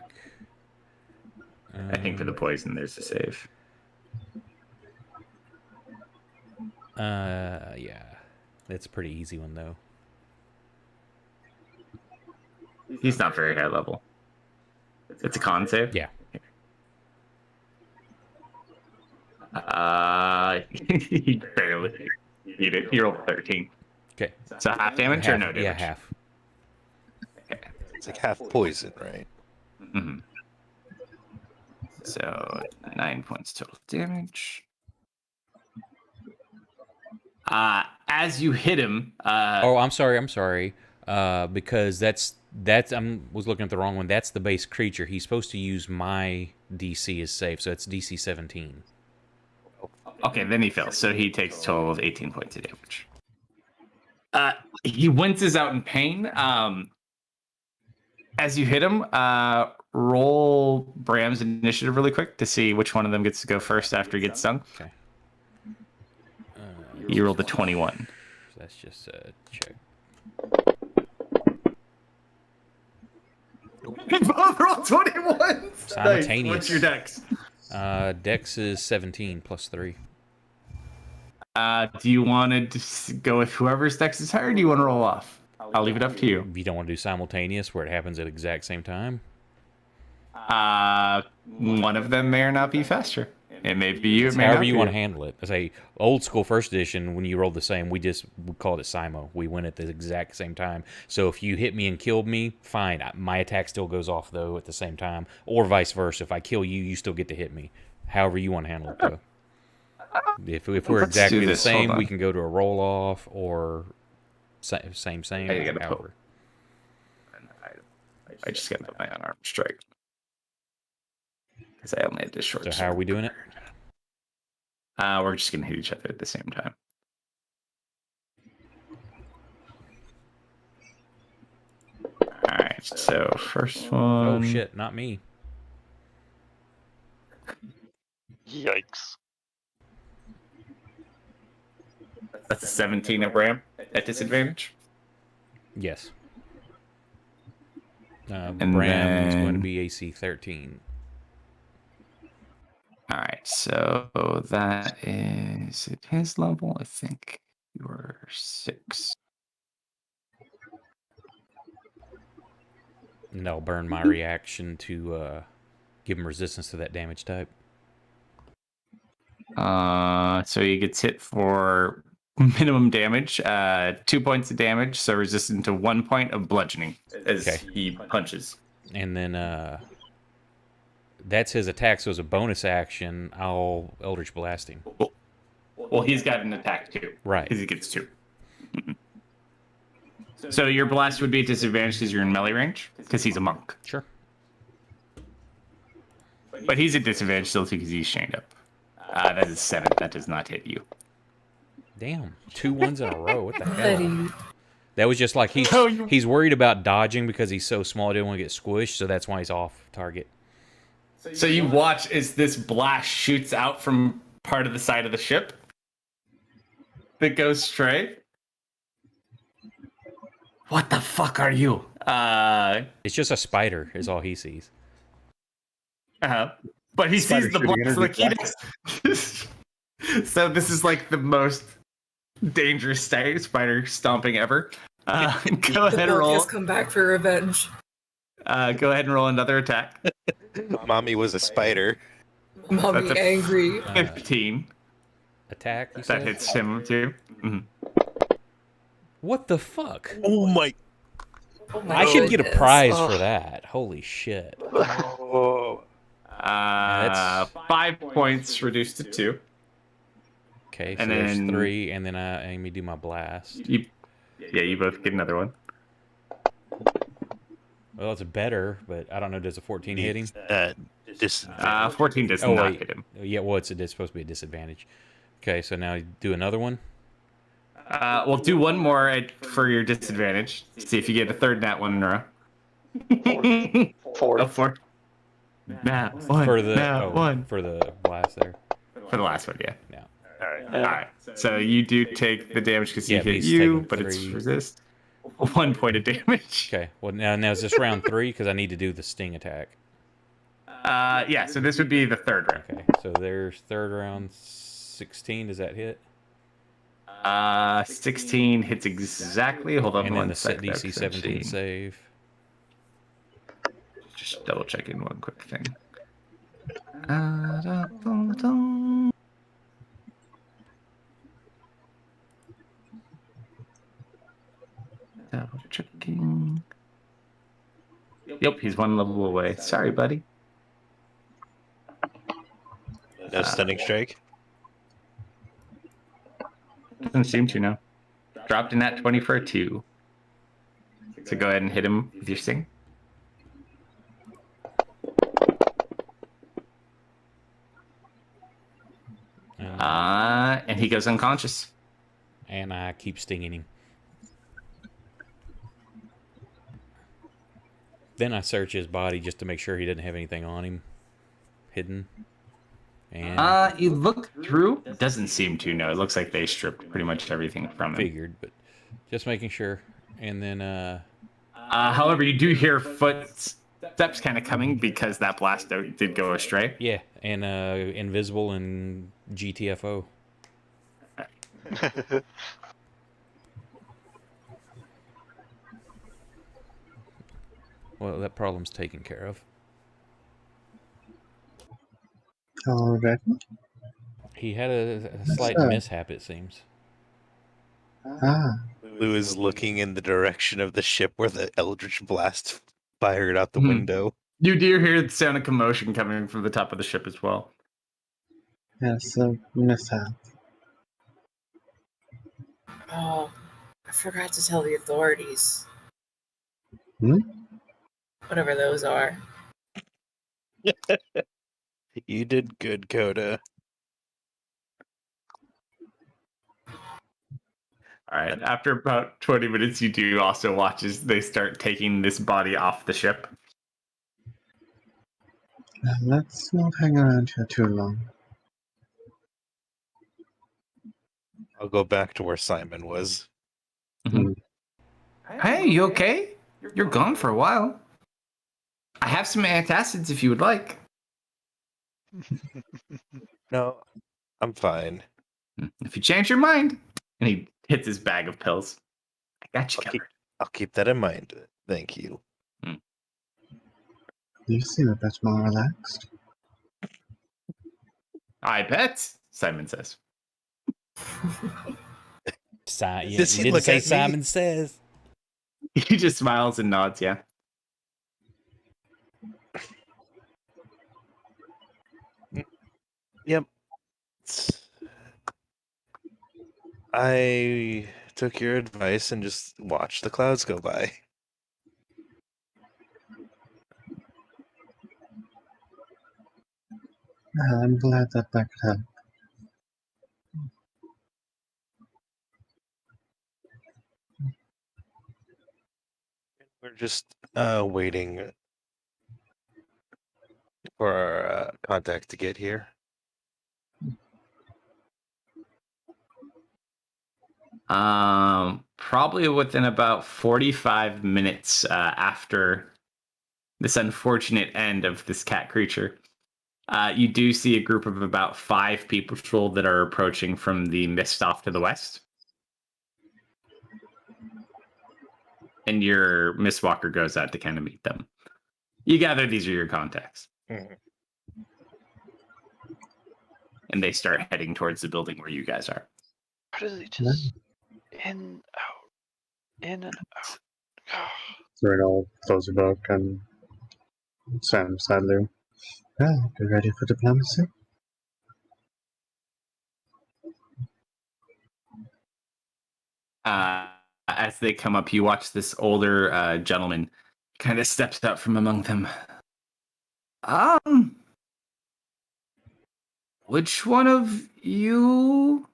I think for the poison, there's a save. Yeah. That's a pretty easy one, though. He's not very high level. It's a con save? Yeah. He barely beat it. He rolled 13. Okay. So half damage or no damage? Yeah, half. Okay. It's like half poison, right? Mm-hmm. So 9 points total damage. As you hit him, Oh, I'm sorry. Because that's I was looking at the wrong one. That's the base creature. He's supposed to use my DC as safe, so it's DC 17. okay, then he fails. So he takes a total of 18 points of damage. He winces out in pain. As you hit him, roll Bram's initiative really quick to see which one of them gets to go first after he gets stung. Okay. You rolled a 21. That's just a check. We both rolled 21. Simultaneous. Nice. What's your dex? Dex is 17 plus 3. Do you want to just go with whoever's dex is higher, or do you want to roll off? I'll leave it up to you. You don't want to do simultaneous where it happens at the exact same time? One of them may or not be faster. It may be you. It It's may however not you be want to handle it. I say old school first edition, when you rolled the same, we called it Simo. We went at the exact same time. So if you hit me and killed me, fine. My attack still goes off though at the same time, or vice versa. If I kill you, you still get to hit me. However you want to handle it though. If we're Let's exactly do the this. Hold same, on. we can go to a roll off or same. Hey, you gotta However. I just got to put my unarmed strike because I only had this short. So how are we doing it? We're just gonna hit each other at the same time. All right. So first one. Oh shit, not me. Yikes. That's a 17 at Bram at disadvantage. Yes. And Bram is going to then- be AC 13. All right. So that is at his level. I think you were 6. And that'll burn my reaction to give him resistance to that damage type. So he gets hit for minimum damage, 2 points of damage, so resistant to 1 point of bludgeoning as Okay. he punches. And then that's his attack, so as a bonus action, I'll Eldritch Blast him. Well, he's got an attack too, Right. because he gets 2. So your blast would be at disadvantage because you're in melee range, because he's a monk. Sure. But he's at disadvantage still too because he's chained up. That is 7. That does not hit you. Damn. 2 ones in a row. What the hell? Buddy. That was just like Oh, you- he's worried about dodging because he's so small he didn't want to get squished, so that's why he's off target. So you watch as this blast shoots out from part of the side of the ship that goes straight. What the fuck are you? It's just a spider, is all he sees. But he Spider sees the shooting blast energy like he does. So this is like the most dangerous spider stomping ever. Go The ahead and book roll. has come back for revenge. Go ahead and roll another attack. Mommy was a spider. Mommy That's a- angry. 15. Attack, you That said? hits him too. Mhm. What the fuck? Oh my! Oh my I should get a goodness. prize Oh. for that. Holy shit. Oh, 5 points reduced to 2. Okay, so And there's then- 3, and then let me do my blast. You both get another one. Well, it's better, but I don't know. Does a 14 hit him? This 14 does Oh, not wait. hit him. Yeah, well, it's supposed to be a disadvantage. Okay, so now do another one. We'll do one more for your disadvantage. See if you get a third nat one in a row. 4. Oh, 4. Nat one. For the nat one. for the blast there. For the last one, yeah. Yeah. all right. All right. So you do take the damage because he Yeah, but hit he's you, taking but it's 3. resist. 1 point of damage. Okay. Well, now is this round 3? Because I need to do the sting attack. Yeah. So this would be the third round. Okay. So there's third round 16. Does that hit? 16 hits exactly. Hold on And then one the sec. there, DC 'cause 17 actually- save. Just double checking one quick thing. Da-da-da-da. Double checking. Yep, he's one level away. Sorry, buddy. No stunning strike. Doesn't seem to now. Dropped in that 20 for a 2. So go ahead and hit him with your sting. And he goes unconscious. And I keep stinging him. Then I search his body just to make sure he didn't have anything on him hidden. And You look through. Doesn't seem to. No, it looks like they stripped pretty much everything from him. figured, but just making sure. And then However, you do hear footsteps kind of coming because that blast did go astray. yeah, and invisible and GTFO. Well, that problem's taken care of. Alright. He had a slight So- mishap, it seems. Ah, Lou is looking in the direction of the ship where the Eldritch Blast fired out the Hmm. window. You do hear the sound of commotion coming from the top of the ship as well. yes, a mishap. Oh, I forgot to tell the authorities. Hmm? Whatever those are. You did good, Coda. All right. After about 20 minutes, you do also watch as they start taking this body off the ship. Let's not hang around here too long. I'll go back to where Simon was. Hey, you okay? You're gone for a while. I have some antacids if you would like. No, I'm fine. If you change your mind. And he hits his bag of pills. I got you covered. I'll keep that in mind. Thank you. You seem a bit more relaxed. I bet, Simon says. Yeah, you Does he didn't look say at me? Simon Says. He just smiles and nods, yeah. Yep. I took your advice and just watched the clouds go by. I'm glad that could help. We're just waiting for our contact to get here. Probably within about 45 minutes after this unfortunate end of this cat creature, you do see a group of about 5 people that are approaching from the mist off to the west. And your Miss Walker goes out to kind of meet them. You gather these are your contacts. Mhm. And they start heading towards the building where you guys are. How does he just in and out? Renault close the book and Sam sadly. Well, be ready for diplomacy? As they come up, you watch this older gentleman kind of steps out from among them. Which one of you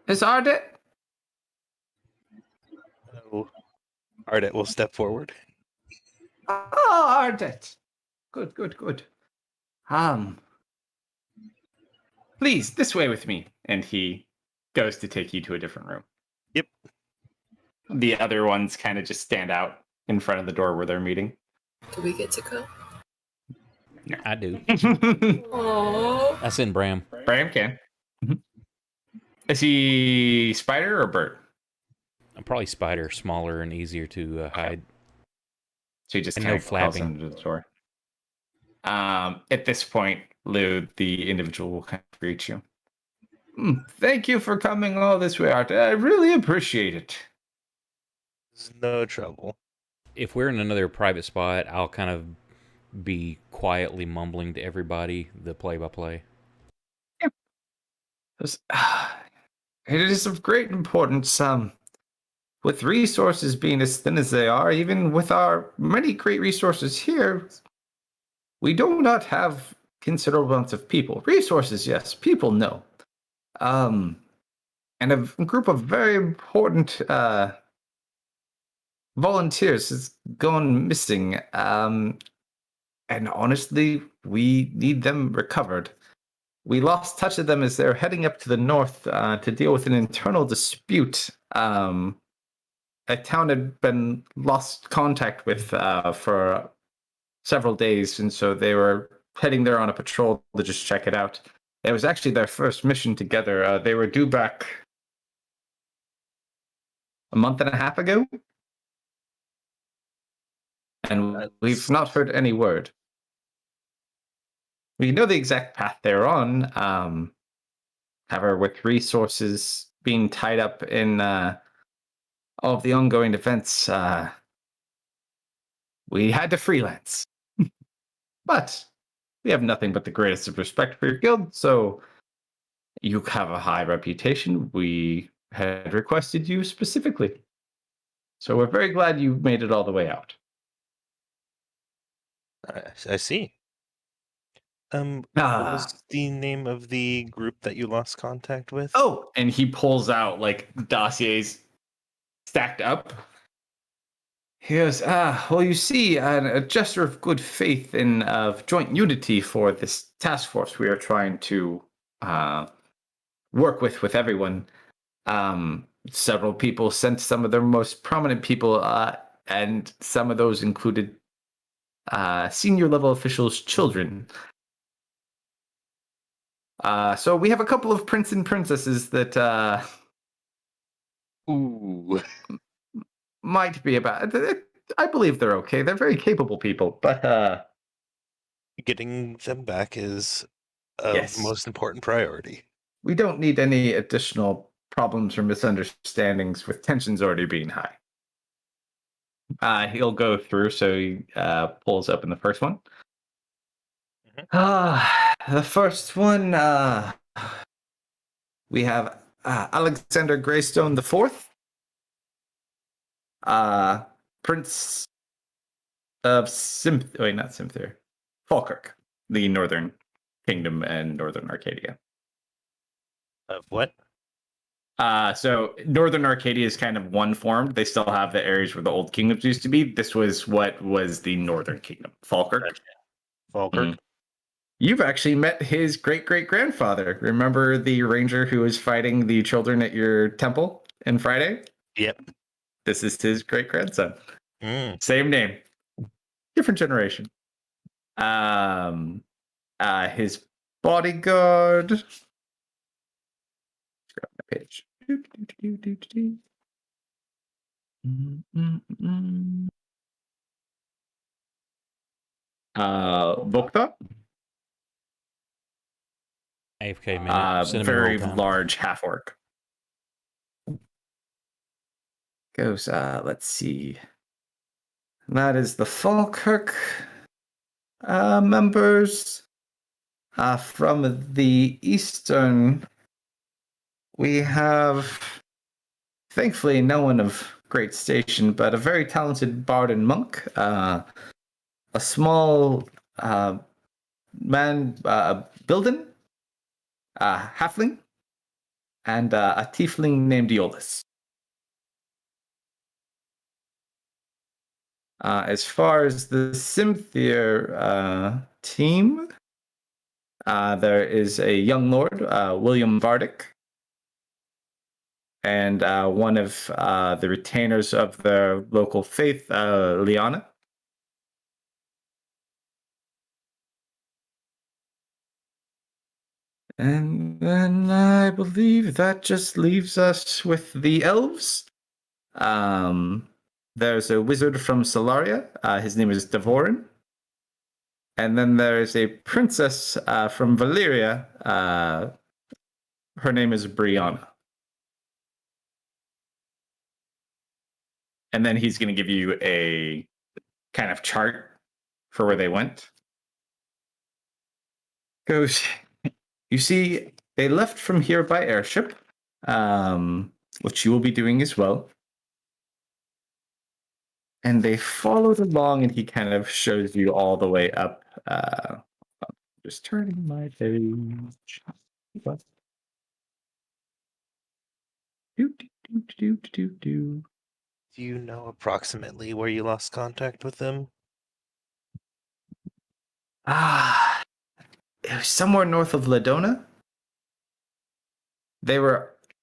is Ardet? So, Ardet will step forward. Ardet. Good. Please, this way with me. And he goes to take you to a different room. Yep. The other ones kind of just stand out in front of the door where they're meeting. Do we get to go? I do. Oh. That's in Bram. Bram can. Is he spider or bird? Probably spider, smaller and easier to hide. So he just And kind no of crawls flapping. under the door. At this point, Lou, the individual, will kind of greet you. Thank you for coming all this way out. I really appreciate it. There's no trouble. If we're in another private spot, I'll kind of be quietly mumbling to everybody the play-by-play. It is of great importance. With resources being as thin as they are, even with our many great resources here, we do not have considerable amounts of people. Resources, yes. People, no. And a group of very important volunteers has gone missing. And honestly, we need them recovered. We lost touch of them as they're heading up to the north to deal with an internal dispute. A town had been lost contact with for several days, and so they were heading there on a patrol to just check it out. It was actually their first mission together. They were due back a month and a half ago, and we've not heard any word. We know the exact path they're on. However, with resources being tied up in all of the ongoing events, we had to freelance. But we have nothing but the greatest of respect for your guild, so you have a high reputation. We had requested you specifically. So we're very glad you made it all the way out. I see. What was the name of the group that you lost contact with? Oh, and he pulls out like dossiers stacked up. He goes, well, you see, a gesture of good faith and of joint unity for this task force we are trying to work with everyone. Several people sent some of their most prominent people, and some of those included senior level officials' children. So we have a couple of prince and princesses that might be about. I believe they're okay. They're very capable people, but Getting them back is of yes, most important priority. we don't need any additional problems or misunderstandings with tensions already being high. He'll go through, so he pulls open the first one. The first one, we have Alexander Greystone the Fourth, Prince of not Simthir, Falkirk, the Northern Kingdom and Northern Arcadia. Of what? So Northern Arcadia is kind of one formed. They still have the areas where the old kingdoms used to be. This was what was the Northern Kingdom, Falkirk. Gotcha. Falkirk. You've actually met his great-great-grandfather. Remember the ranger who was fighting the children at your temple in Friday? Yep. This is his great-grandson. Mm. Same name. Different generation. His bodyguard. Let's grab my page. Vokta. AFK minute. Cinnamon Very roll time. large half orc. Goes, let's see. That is the Falkirk members. From the eastern, we have, thankfully, no one of great station, but a very talented bard and monk. A small man, Bilden, halfling, and a tiefling named Eolus. As far as the Simthir team, there is a young lord, William Vardic, and one of the retainers of the local faith, Liana. And then I believe that just leaves us with the elves. There's a wizard from Solaria. His name is Devorin. And then there's a princess from Valyria. Her name is Brianna. And then he's going to give you a kind of chart for where they went. Goes, you see, they left from here by airship, which you will be doing as well. And they followed along, and he kind of shows you all the way up. Just turning my page. What? Do. Do you know approximately where you lost contact with them? It was somewhere north of Ladona.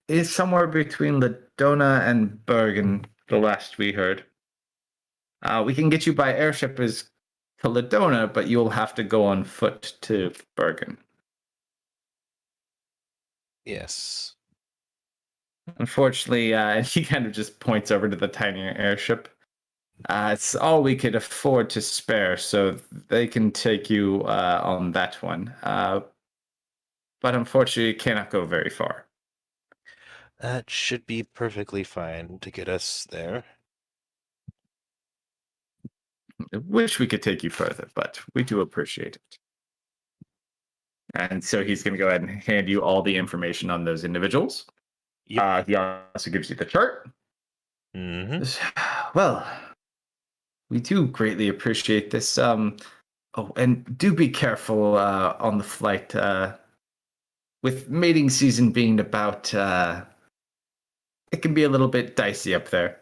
It's somewhere between Ladona and Bergen, the last we heard. We can get you by airship to Ladona, but you'll have to go on foot to Bergen. Yes. Unfortunately, he kind of just points over to the tinier airship. It's all we could afford to spare, so they can take you on that one. But unfortunately, it cannot go very far. That should be perfectly fine to get us there. I wish we could take you further, but we do appreciate it. And so he's going to go ahead and hand you all the information on those individuals. Yep. He also gives you the chart. Mm-hmm. Well, we do greatly appreciate this. Oh, and do be careful on the flight. With mating season being about, it can be a little bit dicey up there.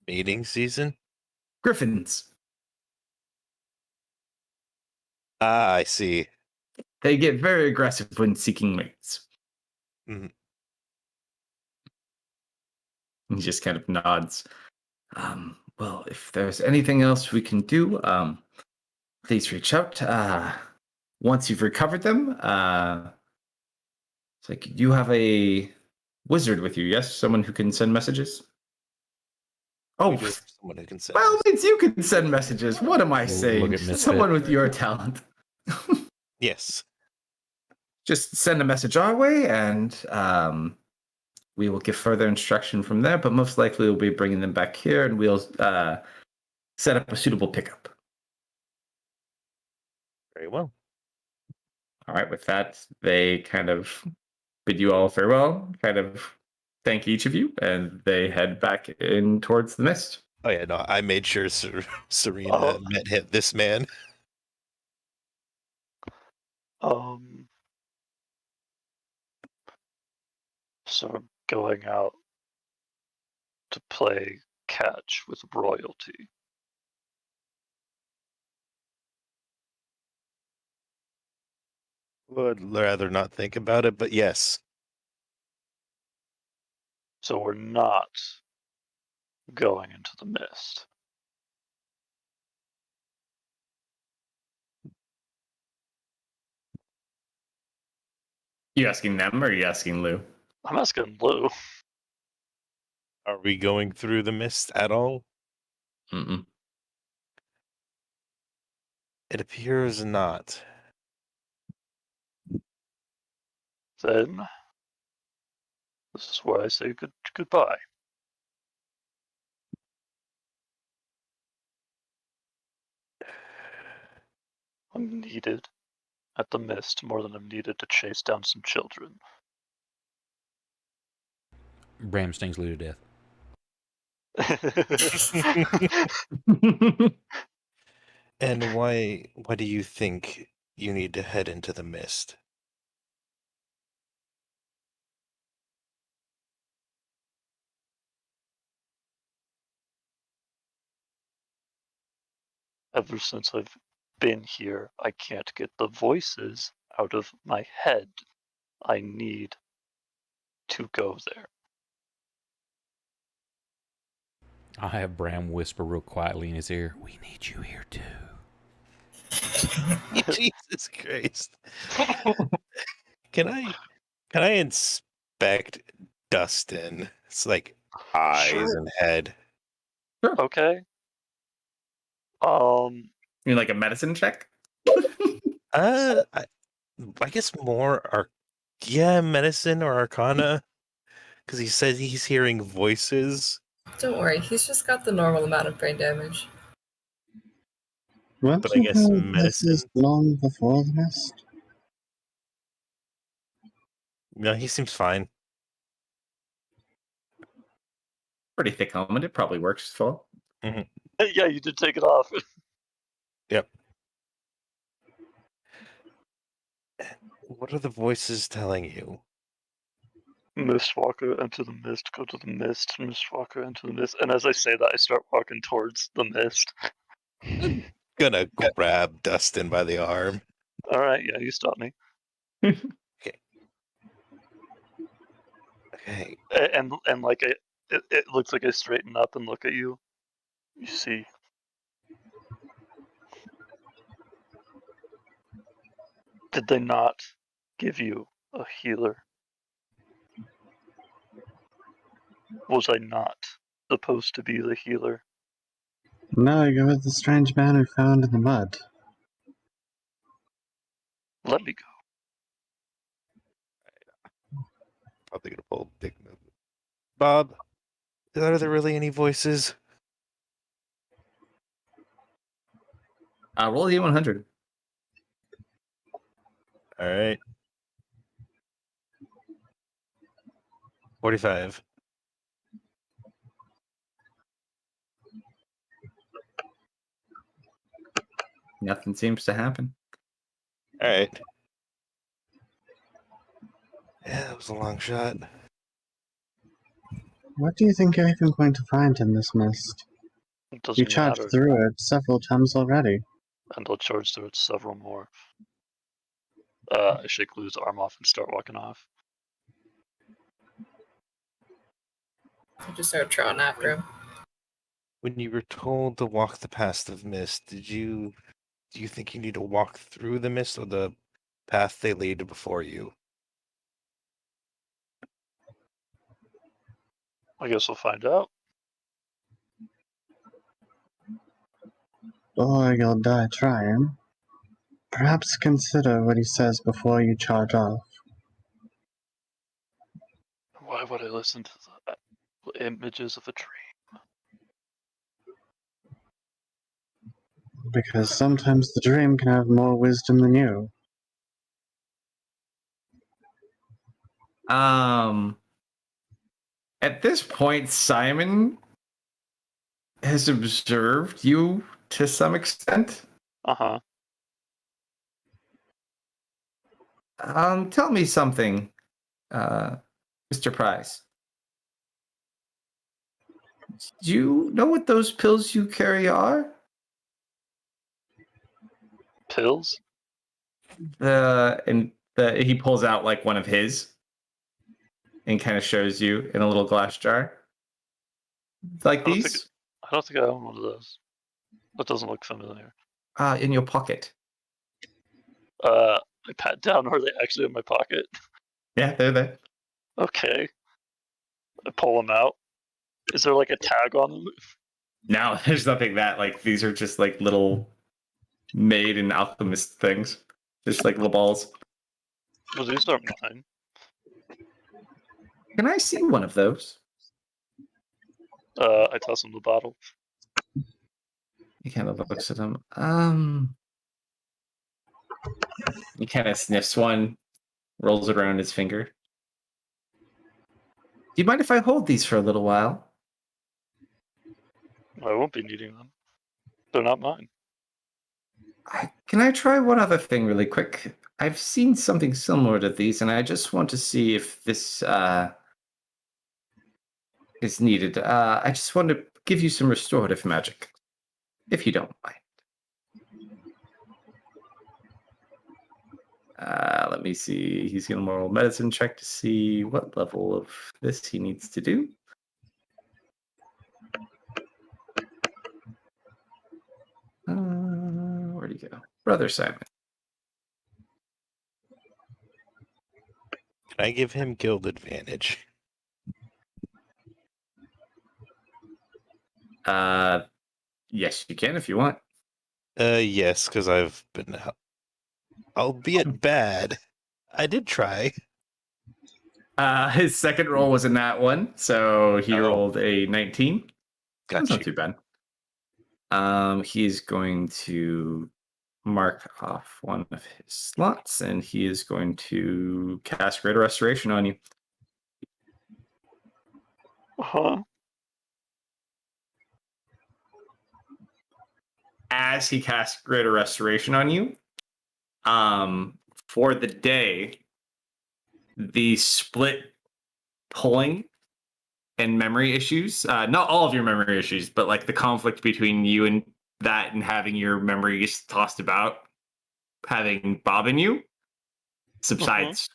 Mating season? Griffins. Ah, I see. They get very aggressive when seeking mates. Mm-hmm. He just kind of nods. Well, if there's anything else we can do, please reach out. Once you've recovered them, it's like you have a wizard with you, yes? Someone who can send messages? Oh, We do have someone who can send by all us. means, you can send messages. What am I Look saying? at Misfit. Someone with your talent. Yes. Just send a message our way, and we will give further instruction from there. But most likely, we'll be bringing them back here, and we'll set up a suitable pickup. Very well. All right. With that, they kind of bid you all farewell. Kind of thank each of you, and they head back in towards the mist. Oh yeah, no, I made sure Serena met this man. So I'm going out to play catch with royalty. Would rather not think about it, but yes. So we're not going into the mist. You asking them or are you asking Lou? I'm asking Lou. Are we going through the mist at all? Mm-mm. It appears not. Then this is where I say goodbye. I'm needed at the mist more than I'm needed to chase down some children. Bram stings Lou to death. And why do you think you need to head into the mist? Ever since I've been here, I can't get the voices out of my head. I need to go there. I'll have Bram whisper real quietly in his ear, "We need you here too." Jesus. Jesus Christ. Can I inspect Dustin? It's like eyes Sure. and head. Okay. You mean like a medicine check? I guess more medicine or arcana. Because he said he's hearing voices. Don't worry, he's just got the normal amount of brain damage. Weren't But I you guess hearing voices medicine. long before the mist? No, he seems fine. Pretty thick helmet. It probably works full. Yeah, you did take it off. Yep. What are the voices telling you? Mistwalker, enter the mist, go to the mist, Mistwalker, enter the mist. And as I say that, I start walking towards the mist. Gonna grab Dustin by the arm. Alright, yeah, you stop me. Okay. And like it looks like I straighten up and look at you. You see. Did they not give you a healer? Was I not supposed to be the healer? No, you were the strange man who found in the mud. Let me go. Probably gonna pull a big move. Bob, are there really any voices? Roll the 100. All right. 45. Nothing seems to happen. All right. Yeah, that was a long shot. What do you think you're even going to find in this mist? It You doesn't charged matter. through it several times already. And I'll charge through it several more. I shake Lou's arm off and start walking off. I just start trotting after him. When you were told to walk the path of mist, do you think you need to walk through the mist or the path they laid before you? I guess we'll find out. Or you'll die trying. Perhaps consider what he says before you charge off. Why would I listen to the images of a dream? Because sometimes the dream can have more wisdom than you. At this point, Simon has observed you to some extent. Uh-huh. Tell me something, Mr. Price. Do you know what those pills you carry are? Pills? He pulls out like one of his and kind of shows you in a little glass jar. Like these? I don't think I own one of those. That doesn't look familiar. In your pocket. I pat down. Are they actually in my pocket? Yeah, they're there. Okay. I pull them out. Is there like a tag on them? No, there's nothing that like these are just like little made in alchemist things. Just like little balls. Well, these aren't mine. Can I see one of those? I toss him the bottle. He kind of looks at him. He kind of sniffs one, rolls it around his finger. Do you mind if I hold these for a little while? I won't be needing them. They're not mine. Can I try one other thing really quick? I've seen something similar to these, and I just want to see if this is needed. I just want to give you some restorative magic, if you don't mind. Let me see. He's going to moral medicine check to see what level of this he needs to do. Where'd he go? Brother Simon. I give him guild advantage? Yes, you can if you want. Yes, because I've been, albeit bad. I did try. His second roll was a nat 1, so he Oh. rolled a 19. That's Got not you. too bad. He's going to mark off one of his slots, and he is going to cast Greater Restoration on you. Huh? As he casts Greater Restoration on you, for the day, the split pulling and memory issues, not all of your memory issues, but like the conflict between you and that and having your memories tossed about, having Bob and you, subsides.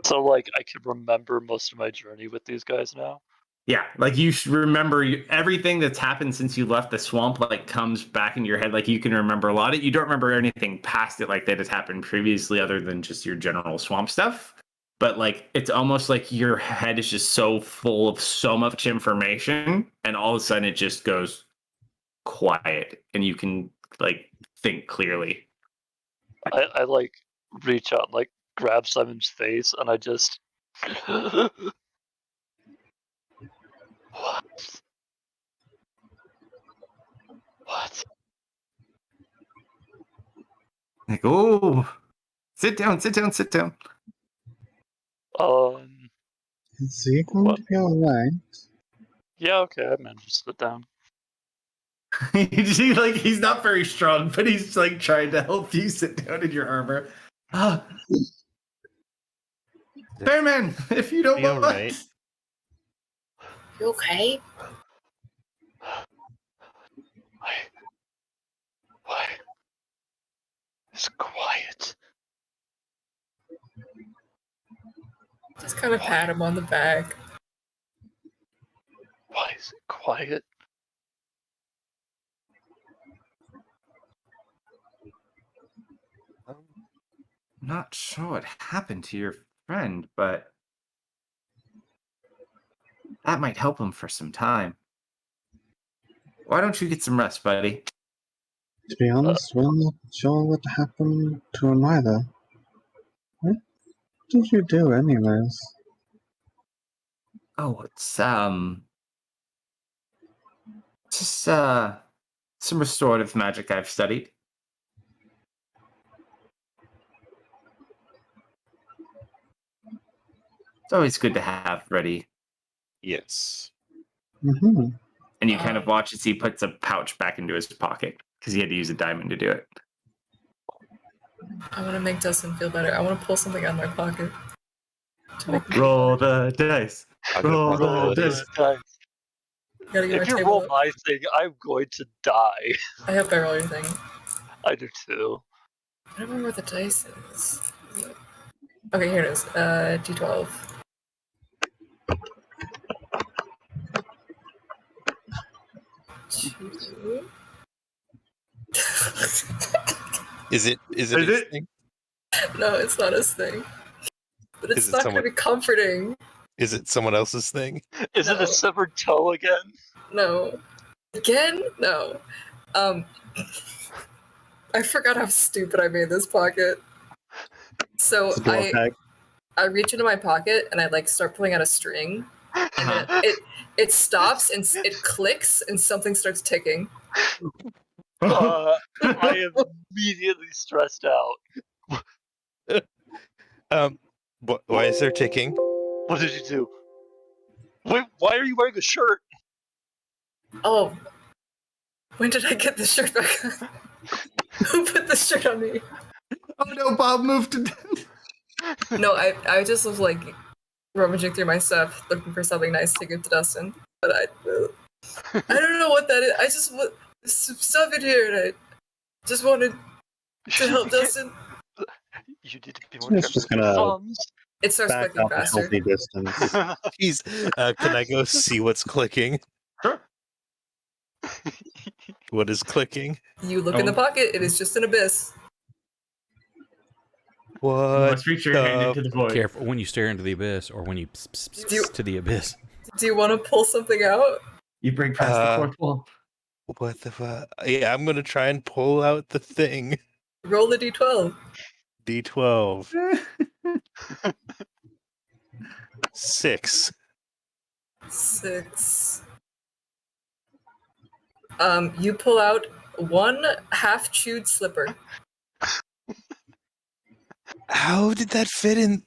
So, like, I can remember most of my journey with these guys now? Yeah, like you should remember everything that's happened since you left the swamp, like comes back into your head. Like you can remember a lot of it. You don't remember anything past it like that has happened previously other than just your general swamp stuff. But like it's almost like your head is just so full of so much information and all of a sudden it just goes quiet and you can like think clearly. I like, reach out, like, grab Simon's face, and I just... What? What? Like, oh, sit down, sit down, sit down. Is he going What? to be alright? Yeah, okay, I managed to sit down. Like he's not very strong, but he's like trying to help you sit down in your armor. Bearman, if you don't Be mind. alright. You okay? Why? It's quiet. Just kind of pat him on the back. Why is it quiet? I'm not sure what happened to your friend, but that might help him for some time. Why don't you get some rest, buddy? To be honest, we're not sure what happened to him either. What did you do anyways? Oh, it's just some restorative magic I've studied. It's always good to have ready. Yes. Mm-hmm. And you kind of watch as he puts a pouch back into his pocket because he had to use a diamond to do it. I want to make Dustin feel better. I want to pull something out of my pocket. To make him Roll the dice. Roll the dice. Guys, Gotta get if my you table roll up. my thing, I'm going to die. I hope I roll your thing. I do too. I don't remember where the dice is. Okay, here it is. D12. Two. Is it Is his it? thing? No, it's not his thing. But it's Is it not going to someone- be comforting. Is it someone else's thing? Is it No. a severed toe again? No. Again? No. I forgot how stupid I made this pocket. So It's a door tag. I reach into my pocket and I like start pulling out a string, and then it stops and it clicks and something starts ticking. I am immediately stressed out. Why is there ticking? What did you do? Wait, why are you wearing a shirt? Oh, when did I get this shirt back on? Who put this shirt on me? Oh no, Bob moved to... No, I just was like rummaging through my stuff, looking for something nice to give to Dustin. But I don't know what that is. I just want some stuff in here, and I just wanted to help Dustin. You need to be more It's careful just with your gonna thumbs. It starts Back clicking off a faster. healthy distance. Jeez, can I go see what's clicking? Sure. What is clicking? You look in the pocket, it is just an abyss. You What? must reach your hand into the void. Careful when you stare into the abyss or when you to the abyss. Do you want to pull something out? You break past the fourth wall. What the fuck? Yeah, I'm gonna try and pull out the thing. Roll a d12. D12. 6. 6. You pull out one half-chewed slipper. How did that fit in?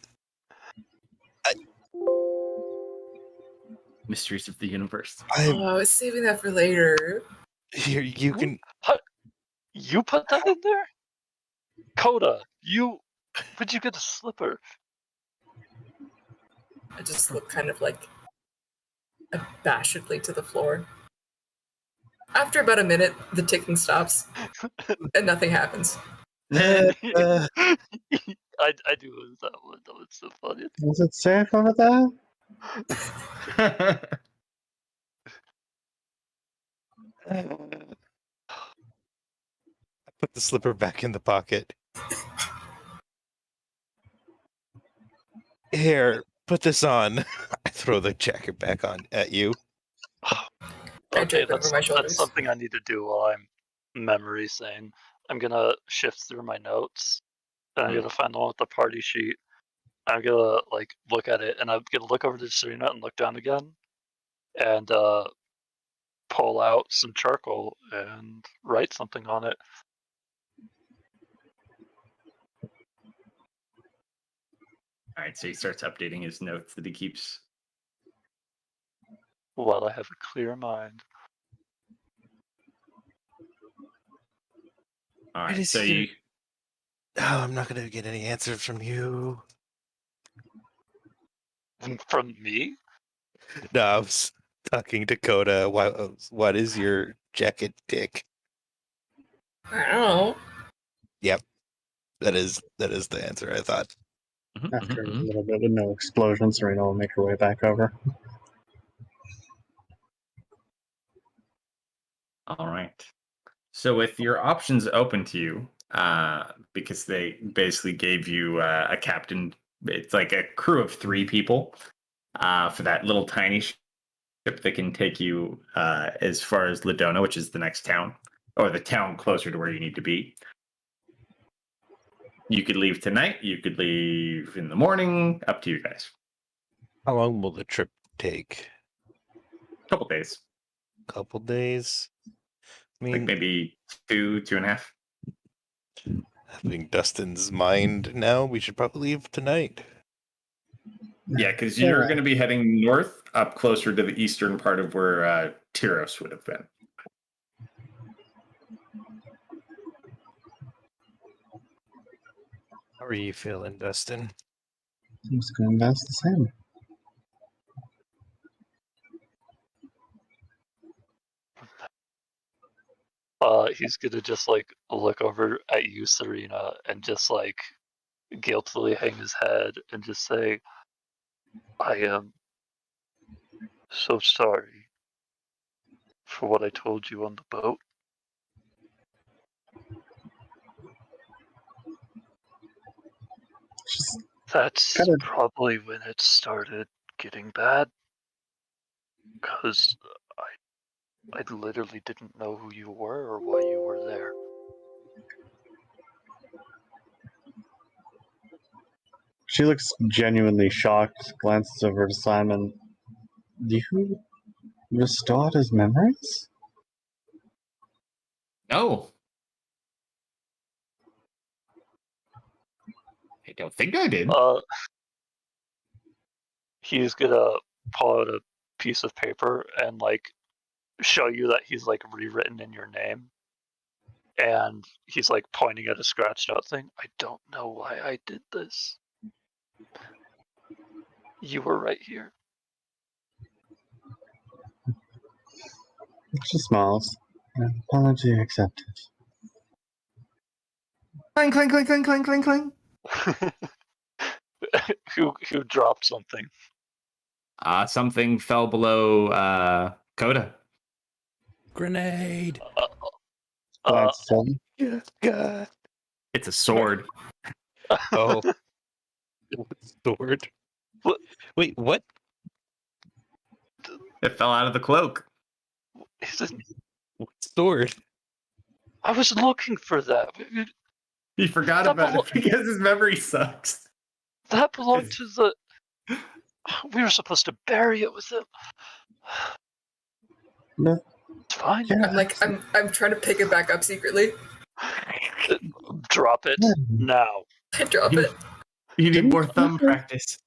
Mysteries of the universe. I was saving that for later. Here, you can. You put that in there? Coda, where'd you get a slipper? I just look kind of like abashedly to the floor. After about a minute, the ticking stops and nothing happens. Uh, I do lose that one. That was so funny. Is it safe over there? I put the slipper back in the pocket. Here, put this on. I throw the jacket back on at you. I Okay, drape over my shoulders. that's something I need to do while I'm memory sane. I'm gonna shift through my notes, and I'm gonna find the one with the party sheet. I'm gonna look at it, and I'm gonna look over to Serena and look down again, and pull out some charcoal and write something on it. All right, so he starts updating his notes that he keeps. While I have a clear mind. All It right, is so here. you. Oh, I'm not gonna get any answers from you. From me? No, I was talking to Coda. What is your jacket dick? I don't know. Yep, that is the answer. I thought. After a little bit of no explosion, Serena will make her way back over. All right. So with your options open to you, because they basically gave you a captain, it's like a crew of 3 people for that little tiny ship that can take you as far as Ladona, which is the next town, or the town closer to where you need to be. You could leave tonight. You could leave in the morning. Up to you guys. How long will the trip take? Couple days, Couple days. I like mean, maybe 2.5. having Dustin's mind now, we should probably leave tonight. Yeah, because you're going to be heading north, up closer to the eastern part of where Tyros would have been. How are you feeling, Dustin? Seems going about the same. He's gonna just look over at you, Serena, and just guiltily hang his head and just say, I am so sorry for what I told you on the boat. Just That's kinda- probably when it started getting bad. Because I literally didn't know who you were or why you were there. She looks genuinely shocked, glances over to Simon. You restored his memories? No. I don't think I did. He's gonna pull out a piece of paper and show you that he's rewritten in your name. And he's pointing at a scratched out thing. I don't know why I did this. You were right here. She smiles. Apology accepted. Clang, clang, clang, clang, clang, clang, clang. Who dropped something? Something fell below Coda. Grenade. Glances at him. Yeah, God. It's a sword. Oh, sword. What? Wait, what? It fell out of the cloak. What sword? I was looking for that. He forgot That about it because his memory sucks. That belonged to the. We were supposed to bury it with it. No. It's fine. Yeah. I'm trying to pick it back up secretly. Drop it now. I drop it. You need Didn't more you thumb say- practice.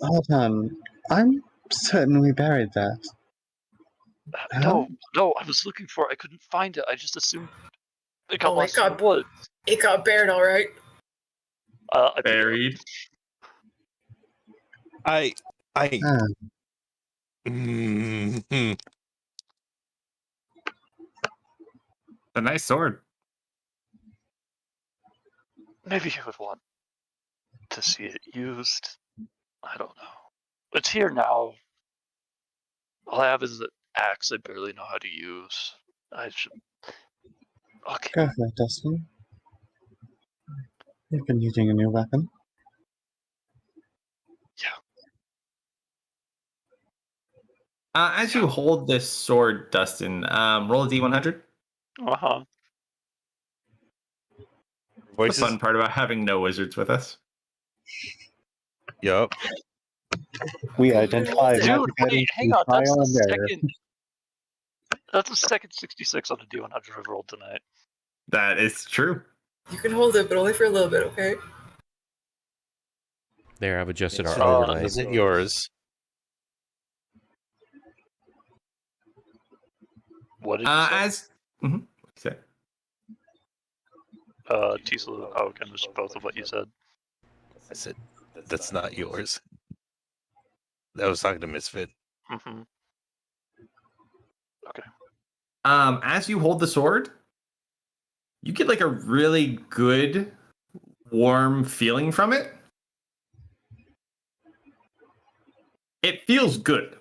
Hold on. I'm certain we buried that. No, I was looking for it. I couldn't find it. I just assumed it got Oh, it lost in got- the woods. It got buried, all right. I picked it up. Buried. I. Ah, Mm-hmm. A nice sword. Maybe you would want to see it used. I don't know. It's here now. All I have is an axe I barely know how to use. I should. Okay. go for it, Dustin. You've been using a new weapon. As you hold this sword, Dustin, roll a d100. Uh huh. The Voices. fun part about having no wizards with us. Yup. We Okay, identify Dude, magic Dude, wait, items hang through on. That's trial the and error. second. That's the second 66 on the D100 I've rolled tonight. That is true. You can hold it, but only for a little bit, okay? There, I've adjusted our So, overlay. is it yours? What did you say? As what'd you say? Tisla, I missed both of what you said. I said, that's not yours. I was talking to Misfit. Mm-hmm. As you hold the sword, you get like a really good, warm feeling from it. It feels good.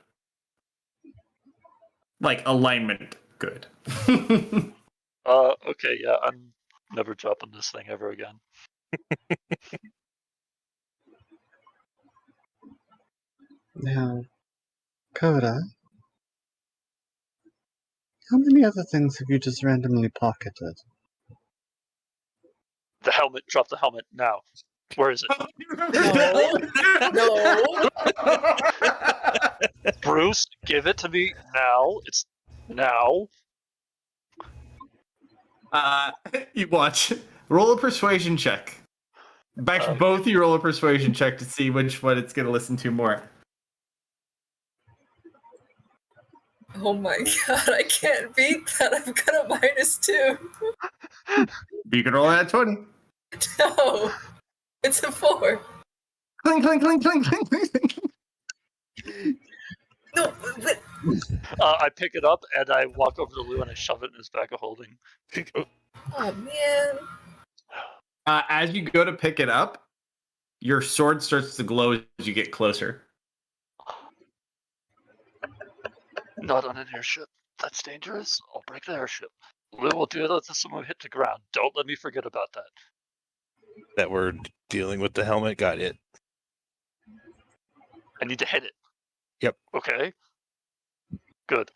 Like alignment good. Okay, yeah, I'm never dropping this thing ever again. Now, Coda, how many other things have you just randomly pocketed? The helmet, drop the helmet now. Where is it? No. Bruce, give it to me now. It's now. You watch. Roll a persuasion check. Back both you roll a persuasion check to see which one it's gonna listen to more. Oh my god, I can't beat that. I've got a -2. You can roll that 20. No. It's a 4. Cling, cling, cling, cling, cling, cling. No, but I pick it up and I walk over to Lou and I shove it in his bag of holding. oh man. As you go to pick it up, your sword starts to glow as you get closer. Not on an airship. That's dangerous. I'll break the airship. Lou will do that to someone hit the ground. Don't let me forget about that. That we're dealing with the helmet. Got it. I need to hit it. Yep. Okay. Good.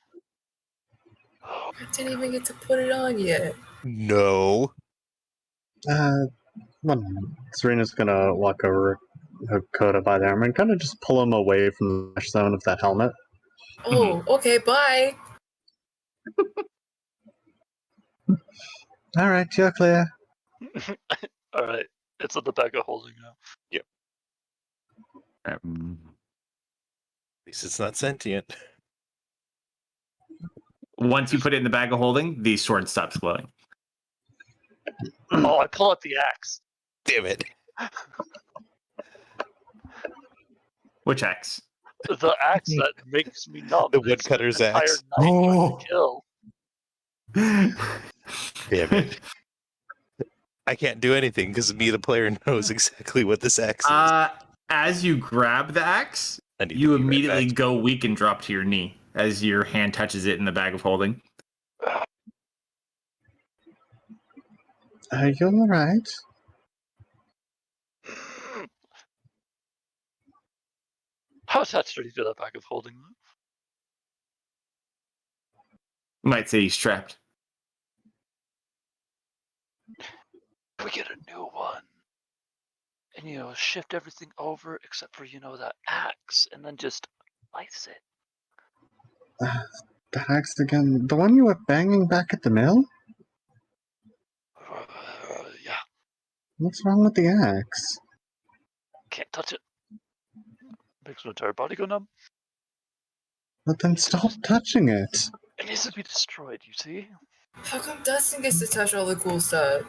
I didn't even get to put it on yet. No. One moment. Serena's gonna walk over her Coda by the arm and kind of just pull him away from the mesh zone of that helmet. Oh, okay, bye. Alright, you're clear. All right. It's in the bag of holding now. At least it's not sentient. Once you put it in the bag of holding, the sword stops glowing. Oh, I pull out the axe. Damn it. Which axe? The axe that makes me numb. The It's woodcutter's an entire axe. night trying Oh. to kill. Damn it. I can't do anything because me, the player, knows exactly what this axe is. As you grab the axe, I need to you be right immediately back. go weak and drop to your knee as your hand touches it in the bag of holding. Are you alright? How attached are you to that bag of holding? Might say he's trapped. We get a new one. And, shift everything over except for, that axe, and then just slice it. That axe again. The one you were banging back at the mill? Yeah, What's wrong with the axe? can't touch it. Makes my entire body go numb. But then stop touching it. It needs to be destroyed, you see? How come Dustin gets to touch all the cool stuff?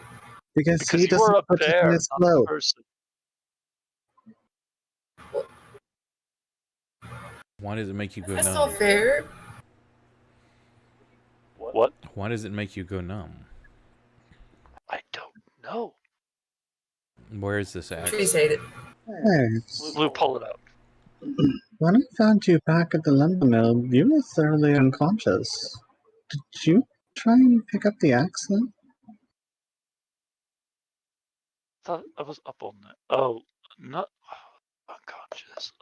Because Because he you doesn't are a put it in bear, his not a cloak. person. Why does it make you go That's numb? not fair. What? Why does it make you go numb? I don't know. Where is this axe? Trees hate it. Hey, Lou, pull it out. when I found you back at the lumber mill, you were thoroughly unconscious. Did you try and pick up the axe then? Thought I was up all night. Oh, not unconscious.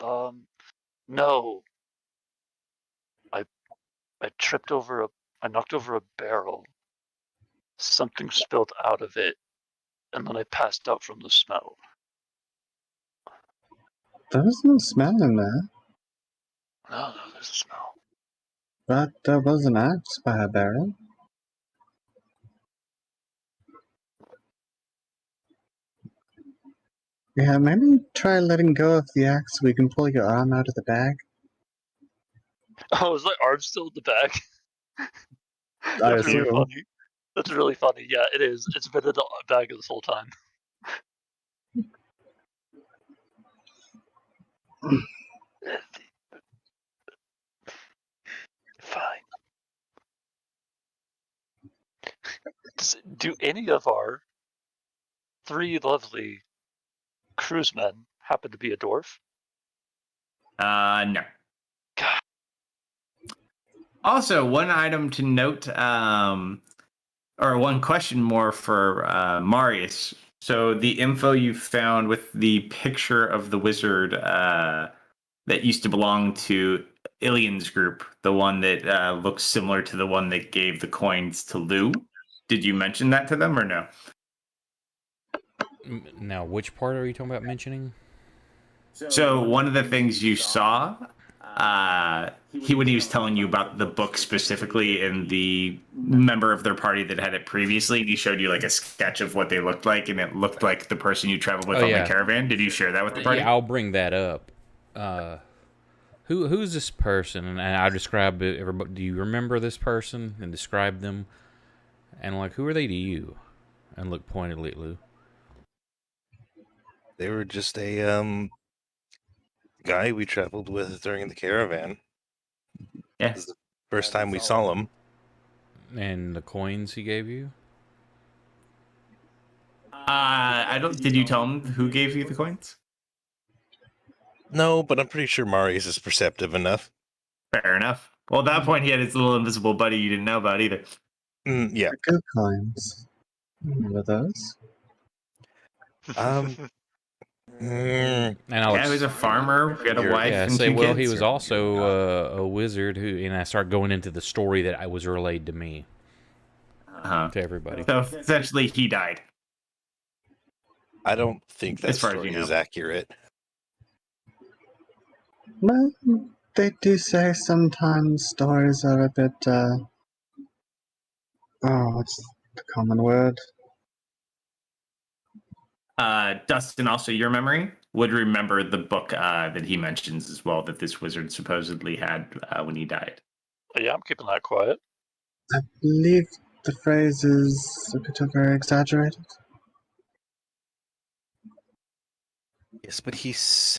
No. I tripped over I knocked over a barrel. Something spilled out of it, and then I passed out from the smell. There was no smell in there, No, there's a smell. but there was an axe by a barrel. Yeah, maybe try letting go of the axe so we can pull your arm out of the bag. Oh, is my arm still in the bag? I That's really assume. funny. That's really funny. Yeah, it is. It's been in the bag this whole time. Fine. Do any of our 3 lovely crewsmen happen to be a dwarf? No. God. Also, one item to note, or one question more for Marius. So the info you found with the picture of the wizard that used to belong to Ilian's group, the one that looks similar to the one that gave the coins to Lou. Did you mention that to them or no? Now, which part are you talking about mentioning? So one of the things you saw, when he was telling you about the book specifically and the member of their party that had it previously, he showed you like a sketch of what they looked like, and it looked like the person you traveled with Oh, on yeah. the caravan. Did you share that with the party? Yeah, I'll bring that up. Who's this person? And I describe it. Everybody, do you remember this person and describe them? And like, who are they to you? And look pointedly at Lou. They were just a guy we traveled with during the caravan. Yeah. This is the first time we saw him. And the coins he gave you? I don't. Did you tell him who gave you the coins? No, but I'm pretty sure Marius is perceptive enough. Fair enough. Well, at that point, he had his little invisible buddy you didn't know about either. Yeah. The good coins. Remember those? And I'll Yeah, he was a farmer. He had a wife yeah, and say, 2 well, kids. he was also a wizard who, and I start going into the story that I was relayed to me, to everybody. So essentially, he died. I don't think that As far as story you know. is accurate. Well, they do say sometimes stories are a bit, what's the common word? Dustin, also your memory, would remember the book that he mentions as well that this wizard supposedly had when he died. Yeah, I'm keeping that quiet. I believe the phrase is a bit very exaggerated. Yes, but he said